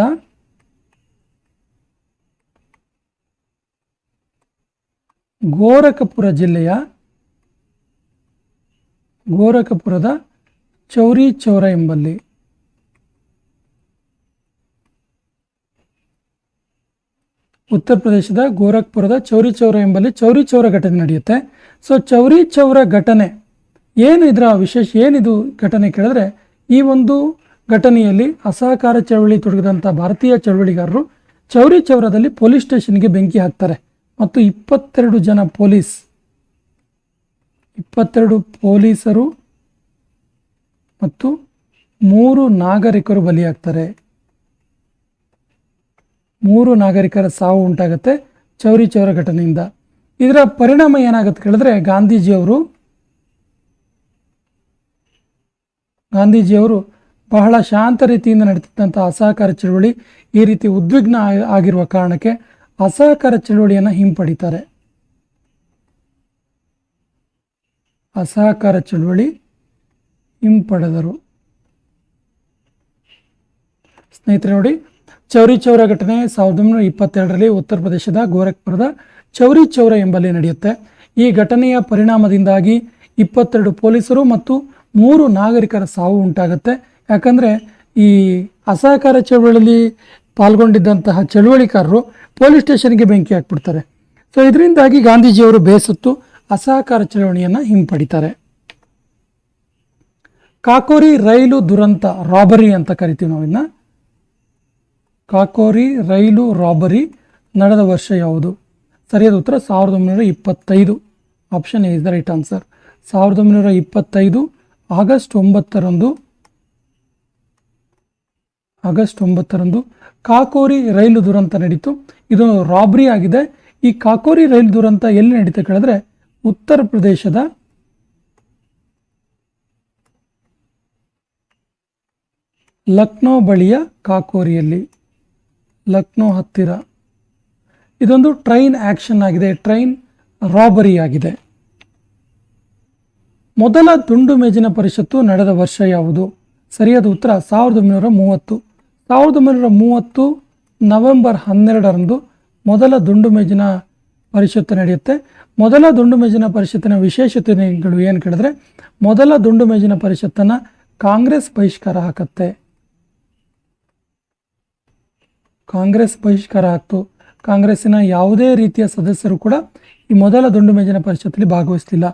ಗೋರಖಪುರದ ಚೌರಿ ಚೌರ ಎಂಬಲ್ಲಿ. ಉತ್ತರ ಪ್ರದೇಶದ ಗೋರಖ್ಪುರದ ಚೌರಿ ಚೌರ ಎಂಬಲ್ಲಿ ಚೌರಿ ಚೌರ ಘಟನೆ ನಡೆಯುತ್ತೆ. ಸೊ ಚೌರಿ ಚೌರ ಘಟನೆ ಏನು, ಇದರ ವಿಶೇಷ ಏನಿದು ಘಟನೆ ಕೇಳಿದ್ರೆ, ಈ ಒಂದು ಘಟನೆಯಲ್ಲಿ ಅಸಹಕಾರ ಚಳವಳಿ ತೊಡಗಿದಂಥ ಭಾರತೀಯ ಚಳವಳಿಗಾರರು ಚೌರಿ ಚೌರದಲ್ಲಿ ಪೊಲೀಸ್ ಸ್ಟೇಷನ್ಗೆ ಬೆಂಕಿ ಹಾಕ್ತಾರೆ ಮತ್ತು 22 ಪೊಲೀಸರು ಮತ್ತು 3 ನಾಗರಿಕರು ಬಲಿಯಾಗ್ತಾರೆ. 3 ನಾಗರಿಕರ ಸಾವು ಉಂಟಾಗುತ್ತೆ ಚೌರಿ ಚೌರ ಘಟನೆಯಿಂದ. ಇದರ ಪರಿಣಾಮ ಏನಾಗುತ್ತೆ ಕೇಳಿದ್ರೆ ಗಾಂಧೀಜಿಯವರು ಬಹಳ ಶಾಂತ ರೀತಿಯಿಂದ ನಡೀತಿದ್ದಂಥ ಅಸಹಕಾರ ಚಳವಳಿ ಈ ರೀತಿ ಉದ್ವಿಗ್ನ ಆಗಿರುವ ಕಾರಣಕ್ಕೆ ಅಸಹಕಾರ ಚಳವಳಿಯನ್ನು ಹಿಂಪಡಿತಾರೆ. ಅಸಹಕಾರ ಚಳವಳಿ ಹಿಂಪಡೆದರು. ಸ್ನೇಹಿತರೆ ನೋಡಿ, ಚೌರಿ ಚೌರ ಘಟನೆ 1922ರಲ್ಲಿ ಉತ್ತರ ಪ್ರದೇಶದ ಗೋರಖ್ಪುರದ ಚೌರಿ ಚೌರ ಎಂಬಲ್ಲಿ ನಡೆಯುತ್ತೆ. ಈ ಘಟನೆಯ ಪರಿಣಾಮದಿಂದಾಗಿ 22 ಪೊಲೀಸರು ಮತ್ತು 3 ನಾಗರಿಕರ ಸಾವು ಉಂಟಾಗುತ್ತೆ. ಯಾಕಂದರೆ ಈ ಅಸಹಕಾರ ಚಳವಳಿಯಲ್ಲಿ ಪಾಲ್ಗೊಂಡಿದ್ದಂತಹ ಚಳವಳಿಕಾರರು ಪೊಲೀಸ್ ಸ್ಟೇಷನ್ಗೆ ಬೆಂಕಿ ಹಾಕ್ಬಿಡ್ತಾರೆ. ಸೊ ಇದರಿಂದಾಗಿ ಗಾಂಧೀಜಿಯವರು ಬೇಸತ್ತು ಅಸಹಕಾರ ಚಳವಳಿಯನ್ನು ಹಿಂಪಡಿತಾರೆ. ಕಾಕೋರಿ ರೈಲು ದುರಂತ, ರಾಬರಿ ಅಂತ ಕರಿತೀವಿ ನಾವು ಇದನ್ನ. ಕಾಕೋರಿ ರೈಲು ರಾಬರಿ ನಡೆದ ವರ್ಷ ಯಾವುದು? ಸರಿಯಾದ ಉತ್ತರ 1925. Option A is the right answer. 1925 August 9ರಂದು ಕಾಕೋರಿ ರೈಲು ದುರಂತ ನಡೀತು. ಇದು ರಾಬರಿ ಆಗಿದೆ. ಈ ಕಾಕೋರಿ ರೈಲು ದುರಂತ ಎಲ್ಲಿ ನಡೀತು ಕೇಳಿದ್ರೆ ಉತ್ತರ ಪ್ರದೇಶದ ಲಕ್ನೋ ಬಳಿಯ ಕಾಕೋರಿಯಲ್ಲಿ, ಲಕ್ನೋ ಹತ್ತಿರ. ಇದೊಂದು ಟ್ರೈನ್ ಆಕ್ಷನ್ ಆಗಿದೆ, ಟ್ರೈನ್ ರಾಬರಿ ಆಗಿದೆ. ಮೊದಲ ದುಂಡು ಮೇಜಿನ ಪರಿಷತ್ತು ನಡೆದ ವರ್ಷ ಯಾವುದು? ಸರಿಯಾದ ಉತ್ತರ 1930. 1930 ನವೆಂಬರ್ 12ರಂದು ಮೊದಲ ದುಂಡು ಮೇಜಿನ ಪರಿಷತ್ತು ನಡೆಯುತ್ತೆ. ಮೊದಲ ದುಂಡು ಮೇಜಿನ ಪರಿಷತ್ತಿನ ವಿಶೇಷತೆಗಳು ಏನು ಕೇಳಿದ್ರೆ, ಮೊದಲ ದುಂಡು ಮೇಜಿನ ಪರಿಷತ್ತನ್ನು ಕಾಂಗ್ರೆಸ್ ಬಹಿಷ್ಕಾರ ಹಾಕತ್ತೆ. ಕಾಂಗ್ರೆಸ್ ಬಹಿಷ್ಕಾರ ಹಾಕ್ತು. ಕಾಂಗ್ರೆಸ್ಸಿನ ಯಾವುದೇ ರೀತಿಯ ಸದಸ್ಯರು ಕೂಡ ಈ ಮೊದಲ ದುಂಡು ಮೇಜಿನ ಪರಿಷತ್ತಲ್ಲಿ ಭಾಗವಹಿಸಲಿಲ್ಲ.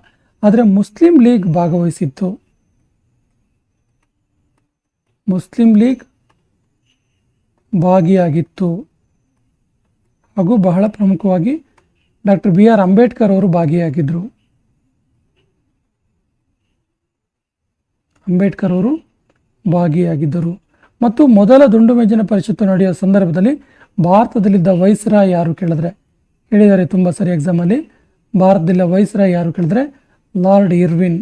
ಆದರೆ ಮುಸ್ಲಿಂ ಲೀಗ್ ಭಾಗವಹಿಸಿತ್ತು. ಮುಸ್ಲಿಂ ಲೀಗ್ ಭಾಗಿಯಾಗಿತ್ತು. ಹಾಗೂ ಬಹಳ ಪ್ರಮುಖವಾಗಿ ಡಾಕ್ಟರ್ BR ಅಂಬೇಡ್ಕರ್ ಅವರು ಭಾಗಿಯಾಗಿದ್ದರು. ಅಂಬೇಡ್ಕರ್ ಅವರು ಭಾಗಿಯಾಗಿದ್ದರು. ಮತ್ತು ಮೊದಲ ದುಂಡು ಮೇಜಿನ ಪರಿಷತ್ತು ನಡೆಯುವ ಸಂದರ್ಭದಲ್ಲಿ ಭಾರತದಲ್ಲಿದ್ದ ವೈಸ್ರಾಯ್ ಯಾರು ಕೇಳಿದ್ರೆ, ಹೇಳಿದ್ದಾರೆ ತುಂಬ ಸರಿ ಎಕ್ಸಾಮಲ್ಲಿ. ಭಾರತದಲ್ಲಿದ್ದ ವೈಸ್ರಾಯ್ ಯಾರು ಕೇಳಿದ್ರೆ ಲಾರ್ಡ್ ಇರ್ವಿನ್.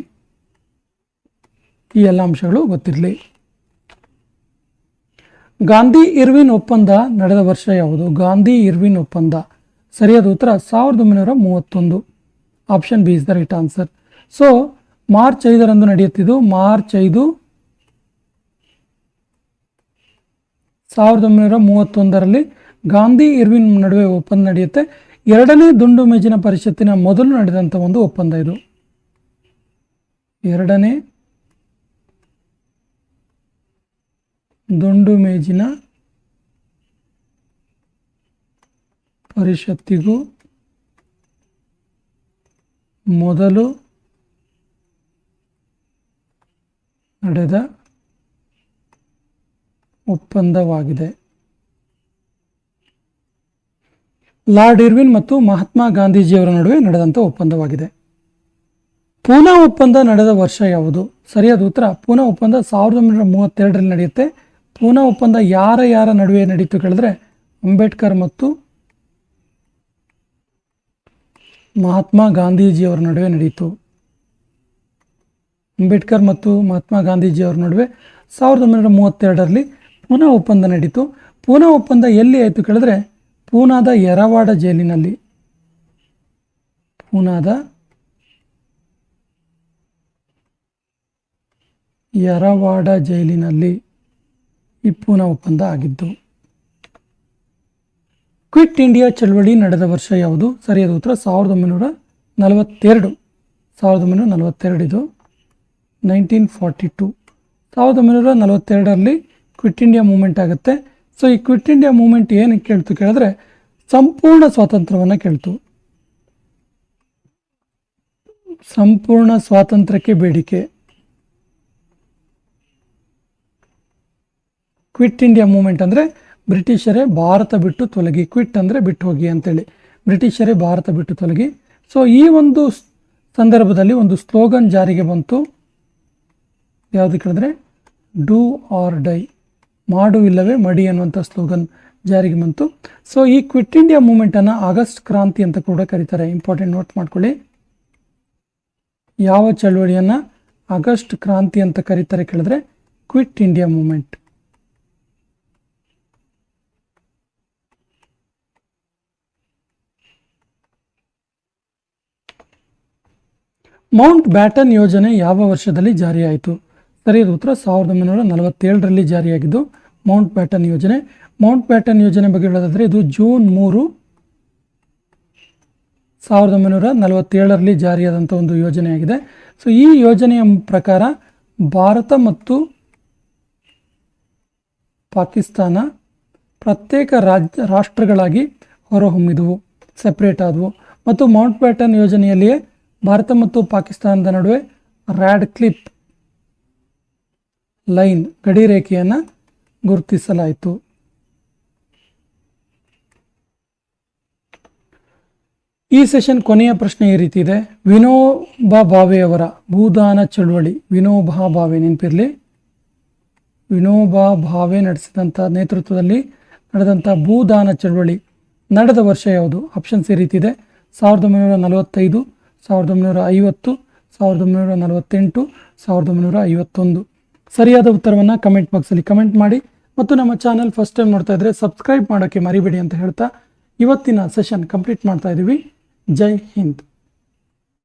ಈ ಎಲ್ಲ ಅಂಶಗಳು ಗೊತ್ತಿರಲಿ. ಗಾಂಧಿ ಇರ್ವಿನ್ ಒಪ್ಪಂದ ನಡೆದ ವರ್ಷ ಯಾವುದು? ಗಾಂಧಿ ಇರ್ವಿನ್ ಒಪ್ಪಂದ ಸರಿಯಾದ ಉತ್ತರ 1931. Option B is the right answer. So March 5ರಂದು ನಡೆಯುತ್ತಿದ್ದು. ಮಾರ್ಚ್ 5, 1931ರಲ್ಲಿ ಗಾಂಧಿ ಇರ್ವಿನ್ ನಡುವೆ ಒಪ್ಪಂದ ನಡೆಯುತ್ತೆ. ಎರಡನೇ ದುಂಡು ಮೇಜಿನ ಪರಿಷತ್ತಿನ ಮೊದಲು ನಡೆದಂಥ ಒಂದು ಒಪ್ಪಂದ ಇದು. ಎರಡನೇ ದುಂಡು ಮೇಜಿನ ಪರಿಷತ್ತಿಗೂ ಮೊದಲು ನಡೆದ ಒಪ್ಪಂದವಾಗಿದೆ. ಲಾರ್ಡ್ ಇರ್ವಿನ್ ಮತ್ತು ಮಹಾತ್ಮ ಗಾಂಧೀಜಿಯವರ ನಡುವೆ ನಡೆದಂಥ ಒಪ್ಪಂದವಾಗಿದೆ. ಪೂನಾ ಒಪ್ಪಂದ ನಡೆದ ವರ್ಷ ಯಾವುದು? ಸರಿಯಾದ ಉತ್ತರ ಪೂನಾ ಒಪ್ಪಂದ 1932ರಲ್ಲಿ ನಡೆಯುತ್ತೆ. ಪೂನಾ ಒಪ್ಪಂದ ಯಾರ ನಡುವೆ ನಡೀತು ಕೇಳಿದ್ರೆ ಅಂಬೇಡ್ಕರ್ ಮತ್ತು ಮಹಾತ್ಮ ಗಾಂಧೀಜಿಯವರ ನಡುವೆ ನಡೆಯಿತು. ಅಂಬೇಡ್ಕರ್ ಮತ್ತು ಮಹಾತ್ಮ ಗಾಂಧೀಜಿಯವರ ನಡುವೆ 1932ರಲ್ಲಿ ಪೂನಾ ಒಪ್ಪಂದ ನಡೀತು. ಪೂನಾ ಒಪ್ಪಂದ ಎಲ್ಲಿ ಆಯಿತು ಕೇಳಿದ್ರೆ ಪೂನಾದ ಯರವಾಡ ಜೈಲಿನಲ್ಲಿ. ಪೂನಾದ ಯರವಾಡ ಜೈಲಿನಲ್ಲಿ ಈ ಪೂನಾ ಒಪ್ಪಂದ ಆಗಿದ್ದು. ಕ್ವಿಟ್ ಇಂಡಿಯಾ ಚಳವಳಿ ನಡೆದ ವರ್ಷ ಯಾವುದು? ಸರಿಯಾದ ಉತ್ತರ 1942. 1942 ಇದು 1942. 1942ರಲ್ಲಿ ಕ್ವಿಟ್ ಇಂಡಿಯಾ ಮೂವ್ಮೆಂಟ್ ಆಗುತ್ತೆ. ಸೊ ಈ ಕ್ವಿಟ್ ಇಂಡಿಯಾ ಮೂವ್ಮೆಂಟ್ ಏನಕ್ಕೆ ಕೇಳ್ತು ಕೇಳಿದ್ರೆ ಸಂಪೂರ್ಣ ಸ್ವಾತಂತ್ರ್ಯವನ್ನು ಕೇಳ್ತು. ಸಂಪೂರ್ಣ ಸ್ವಾತಂತ್ರ್ಯಕ್ಕೆ ಬೇಡಿಕೆ. ಕ್ವಿಟ್ ಇಂಡಿಯಾ ಮೂವ್ಮೆಂಟ್ ಅಂದರೆ ಬ್ರಿಟಿಷರೇ ಭಾರತ ಬಿಟ್ಟು ತೊಲಗಿ, ಕ್ವಿಟ್ ಅಂದರೆ ಬಿಟ್ಟು ಹೋಗಿ ಅಂತೇಳಿ, ಬ್ರಿಟಿಷರೇ ಭಾರತ ಬಿಟ್ಟು ತೊಲಗಿ. ಸೊ ಈ ಒಂದು ಸಂದರ್ಭದಲ್ಲಿ ಒಂದು ಸ್ಲೋಗನ್ ಜಾರಿಗೆ ಬಂತು. ಯಾವುದು ಕೇಳಿದ್ರೆ ಡೂ ಆರ್ ಡೈ, ಮಾಡು ಇಲ್ಲವೇ ಮಡಿ ಅನ್ನುವಂಥ ಸ್ಲೋಗನ್ ಜಾರಿಗೆ ಬಂತು. ಸೊ ಈ ಕ್ವಿಟ್ ಇಂಡಿಯಾ ಮೂವ್ಮೆಂಟನ್ನು ಆಗಸ್ಟ್ ಕ್ರಾಂತಿ ಅಂತ ಕೂಡ ಕರೀತಾರೆ. ಇಂಪಾರ್ಟೆಂಟ್ ನೋಟ್ ಮಾಡ್ಕೊಳ್ಳಿ. ಯಾವ ಚಳುವಳಿಯನ್ನು ಆಗಸ್ಟ್ ಕ್ರಾಂತಿ ಅಂತ ಕರೀತಾರೆ ಕೇಳಿದ್ರೆ quit India movement. Mountbatten ಯೋಜನೆ ಯಾವ ವರ್ಷದಲ್ಲಿ ಜಾರಿಯಾಯಿತು? ಸರಿಯಾದ ಉತ್ತರ 1947ರಲ್ಲಿ ಜಾರಿಯಾಗಿದ್ದು ಮೌಂಟ್ ಬ್ಯಾಟನ್ ಯೋಜನೆ. ಮೌಂಟ್ ಬ್ಯಾಟನ್ ಯೋಜನೆ ಬಗ್ಗೆ ಹೇಳೋದಾದರೆ ಇದು ಜೂನ್ 3, 1947ರಲ್ಲಿ ಜಾರಿಯಾದಂಥ ಒಂದು ಯೋಜನೆಯಾಗಿದೆ. ಸೊ ಈ ಯೋಜನೆಯ ಪ್ರಕಾರ ಭಾರತ ಮತ್ತು ಪಾಕಿಸ್ತಾನ ಪ್ರತ್ಯೇಕ ರಾಷ್ಟ್ರಗಳಾಗಿ ಹೊರಹೊಮ್ಮಿದವು, ಸೆಪ್ರೇಟ್ ಆದವು. ಮತ್ತು ಮೌಂಟ್ ಬ್ಯಾಟನ್ ಯೋಜನೆಯಲ್ಲಿಯೇ ಭಾರತ ಮತ್ತು ಪಾಕಿಸ್ತಾನದ ನಡುವೆ ರ್ಯಾಡ್ಕ್ಲಿಫ್ ಲೈನ್ ಗಡಿರೇಖೆಯನ್ನು ಗುರುತಿಸಲಾಯಿತು. ಈ ಸೆಷನ್ ಕೊನೆಯ ಪ್ರಶ್ನೆ ಈ ರೀತಿ ಇದೆ. ವಿನೋಬಾ ಭಾವೆಯವರ ಭೂದಾನ ಚಳುವಳಿ, ವಿನೋಬಾ ಭಾವೆ ನೆನಪಿರಲಿ, ವಿನೋಬಾ ಭಾವೆ ನಡೆಸಿದಂಥ ನೇತೃತ್ವದಲ್ಲಿ ನಡೆದಂಥ ಭೂದಾನ ಚಳುವಳಿ ನಡೆದ ವರ್ಷ ಯಾವುದು? ಆಪ್ಷನ್ಸ್ ಈ ರೀತಿ ಇದೆ. 1945, 1950, 1948, 1951. ಸರಿಯಾದ ಉತ್ತರವನ್ನು ಕಮೆಂಟ್ ಬಾಕ್ಸಲ್ಲಿ ಕಮೆಂಟ್ ಮಾಡಿ. ಮತ್ತು ನಮ್ಮ ಚಾನಲ್ ಫಸ್ಟ್ ಟೈಮ್ ನೋಡ್ತಾ ಇದ್ದರೆ ಸಬ್ಸ್ಕ್ರೈಬ್ ಮಾಡೋಕ್ಕೆ ಮರಿಬೇಡಿ ಅಂತ ಹೇಳ್ತಾ ಇವತ್ತಿನ ಸೆಷನ್ ಕಂಪ್ಲೀಟ್ ಮಾಡ್ತಾ ಇದ್ದೀವಿ. ಜೈ ಹಿಂದ್.